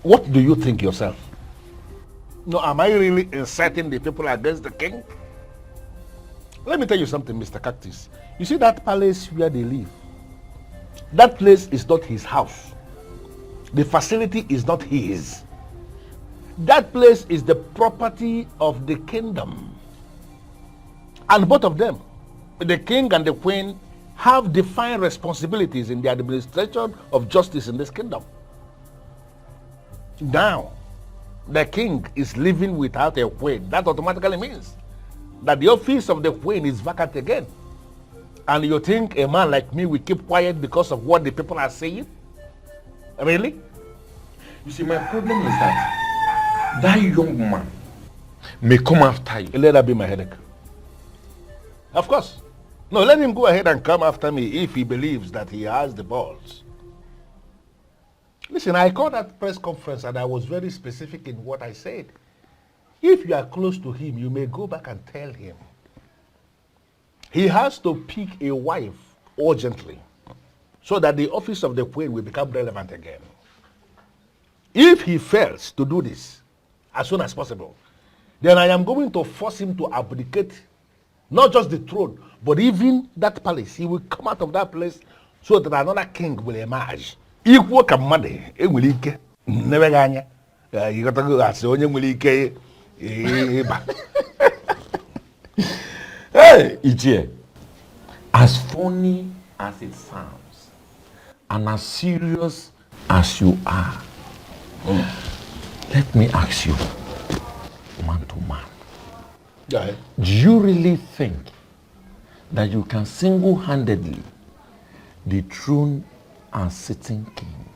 What do you think yourself? No, am I really inciting the people against the king? Let me tell you something, Mr. Cactus. You see that palace where they live? That place is not his house. The facility is not his. That place is the property of the kingdom. And both of them, the king and the queen, have defined responsibilities in the administration of justice in this kingdom. Now, the king is living without a queen. That automatically means that the office of the queen is vacant again. And you think a man like me will keep quiet because of what the people are saying? Really? You see, my problem is that young man may come after you. Let that be my headache. Of course. No, let him go ahead and come after me if he believes that he has the balls. Listen, I called that press conference and I was very specific in what I said. If you are close to him, you may go back and tell him. He has to pick a wife urgently so that the office of the queen will become relevant again. If he fails to do this as soon as possible, then I am going to force him to abdicate not just the throne, but even that palace. He will come out of that place so that another king will emerge. Equal command, it will ike. Never ganya. You got to go as only will ike. Hey, Ichie, as funny as it sounds, and as serious as you are, let me ask you, man to man. Yeah. Do you really think that you can single-handedly dethrone a sitting king?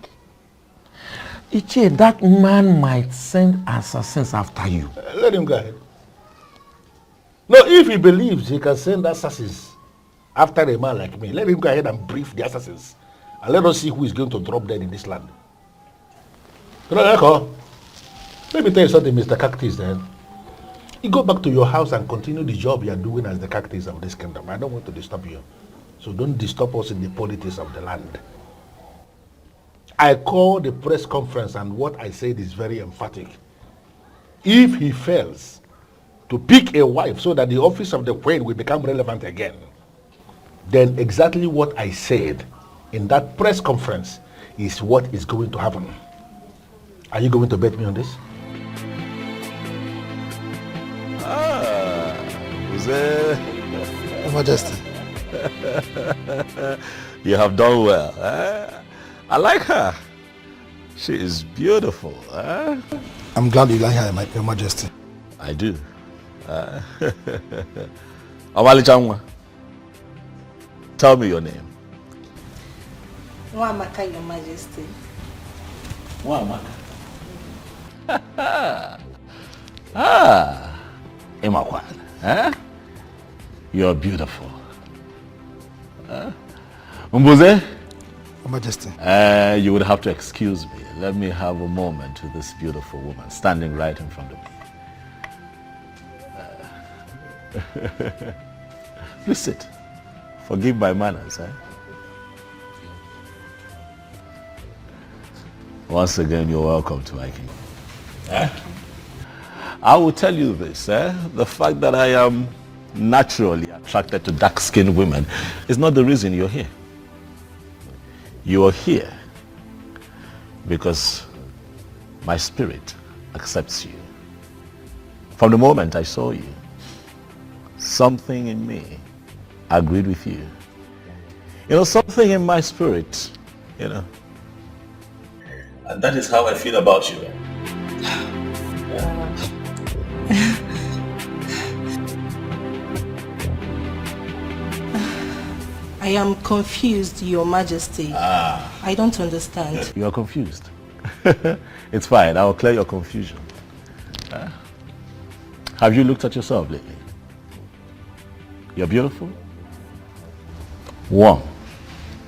Ichie, that man might send assassins after you. Let him go ahead. No, if he believes he can send assassins after a man like me, let him go ahead and brief the assassins. And let us see who is going to drop dead in this land. Let me tell you something, Mr. Cactus, then. You go back to your house and continue the job you are doing as the cactus of this kingdom. I don't want to disturb you. So don't disturb us in the politics of the land. I called the press conference and what I said is very emphatic. If he fails to pick a wife so that the office of the queen will become relevant again, then exactly what I said in that press conference is what is going to happen. Are you going to bet me on this? Your Majesty. You have done well. I like her. She is beautiful. I'm glad you like her, Your Majesty. I do. Awali-chanwa, tell me your name. Nwamaka, Your Majesty. Nwamaka. Ah, Imakwan, eh? You're beautiful. Mbuze? Your Majesty. You would have to excuse me. Let me have a moment with this beautiful woman standing right in front of me. Please sit. Forgive my manners, eh? Once again, you're welcome to my kingdom. I will tell you this, the fact that I am naturally attracted to dark-skinned women is not the reason you're here. You are here because my spirit accepts you. From the moment I saw you, something in me agreed with you. You know, something in my spirit, you know. And that is how I feel about you. I am confused, Your Majesty. I don't understand. You are confused. It's fine. I will clear your confusion. Have you looked at yourself lately? You're beautiful, warm,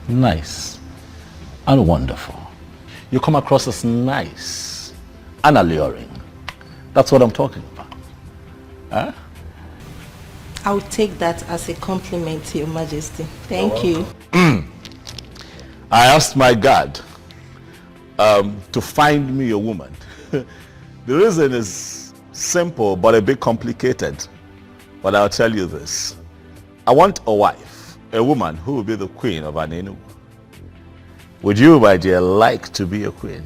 nice, and wonderful. You come across as nice and alluring. That's what I'm talking about. I'll take that as a compliment, Your Majesty. Thank you. I asked my God to find me a woman. The reason is simple but a bit complicated. But I'll tell you this. I want a wife, a woman who will be the queen of an Enugu. Would you, my dear, like to be a queen?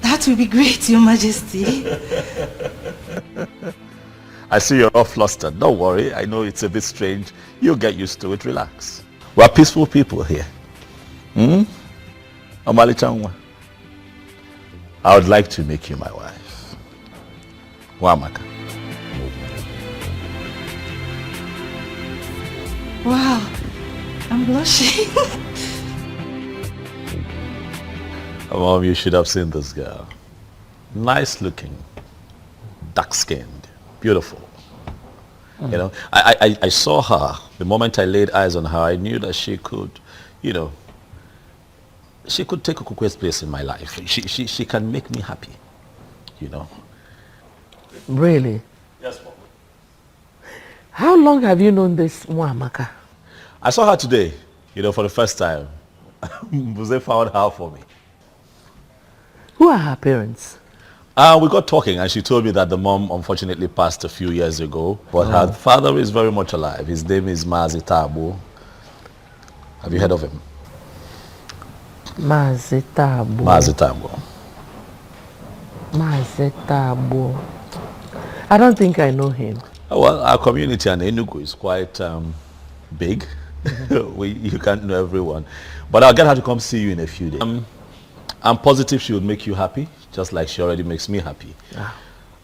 That will be great, Your Majesty. I see you're all flustered. Don't worry. I know it's a bit strange. You'll get used to it. Relax. We're peaceful people here. Omali-chanwa, I would like to make you my wife. Nwamaka. Wow, I'm blushing. Mom, you should have seen this girl. Nice looking, dark skinned, beautiful. You know, I saw her. The moment I laid eyes on her, I knew that she could, you know, she could take Okukwe's place in my life. She can make me happy, you know. Really? Yes, Mom. How long have you known this Nwamaka? I saw her today, you know, for the first time. Buze found her for me. Who are her parents? We got talking and she told me that the mom unfortunately passed a few years ago, but her father is very much alive. His name is Marital. Have you heard of him? Marital. Marital. I don't think I know him. Well, our community in Enugu is quite big. You can't know everyone. But I'll get her to come see you in a few days. I'm positive she would make you happy, just like she already makes me happy.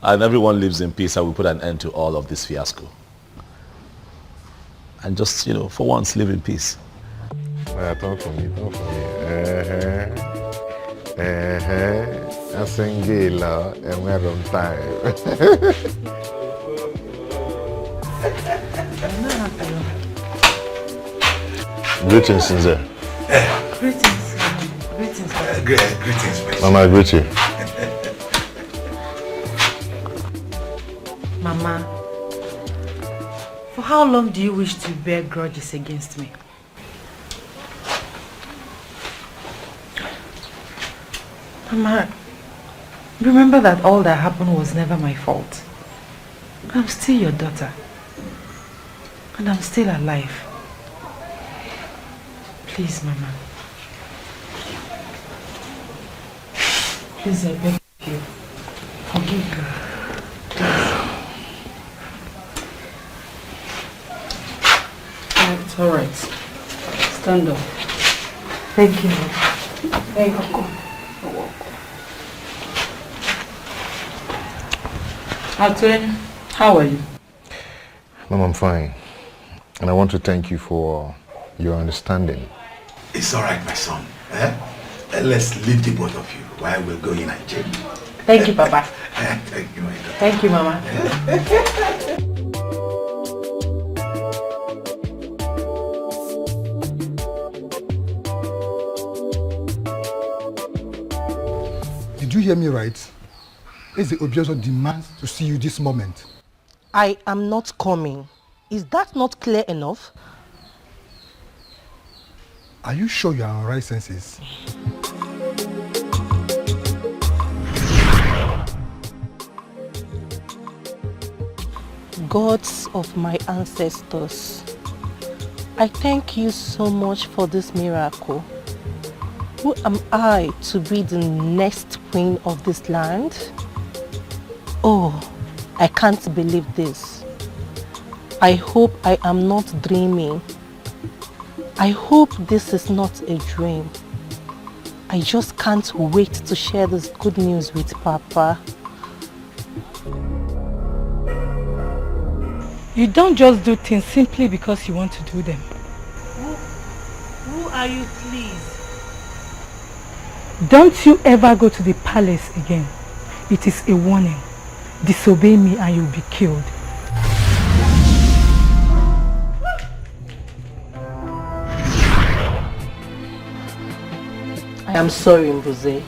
And everyone lives in peace and we put an end to all of this fiasco. And just, you know, for once, live in peace. Talk for me. I'm single and we're on time. Greetings, Sincere. Greetings. Greetings, Mama, I greet you. Mama, for how long do you wish to bear grudges against me? Mama, remember that all that happened was never my fault. I'm still your daughter. And I'm still alive. Please, Mama. Please, I beg you. Forgive me. It's all right. Stand up. Thank you. Thank you. Atwe, how are you? Mom, I'm fine. And I want to thank you for your understanding. It's all right, my son. Let's leave the both of you while we're going and change. Thank you, Papa. Thank you, my daughter. Thank you, Mama. Did you hear me right? Eze Obiozo demands to see you this moment. I am not coming. Is that not clear enough? Are you sure you are on right senses? Gods of my ancestors, I thank you so much for this miracle. Who am I to be the next queen of this land? Oh, I can't believe this. I hope I am not dreaming. I hope this is not a dream. I just can't wait to share this good news with Papa. You don't just do things simply because you want to do them. Who are you, please? Don't you ever go to the palace again. It is a warning. Disobey me and you'll be killed. I am sorry, Mbuze.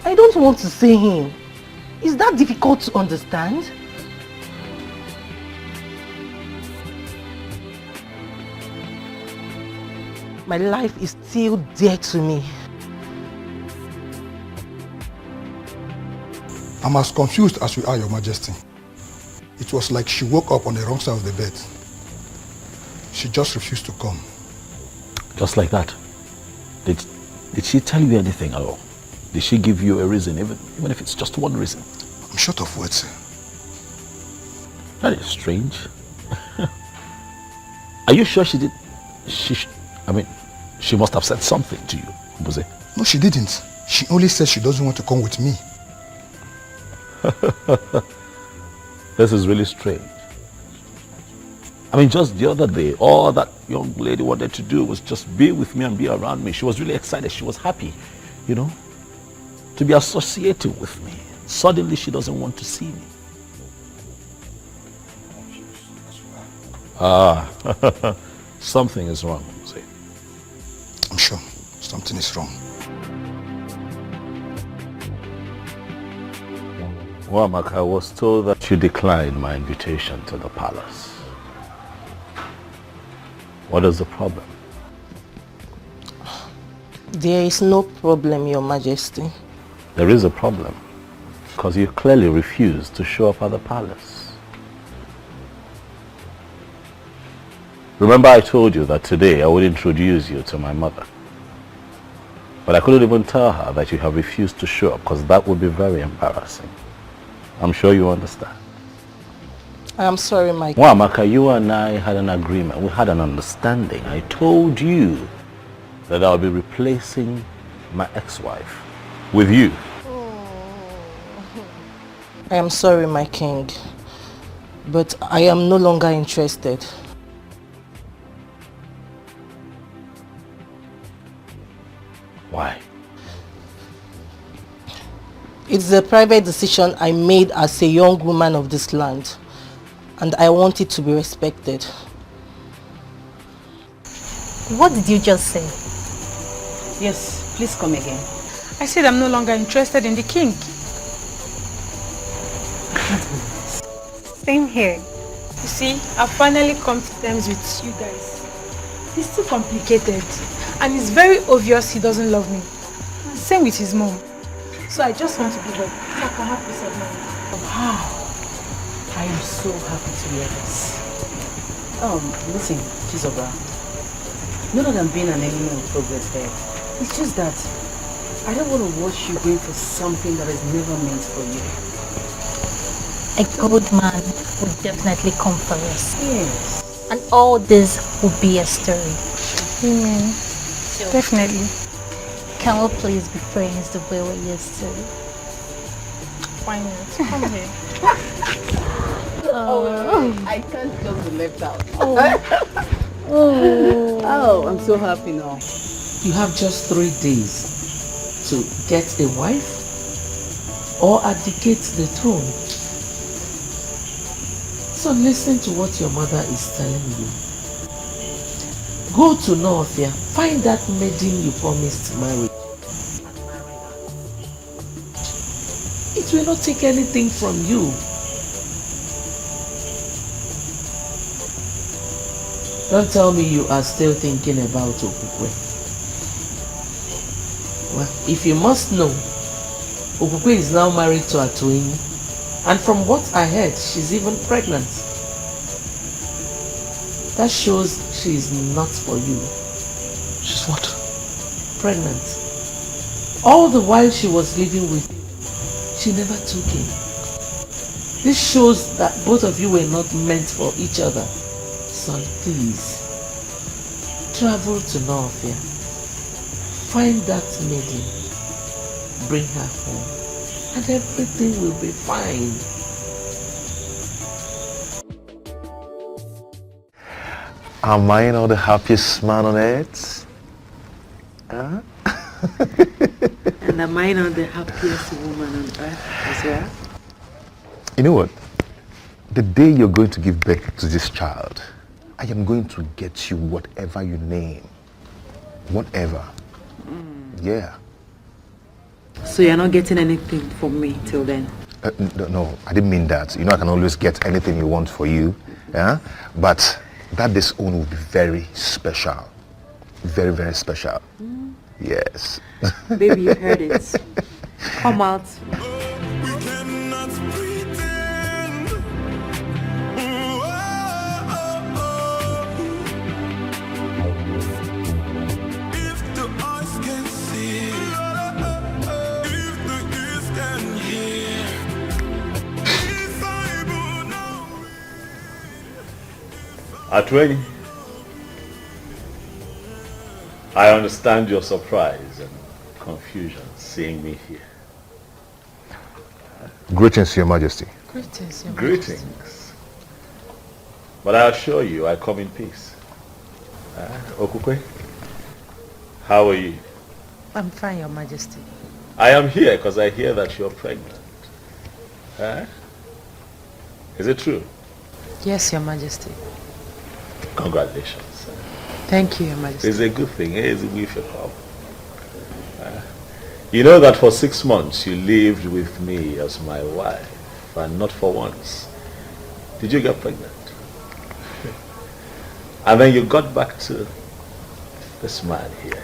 I don't want to see him. Is that difficult to understand? My life is still dear to me. I'm as confused as you are, Your Majesty. It was like she woke up on the wrong side of the bed. She just refused to come. Just like that? Did she tell you anything at all? Did she give you a reason, even if it's just one reason? I'm short of words, sir. That is strange. Are you sure she did? She must have said something to you, Mbuze. No, she didn't. She only said she doesn't want to come with me. This is really strange. Just the other day, all that young lady wanted to do was just be with me and be around me. She was really excited. She was happy, to be associated with me. Suddenly, she doesn't want to see me. Something is wrong, Mbuze. I'm sure something is wrong. Wamak, I was told that you declined my invitation to the palace. What is the problem? There is no problem, Your Majesty. There is a problem, because you clearly refused to show up at the palace. Remember I told you that today I would introduce you to my mother. But I couldn't even tell her that you have refused to show up, because that would be very embarrassing. I'm sure you understand. I am sorry, Mike. Wamaka, you and I had an agreement. We had an understanding. I told you that I'll be replacing my ex-wife with you. I am sorry, my king. But I am no longer interested. Why? It's a private decision I made as a young woman of this land. And I want it to be respected. What did you just say? Yes, please come again. I said I'm no longer interested in the king. Same here. You see, I've finally come to terms with you guys. He's too complicated. And it's very obvious he doesn't love me. Same with his mom. So I just want to give up so I can have peace of mind. Wow. I am so happy to hear this. Listen, Chizobra. Not that I'm being an enemy of progress there. It's just that I don't want to watch you going for something that is never meant for you. A good man would definitely come for us. Yes. And all this will be a story. Amen. So, definitely. Can we please be friends the way we used to? Why not? Come here. I can't just be left out. Oh, I'm so happy now. You have just 3 days to get a wife or abdicate the throne. So listen to what your mother is telling you. Go to Northia, find that maiden you promised marriage. It will not take anything from you. Don't tell me you are still thinking about Okukwe. Well, if you must know, Okukwe is now married to Atoini, and from what I heard, she's even pregnant. That shows she is not for you. She's what? Pregnant. All the while she was living with him, she never took him. This shows that both of you were not meant for each other. Son, please, travel to Northia. Find that maiden. Bring her home. And everything will be fine. Am I not the happiest man on earth? Huh? And am I not the happiest woman on earth as well? You know what? The day you're going to give birth to this child, I am going to get you whatever you name. Whatever. Yeah. So you're not getting anything from me till then? No, I didn't mean that. You know I can always get anything you want for you. Yeah? But that this own will be very special. Very, very special. Yes. Baby, you heard it. Come out. Atweny, I understand your surprise and confusion seeing me here. Greetings, Your Majesty. Greetings, Your Majesty. Greetings. But I assure you, I come in peace. Okukwe, how are you? I'm fine, Your Majesty. I am here because I hear that you're pregnant. Is it true? Yes, Your Majesty. Congratulations. Thank you, Your Majesty. It's a good thing. It's a good thing. You know that for 6 months you lived with me as my wife, and not for once did you get pregnant. And then you got back to this man here.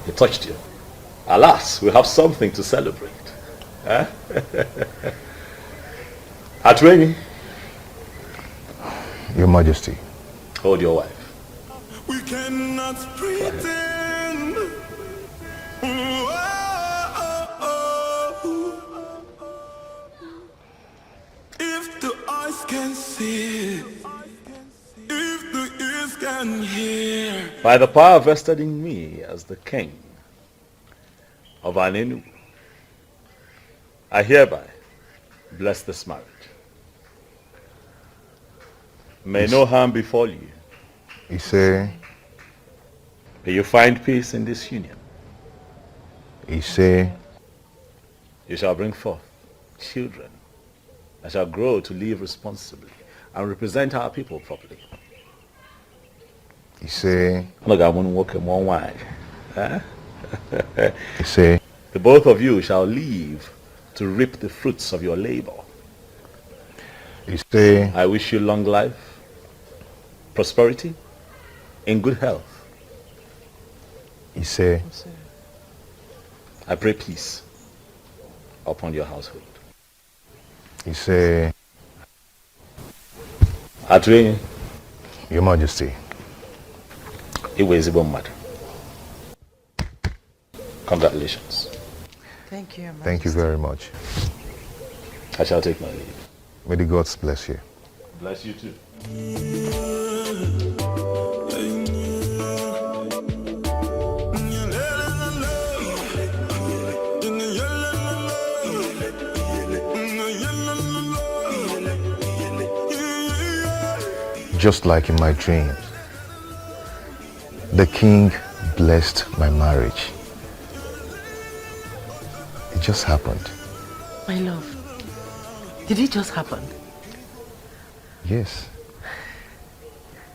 He touched you. Alas, we have something to celebrate. Atweny. Your Majesty. Hold your wife. We cannot pretend. If the eyes can see, if the ears can hear. By the power vested in me as the king of Anenu, I hereby bless this marriage. May no harm befall you. You say? May you find peace in this union. You say? You shall bring forth children that shall grow to live responsibly and represent our people properly. You say? Look, I won't walk in one way. You say? The both of you shall live to reap the fruits of your labor. You say? I wish you long life, prosperity, in good health. You say? I pray peace upon your household. You say? Atweny. Your Majesty. It was a matter. Congratulations. Thank you, Your Majesty. Thank you very much. I shall take my leave. May the gods bless you. Bless you too. just like in my dreams. The king blessed my marriage. It just happened. My love, did it just happen? Yes.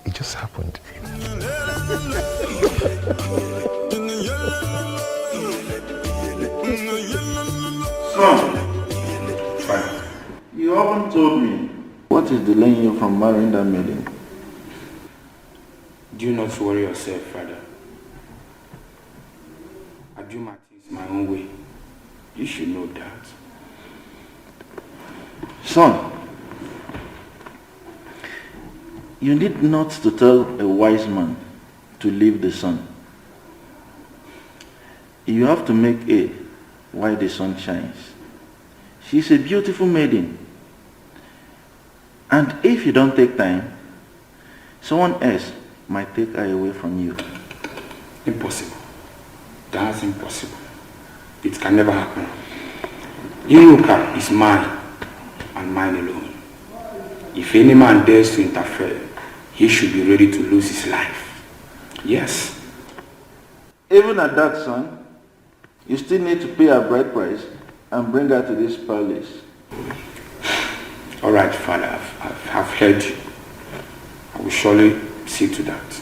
It just happened. You haven't told me what is delaying you from marrying that maiden. Do not worry yourself, father. I do my things my own way. You should know that. Son, you need not to tell a wise man to leave the sun. You have to make hay while the sun shines. She's a beautiful maiden. And if you don't take time, someone else might take her away from you. Impossible. That's impossible. It can never happen. Iruka is mine and mine alone. If any man dares to interfere, he should be ready to lose his life. Yes. Even at that, son, you still need to pay her bride price and bring her to this palace. All right, father, I've heard you. I will surely see to that.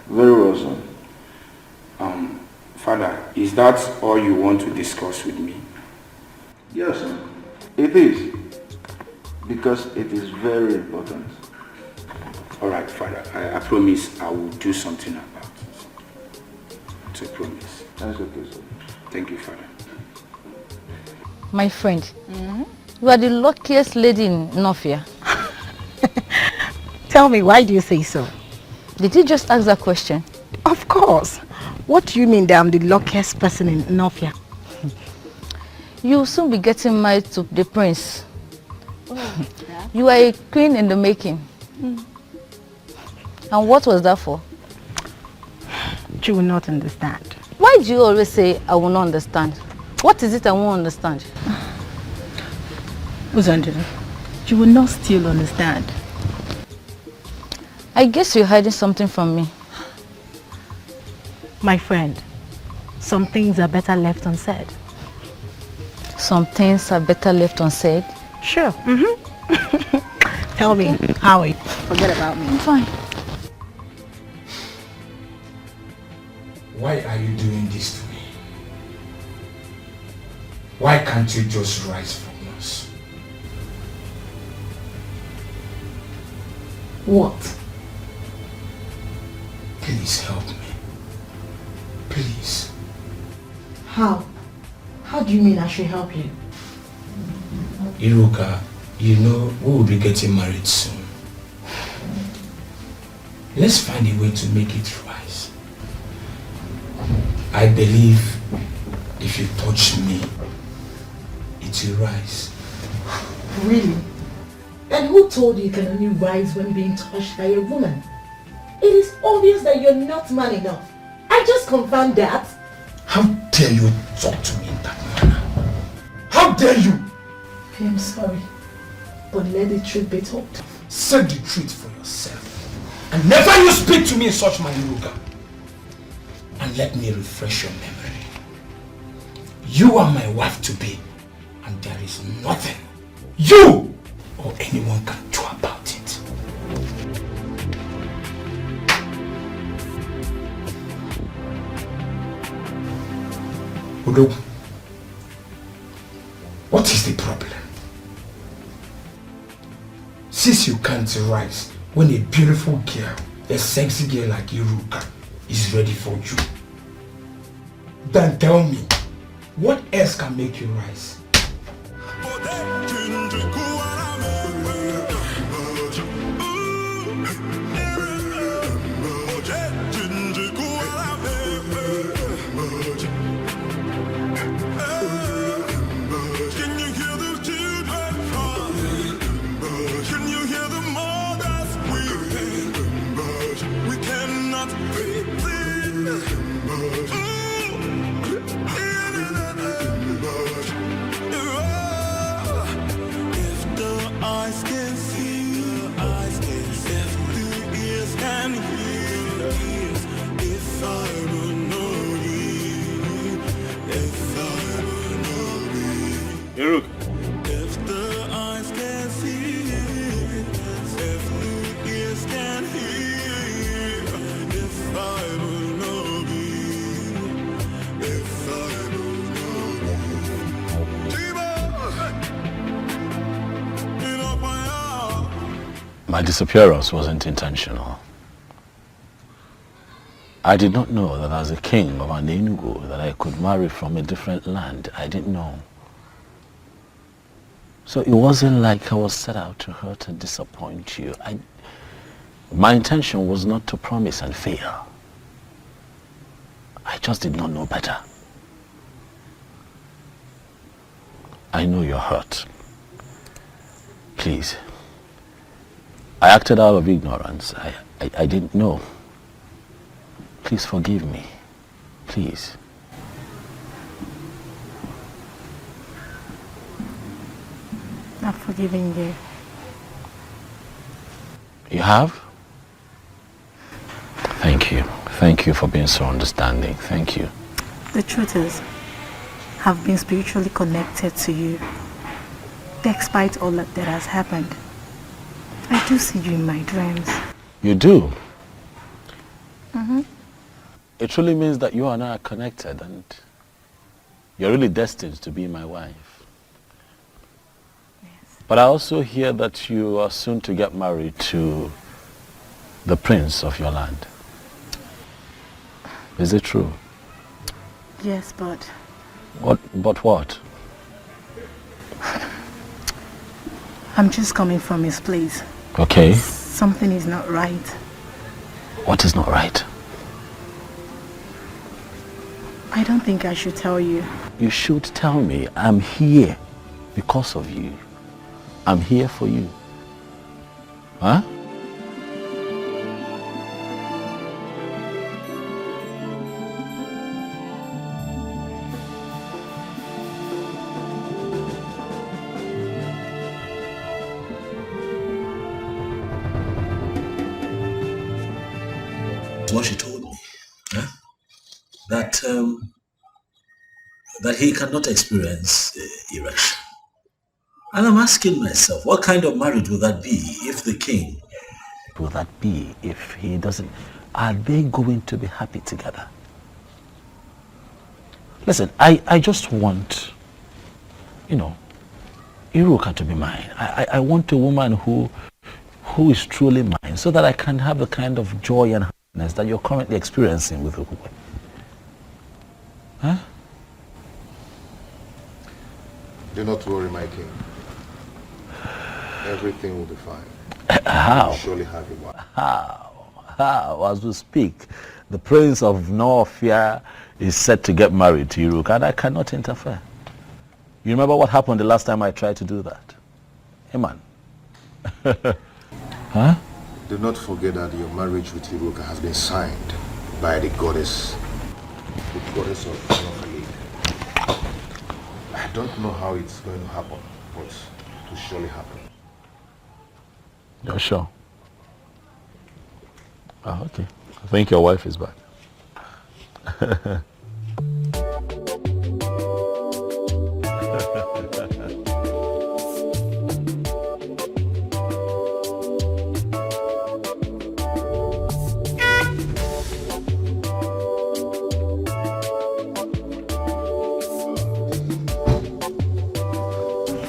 Very well, son. Father, is that all you want to discuss with me? Yes, son. It is. Because it is very important. All right, father. I promise I will do something about it. It's a promise. That's okay, sir. Thank you, father. My friend, you are the luckiest lady in Nofia. Tell me, why do you say so? Did you just ask that question? Of course. What do you mean that I'm the luckiest person in Nofia? You will soon be getting married to the prince. Oh, yeah. You are a queen in the making. And what was that for? You will not understand. Why do you always say, I will not understand? What is it I won't understand? Uzandra, you will not still understand. I guess you're hiding something from me. My friend, some things are better left unsaid. Some things are better left unsaid? Sure. Tell me, how are you? Forget about me. I'm fine. Why are you doing this to me? Why can't you just rise from us? What? Please help me. Please. How? How do you mean I should help you? Iruka, you know we will be getting married soon. Let's find a way to make it rise. I believe if you touch me, it will rise. Really? And who told you can only rise when being touched by a woman? It is obvious that you're not man enough. I just confirmed that. How dare you talk to me in that manner? How dare you? I am sorry, but let the truth be told. Say the truth for yourself. And never you speak to me in such manner, Iruka. And let me refresh your memory. You are my wife to be, and there is nothing you or anyone can do about it. Udo, what is the problem? Since you can't rise when a beautiful girl, a sexy girl like Iruka is ready for you, then tell me, what else can make you rise? My disappearance wasn't intentional. I did not know that as a king of Ini Edo that I could marry from a different land. I didn't know. So it wasn't like I was set out to hurt and disappoint you. My intention was not to promise and fail. I just did not know better. I know you're hurt. Please. I acted out of ignorance. I didn't know. Please forgive me. Please. I've forgiven you. You have? Thank you. Thank you for being so understanding. Thank you. The truth is, I've been spiritually connected to you. Despite all that has happened, I do see you in my dreams. You do? Mm-hmm. It truly means that you and I are connected and you're really destined to be my wife. Yes. But I also hear that you are soon to get married to the prince of your land. Is it true? Yes, but... But what? I'm just coming from his place. Okay. Something is not right. What is not right? I don't think I should tell you. You should tell me. I'm here because of you. I'm here for you. Huh? What she told me, huh? That he cannot experience erection. And I'm asking myself, what kind of marriage will that be if the king... Will that be if he doesn't... Are they going to be happy together? Listen, I just want, Iruka to be mine. I want a woman who is truly mine so that I can have the kind of joy and happiness that you're currently experiencing with Ukwe. Huh? Do not worry, my king. Everything will be fine. How? You will surely have your wife. How? As we speak, the prince of Norfia is set to get married to Iruka and I cannot interfere. You remember what happened the last time I tried to do that? Hey man. Huh? Do not forget that your marriage with Iruka has been signed by the goddess of Nollywood. I don't know how it's going to happen, but it will surely happen. You're sure? Oh, okay. I think your wife is back.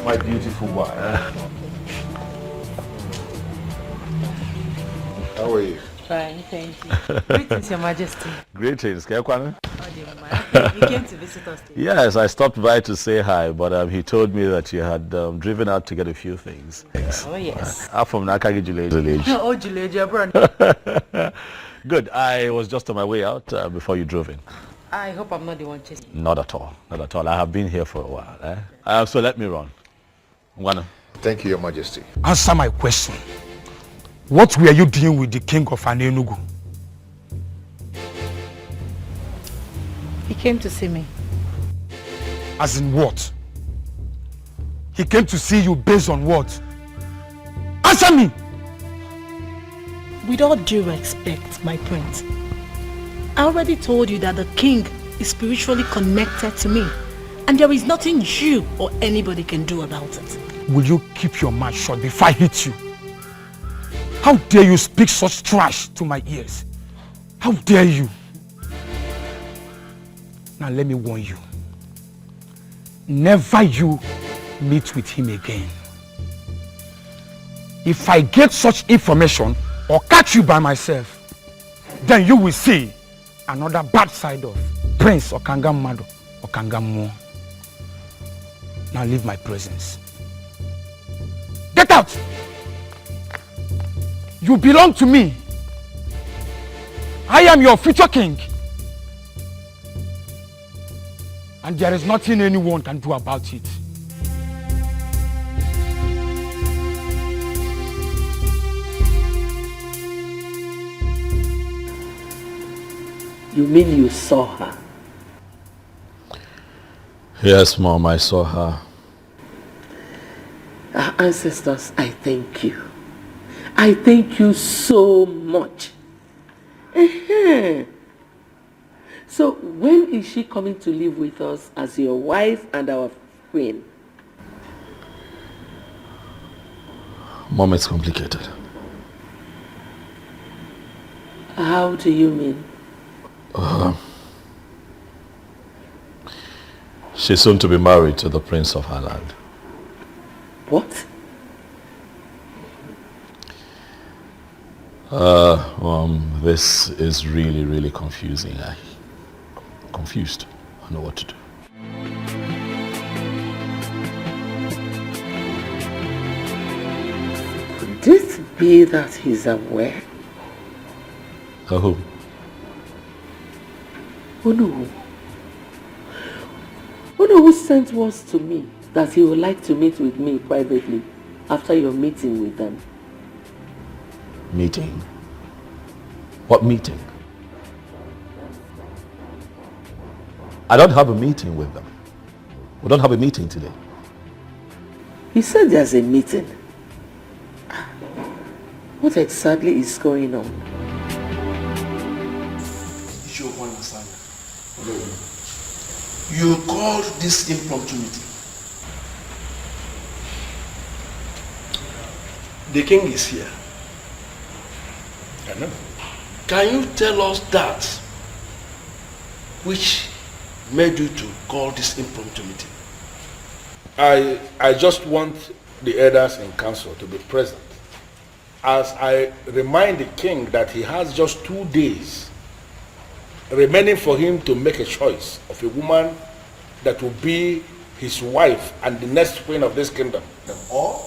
My beautiful wife. How are you? Fine, thank you. Greetings, Your Majesty. Greetings. You came to visit us today. Yes, I stopped by to say hi, but he told me that you had driven out to get a few things. Oh, yes. I'm from Nakagi village. Oh, Juleja, Good. I was just on my way out before you drove in. I hope I'm not the one chasing you. Not at all. Not at all. I have been here for a while. So let me run. Thank you, Your Majesty. Answer my question. What were you doing with the king of Enugu? He came to see me. As in what? He came to see you based on what? Answer me! With all due respect, my prince, I already told you that the king is spiritually connected to me, and there is nothing you or anybody can do about it. Will you keep your mouth shut before I hit you? How dare you speak such trash to my ears? How dare you? Now let me warn you. Never you meet with him again. If I get such information or catch you by myself, then you will see another bad side of Prince Okangamado Okangamu. Now leave my presence. Get out! You belong to me. I am your future king. And there is nothing anyone can do about it. You mean you saw her? Yes, Mom, I saw her. Our ancestors, I thank you. I thank you so much. So when is she coming to live with us as your wife and our queen? Mom, it's complicated. How do you mean? She's soon to be married to the Prince of her land. What? This is really, really confusing. I'm confused. I don't know what to do. Could it be that he's aware? Oh. Oh no. Oh no, who sent words to me that he would like to meet with me privately after your meeting with them? Meeting? What meeting? I don't have a meeting with them. We don't have a meeting today. He said there's a meeting. What exactly is going on? You called this impromptu meeting. The king is here. I know. Can you tell us that which made you to call this impromptu meeting? I just want the elders in council to be present as I remind the king that he has just 2 days remaining for him to make a choice of a woman that will be his wife and the next queen of this kingdom. Or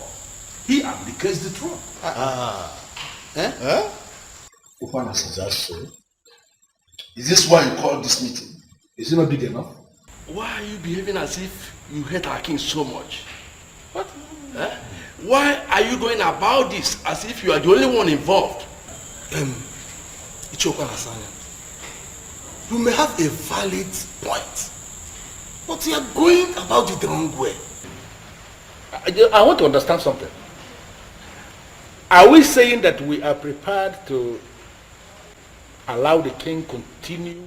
he abdicates the throne. Is that so? Is this why you called this meeting? Is it not big enough? Why are you behaving as if you hate our king so much? What? Why are you going about this as if you are the only one involved? You may have a valid point, but you are going about it the wrong way. I want to understand something. Are we saying that we are prepared to allow the king continue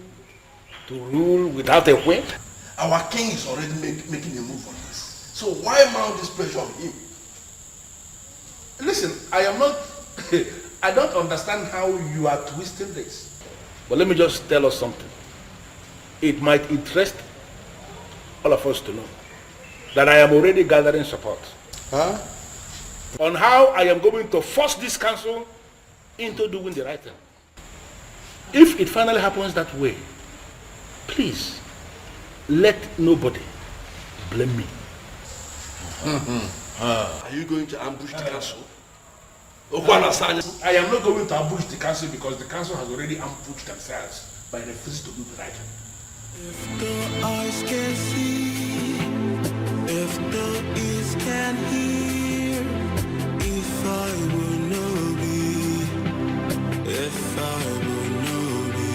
to rule without a whip? Our king is already making a move on this. So why mount this pressure on him? Listen, I am not... I don't understand how you are twisting this. But let me just tell us something. It might interest all of us to know that I am already gathering support on how I am going to force this council into doing the right thing. If it finally happens that way, please let nobody blame me. Are you going to ambush the council? I am not going to ambush the council because the council has already ambushed themselves by refusing to do the right thing. If the eyes can see, if the ears can hear, if I will know be, if I will know be,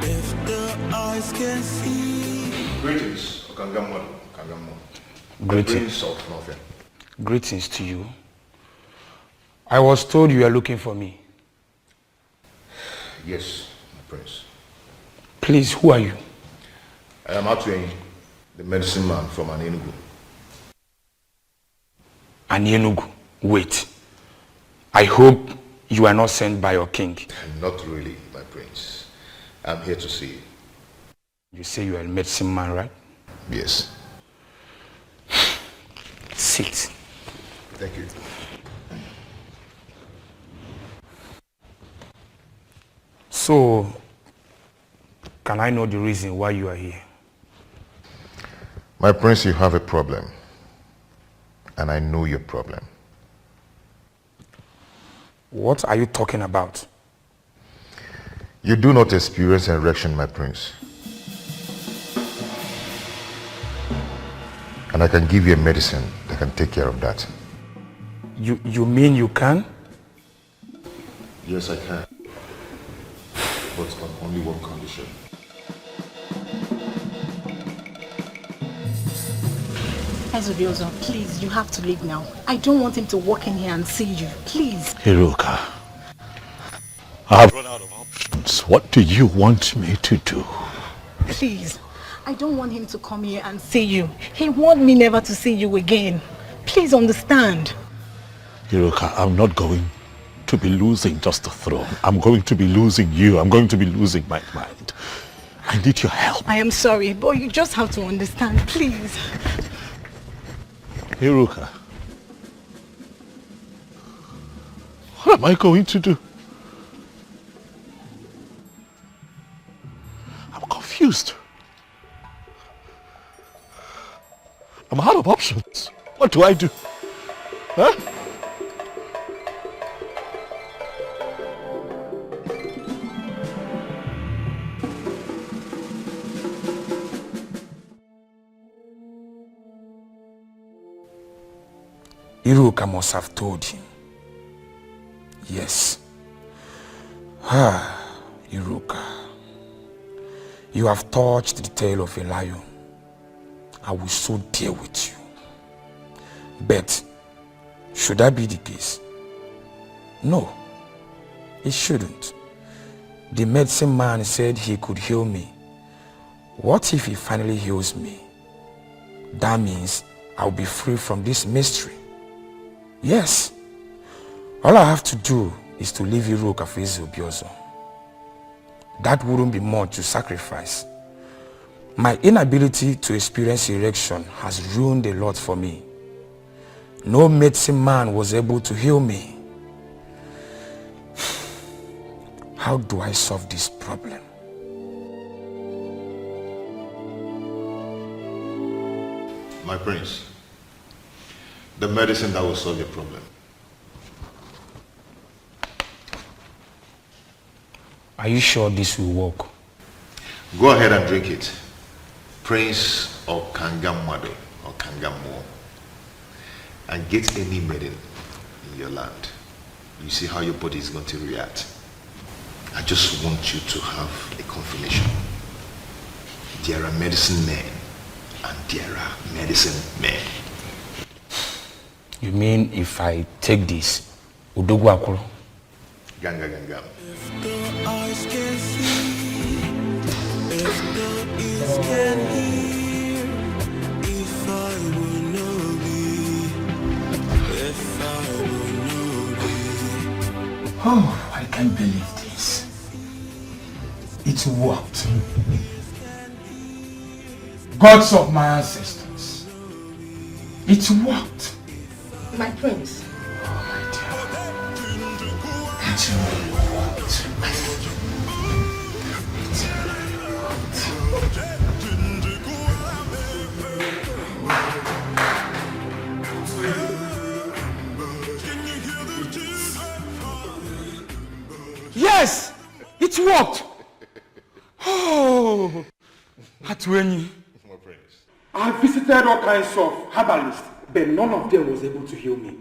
if the eyes can see. Greetings, Okangamado. Greetings. Greetings to you. I was told you are looking for me. Yes, my prince. Please, who are you? I am Atuenyi, the medicine man from Enugu. Enugu? Wait. I hope you are not sent by your king. Not really, my prince. I'm here to see you. You say you are a medicine man, right? Yes. Sit. Thank you. So, can I know the reason why you are here? My prince, you have a problem. And I know your problem. What are you talking about? You do not experience erection, my prince. And I can give you a medicine that can take care of that. You mean you can? Yes, I can. But on only one condition. Ezobiozo, please, you have to leave now. I don't want him to walk in here and see you. Please. Hiroka, I have run out of options. What do you want me to do? Please. I don't want him to come here and see you. He wants me never to see you again. Please understand. Hiroka, I'm not going to be losing just the throne. I'm going to be losing you. I'm going to be losing my mind. I need your help. I am sorry, but you just have to understand, please. Hiroka, what am I going to do? I'm confused. I'm out of options. What do I do? Huh? Hiroka must have told him. Yes. Hiroka. You have touched the tail of a lion. I will so deal with you. But should that be the case? No, it shouldn't. The medicine man said he could heal me. What if he finally heals me? That means I'll be free from this mystery. Yes. All I have to do is to leave Hiroka for Ezobiozo. That wouldn't be much to sacrifice. My inability to experience erection has ruined a lot for me. No medicine man was able to heal me. How do I solve this problem? My prince, the medicine that will solve your problem. Are you sure this will work? Go ahead and drink it. Prince or Kangamado or Kangamo. And get any maiden in your land. You see how your body is going to react. I just want you to have a confirmation. There are medicine men and there are medicine men. You mean if I take this, Udogu Akuro? Ganga Ganga. If the eyes can see, if the ears can hear, if I will know thee, if I will know thee. Oh, I can't believe this. It worked. Gods of my ancestors. It worked. My prince. Oh my dear. It really worked. Yes! It worked! Oh! Atweni. I visited all kinds of herbalists, but none of them was able to heal me.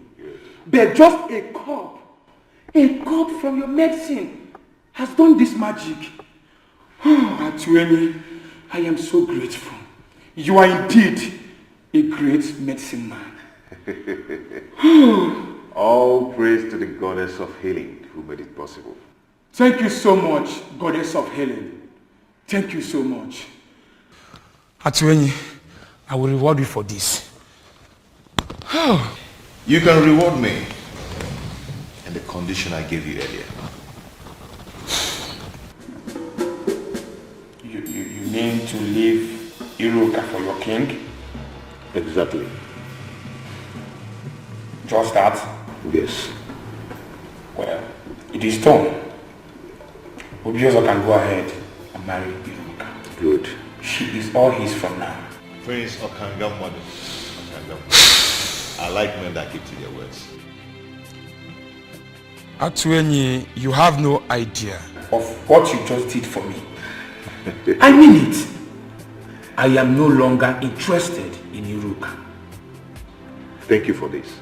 But just a cup from your medicine has done this magic. Oh, Atweni, I am so grateful. You are indeed a great medicine man. All praise to the goddess of healing who made it possible. Thank you so much, goddess of healing. Thank you so much. Atweni, I will reward you for this. You can reward me in the condition I gave you earlier. You mean to leave Hiroka for your king? Exactly. Just that? Yes. Well, it is done. Obiozo can go ahead and marry Iruka. Good. She is all his from now. Prince Okangam mother. I like men that keep to their words. Atuenyi, you have no idea of what you just did for me. I mean it. I am no longer interested in Iruka. Thank you for this.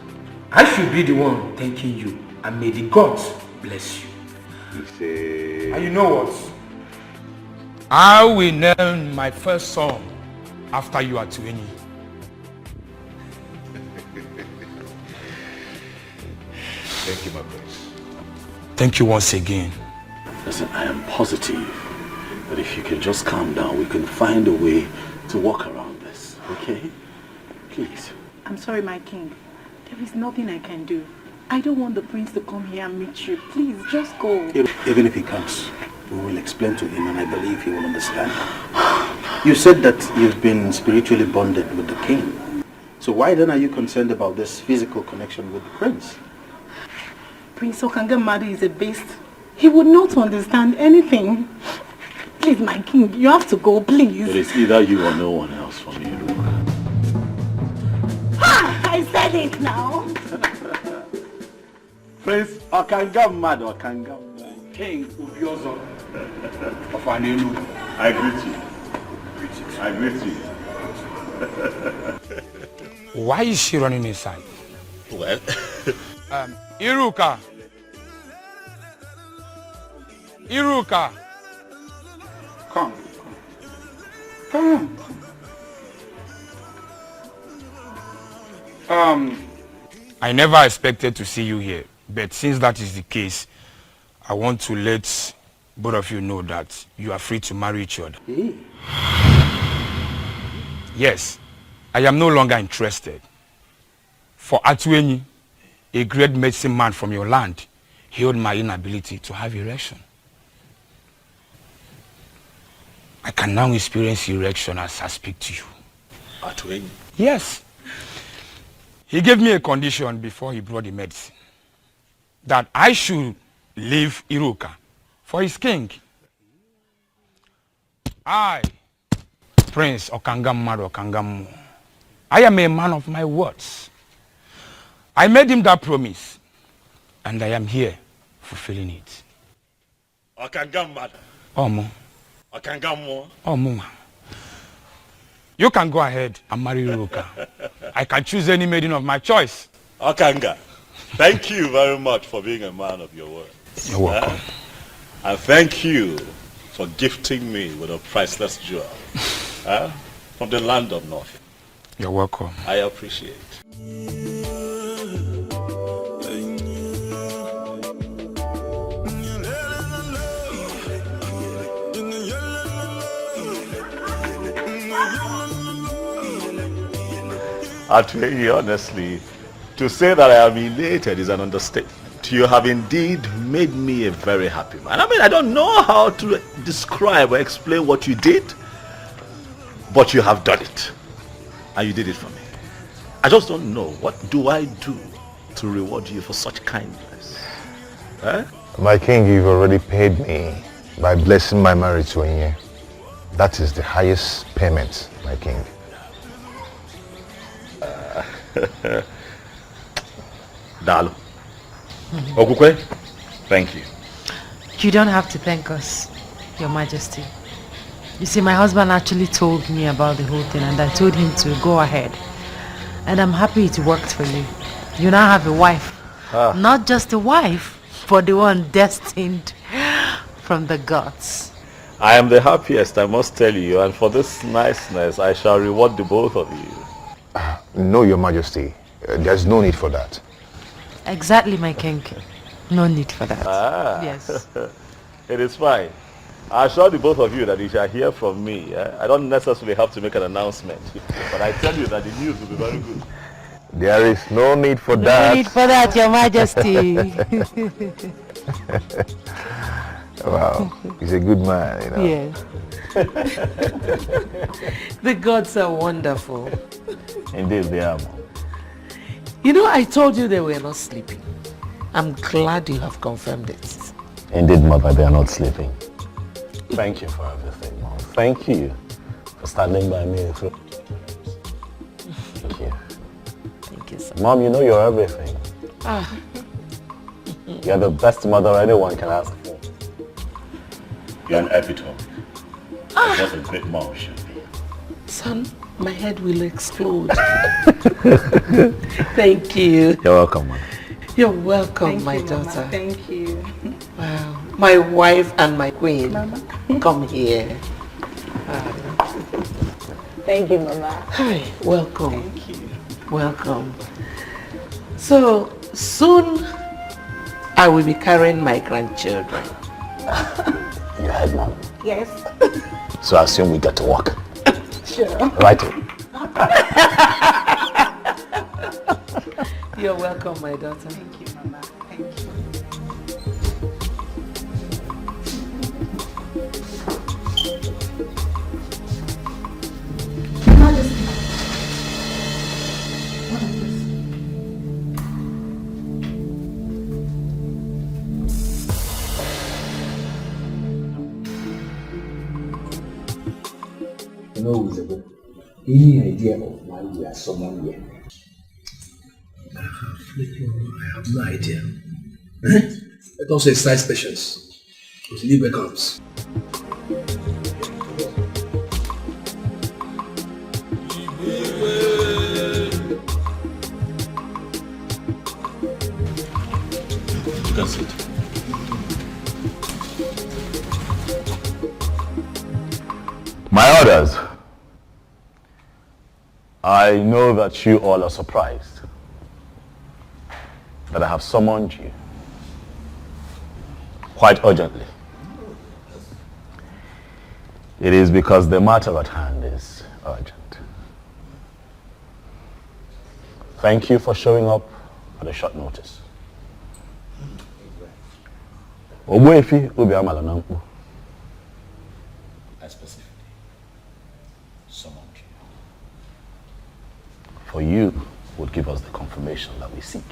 I should be the one thanking you, and may the gods bless you. And you know what? I will name my first son after you, Atuenyi. Thank you, my prince. Thank you once again. Listen, I am positive that if you can just calm down, we can find a way to work around this, okay? Please. I'm sorry, my king. There is nothing I can do. I don't want the prince to come here and meet you. Please, just go. Even if he comes, we will explain to him and I believe he will understand. You said that you've been spiritually bonded with the king. So why then are you concerned about this physical connection with the prince? Prince Okangamadu is a beast. He would not understand anything. Please, my king, you have to go, please. It is either you or no one else for me, Iruka. I said it now. Prince Okangamadu, Okangamadu. King Ubiozo of Anelu. I greet you. I greet you. Why is she running inside? Well, Iruka. Iruka. Come. Come. I never expected to see you here, but since that is the case, I want to let both of you know that you are free to marry each other. Hey. Yes, I am no longer interested. For Atuenyi, a great medicine man from your land, healed my inability to have erection. I can now experience erection as I speak to you. Atuenyi? Yes. He gave me a condition before he brought the medicine, that I should leave Iruka for his king. I, Prince Okangamadu Okangamu, I am a man of my words. I made him that promise, and I am here fulfilling it. Okangamadu. Omo. Okangamu. Omo. You can go ahead and marry Iruka. I can choose any maiden of my choice. Okanga, thank you very much for being a man of your word. You're welcome. And thank you for gifting me with a priceless jewel from the land of North. You're welcome. I appreciate. Actually, honestly, to say that I am elated is an understatement. You have indeed made me a very happy man. I mean, I don't know how to describe or explain what you did, but you have done it. And you did it for me. I just don't know, what do I do to reward you for such kindness? My king, you've already paid me by blessing my marriage to Ini. That is the highest payment, my king. Dalu. Okukwe, thank you. You don't have to thank us, Your Majesty. You see, my husband actually told me about the whole thing and I told him to go ahead. And I'm happy it worked for you. You now have a wife. Not just a wife, but the one destined from the gods. I am the happiest, I must tell you, and for this niceness, I shall reward the both of you. No, Your Majesty. There's no need for that. Exactly, my king. No need for that. Yes. It is fine. I assure the both of you that you shall hear from me. I don't necessarily have to make an announcement, but I tell you that the news will be very good. There is no need for that. No need for that, Your Majesty. Wow, he's a good man, you know. Yes. The gods are wonderful. Indeed, they are. You know, I told you they were not sleeping. I'm glad you have confirmed it. Indeed, mother, they are not sleeping. Thank you for everything, Mom. Thank you for standing by me through. Thank you. Thank you, sir. Mom, you know you're everything. Ah. You're the best mother anyone can ask for. You're an epitome. That's what a great mom should be. Son, my head will explode. Thank you. You're welcome, Mom. You're welcome, my daughter. Mama. Thank you. Wow. My wife and my queen. Mama. Come here. Thank you, Mama. Hi, welcome. Thank you. Welcome. So, soon I will be carrying my grandchildren. You heard, Mom. Yes. So I assume we get to work. Sure. Right? You're welcome, my daughter. Thank you, Mama. Thank you. No, Isabel. Any idea of why we are summoned here? I have no idea. Let us exercise patience. Until Libre comes. You can sit. My orders. I know that you all are surprised that I have summoned you quite urgently. It is because the matter at hand is urgent. Thank you for showing up at a short notice. Ogbuefi Obiamala Nankpo. I specifically summoned you. For you would give us the confirmation that we seek.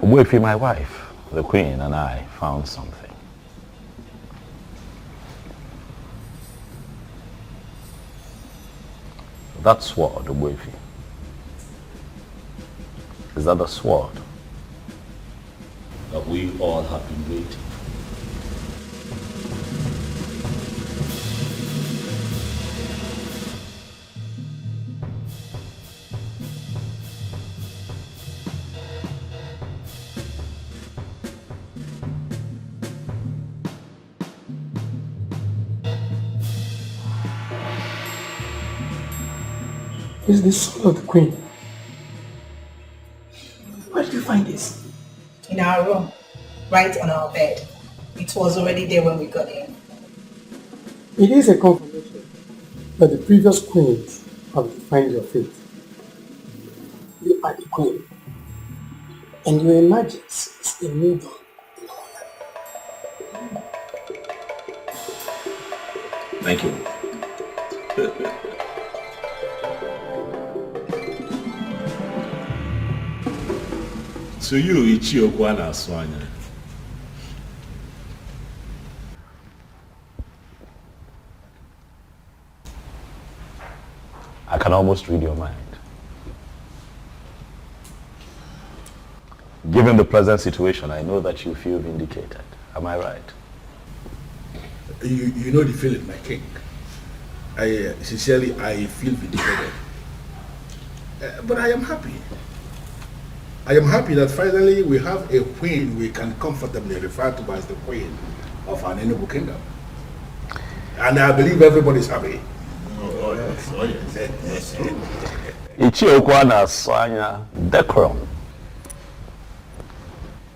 Ogbuefi, my wife, the Queen, and I found something. That sword, Ogbuefi, is that the sword that we all have been waiting for? It's the soul of the Queen. Where did you find this? In our room, right on our bed. It was already there when we got in. It is a confirmation that the previous queens have defined your fate. You are the queen, and your emergence is a new dawn. Thank you. To you, Ichiokwa na Swanya. I can almost read your mind. Given the present situation, I know that you feel vindicated. Am I right? You know the feeling, my king. I sincerely feel vindicated. But I am happy. I am happy that finally we have a queen we can comfortably refer to as the queen of an Enugu kingdom. And I believe everybody is happy. Oh, yes. Oh, yes. Ichiokwa na Swanya, decorum.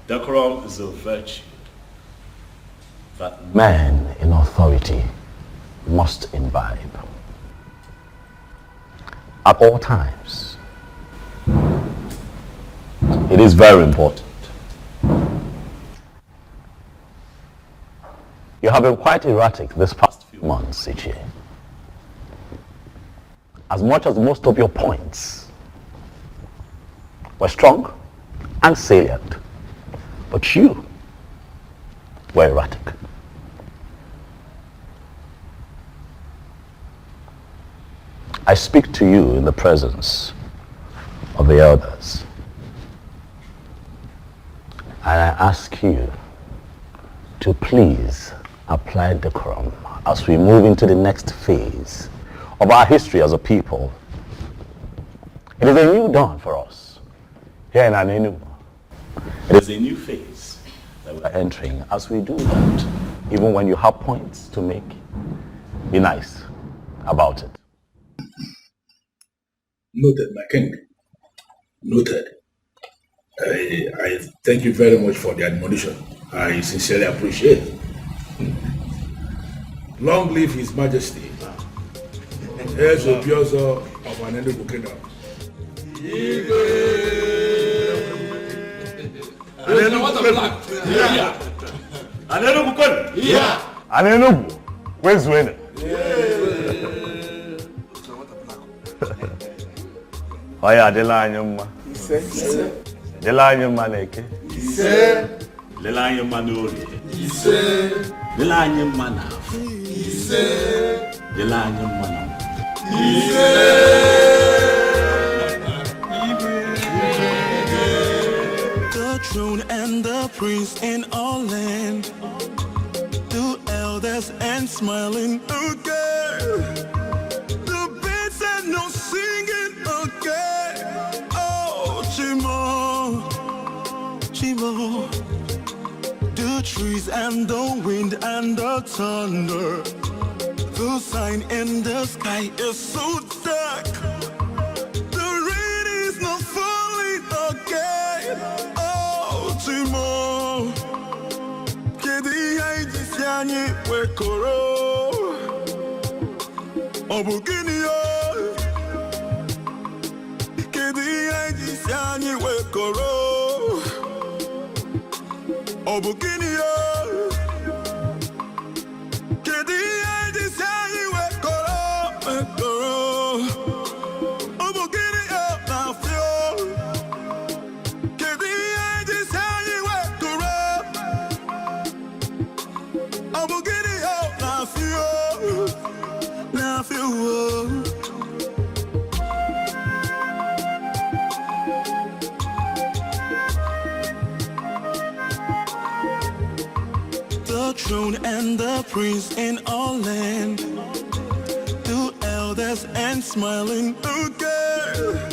Decorum is a virtue that Man in authority must imbibe at all times. It is very important. You have been quite erratic this past few months, Ichie. as much as most of your points were strong and salient, but you were erratic. I speak to you in the presence of the elders, and I ask you to please apply decorum as we move into the next phase of our history as a people. It is a new dawn for us here in Anenu. It is a new phase that we are entering. As we do that, even when you have points to make, be nice about it. Noted, my king. Noted. I thank you very much for the admonition. I sincerely appreciate it. Long live His Majesty. Here's the Biozo of an Enugu Kingdom. Where's winning? Oh yeah, the line the line maneke. The line manori. The line mana. The line mana. The throne and the prince in all land, the elders and smiling again. The birds and no singing again. Oh, Chimo, Chimo. The trees and the wind and the thunder. The sign in the sky is so dark. The rain is not falling again. Oh, Chimo. Kedi haiji siani wekoro. Obuginio. Kedi haiji siani wekoro. Obuginio. Kedi haiji siani wekoro. Obuginio na fio. Kedi haiji siani wekoro. Obuginio na fio. Na fio. The throne and the prince in all land, the elders and smiling again.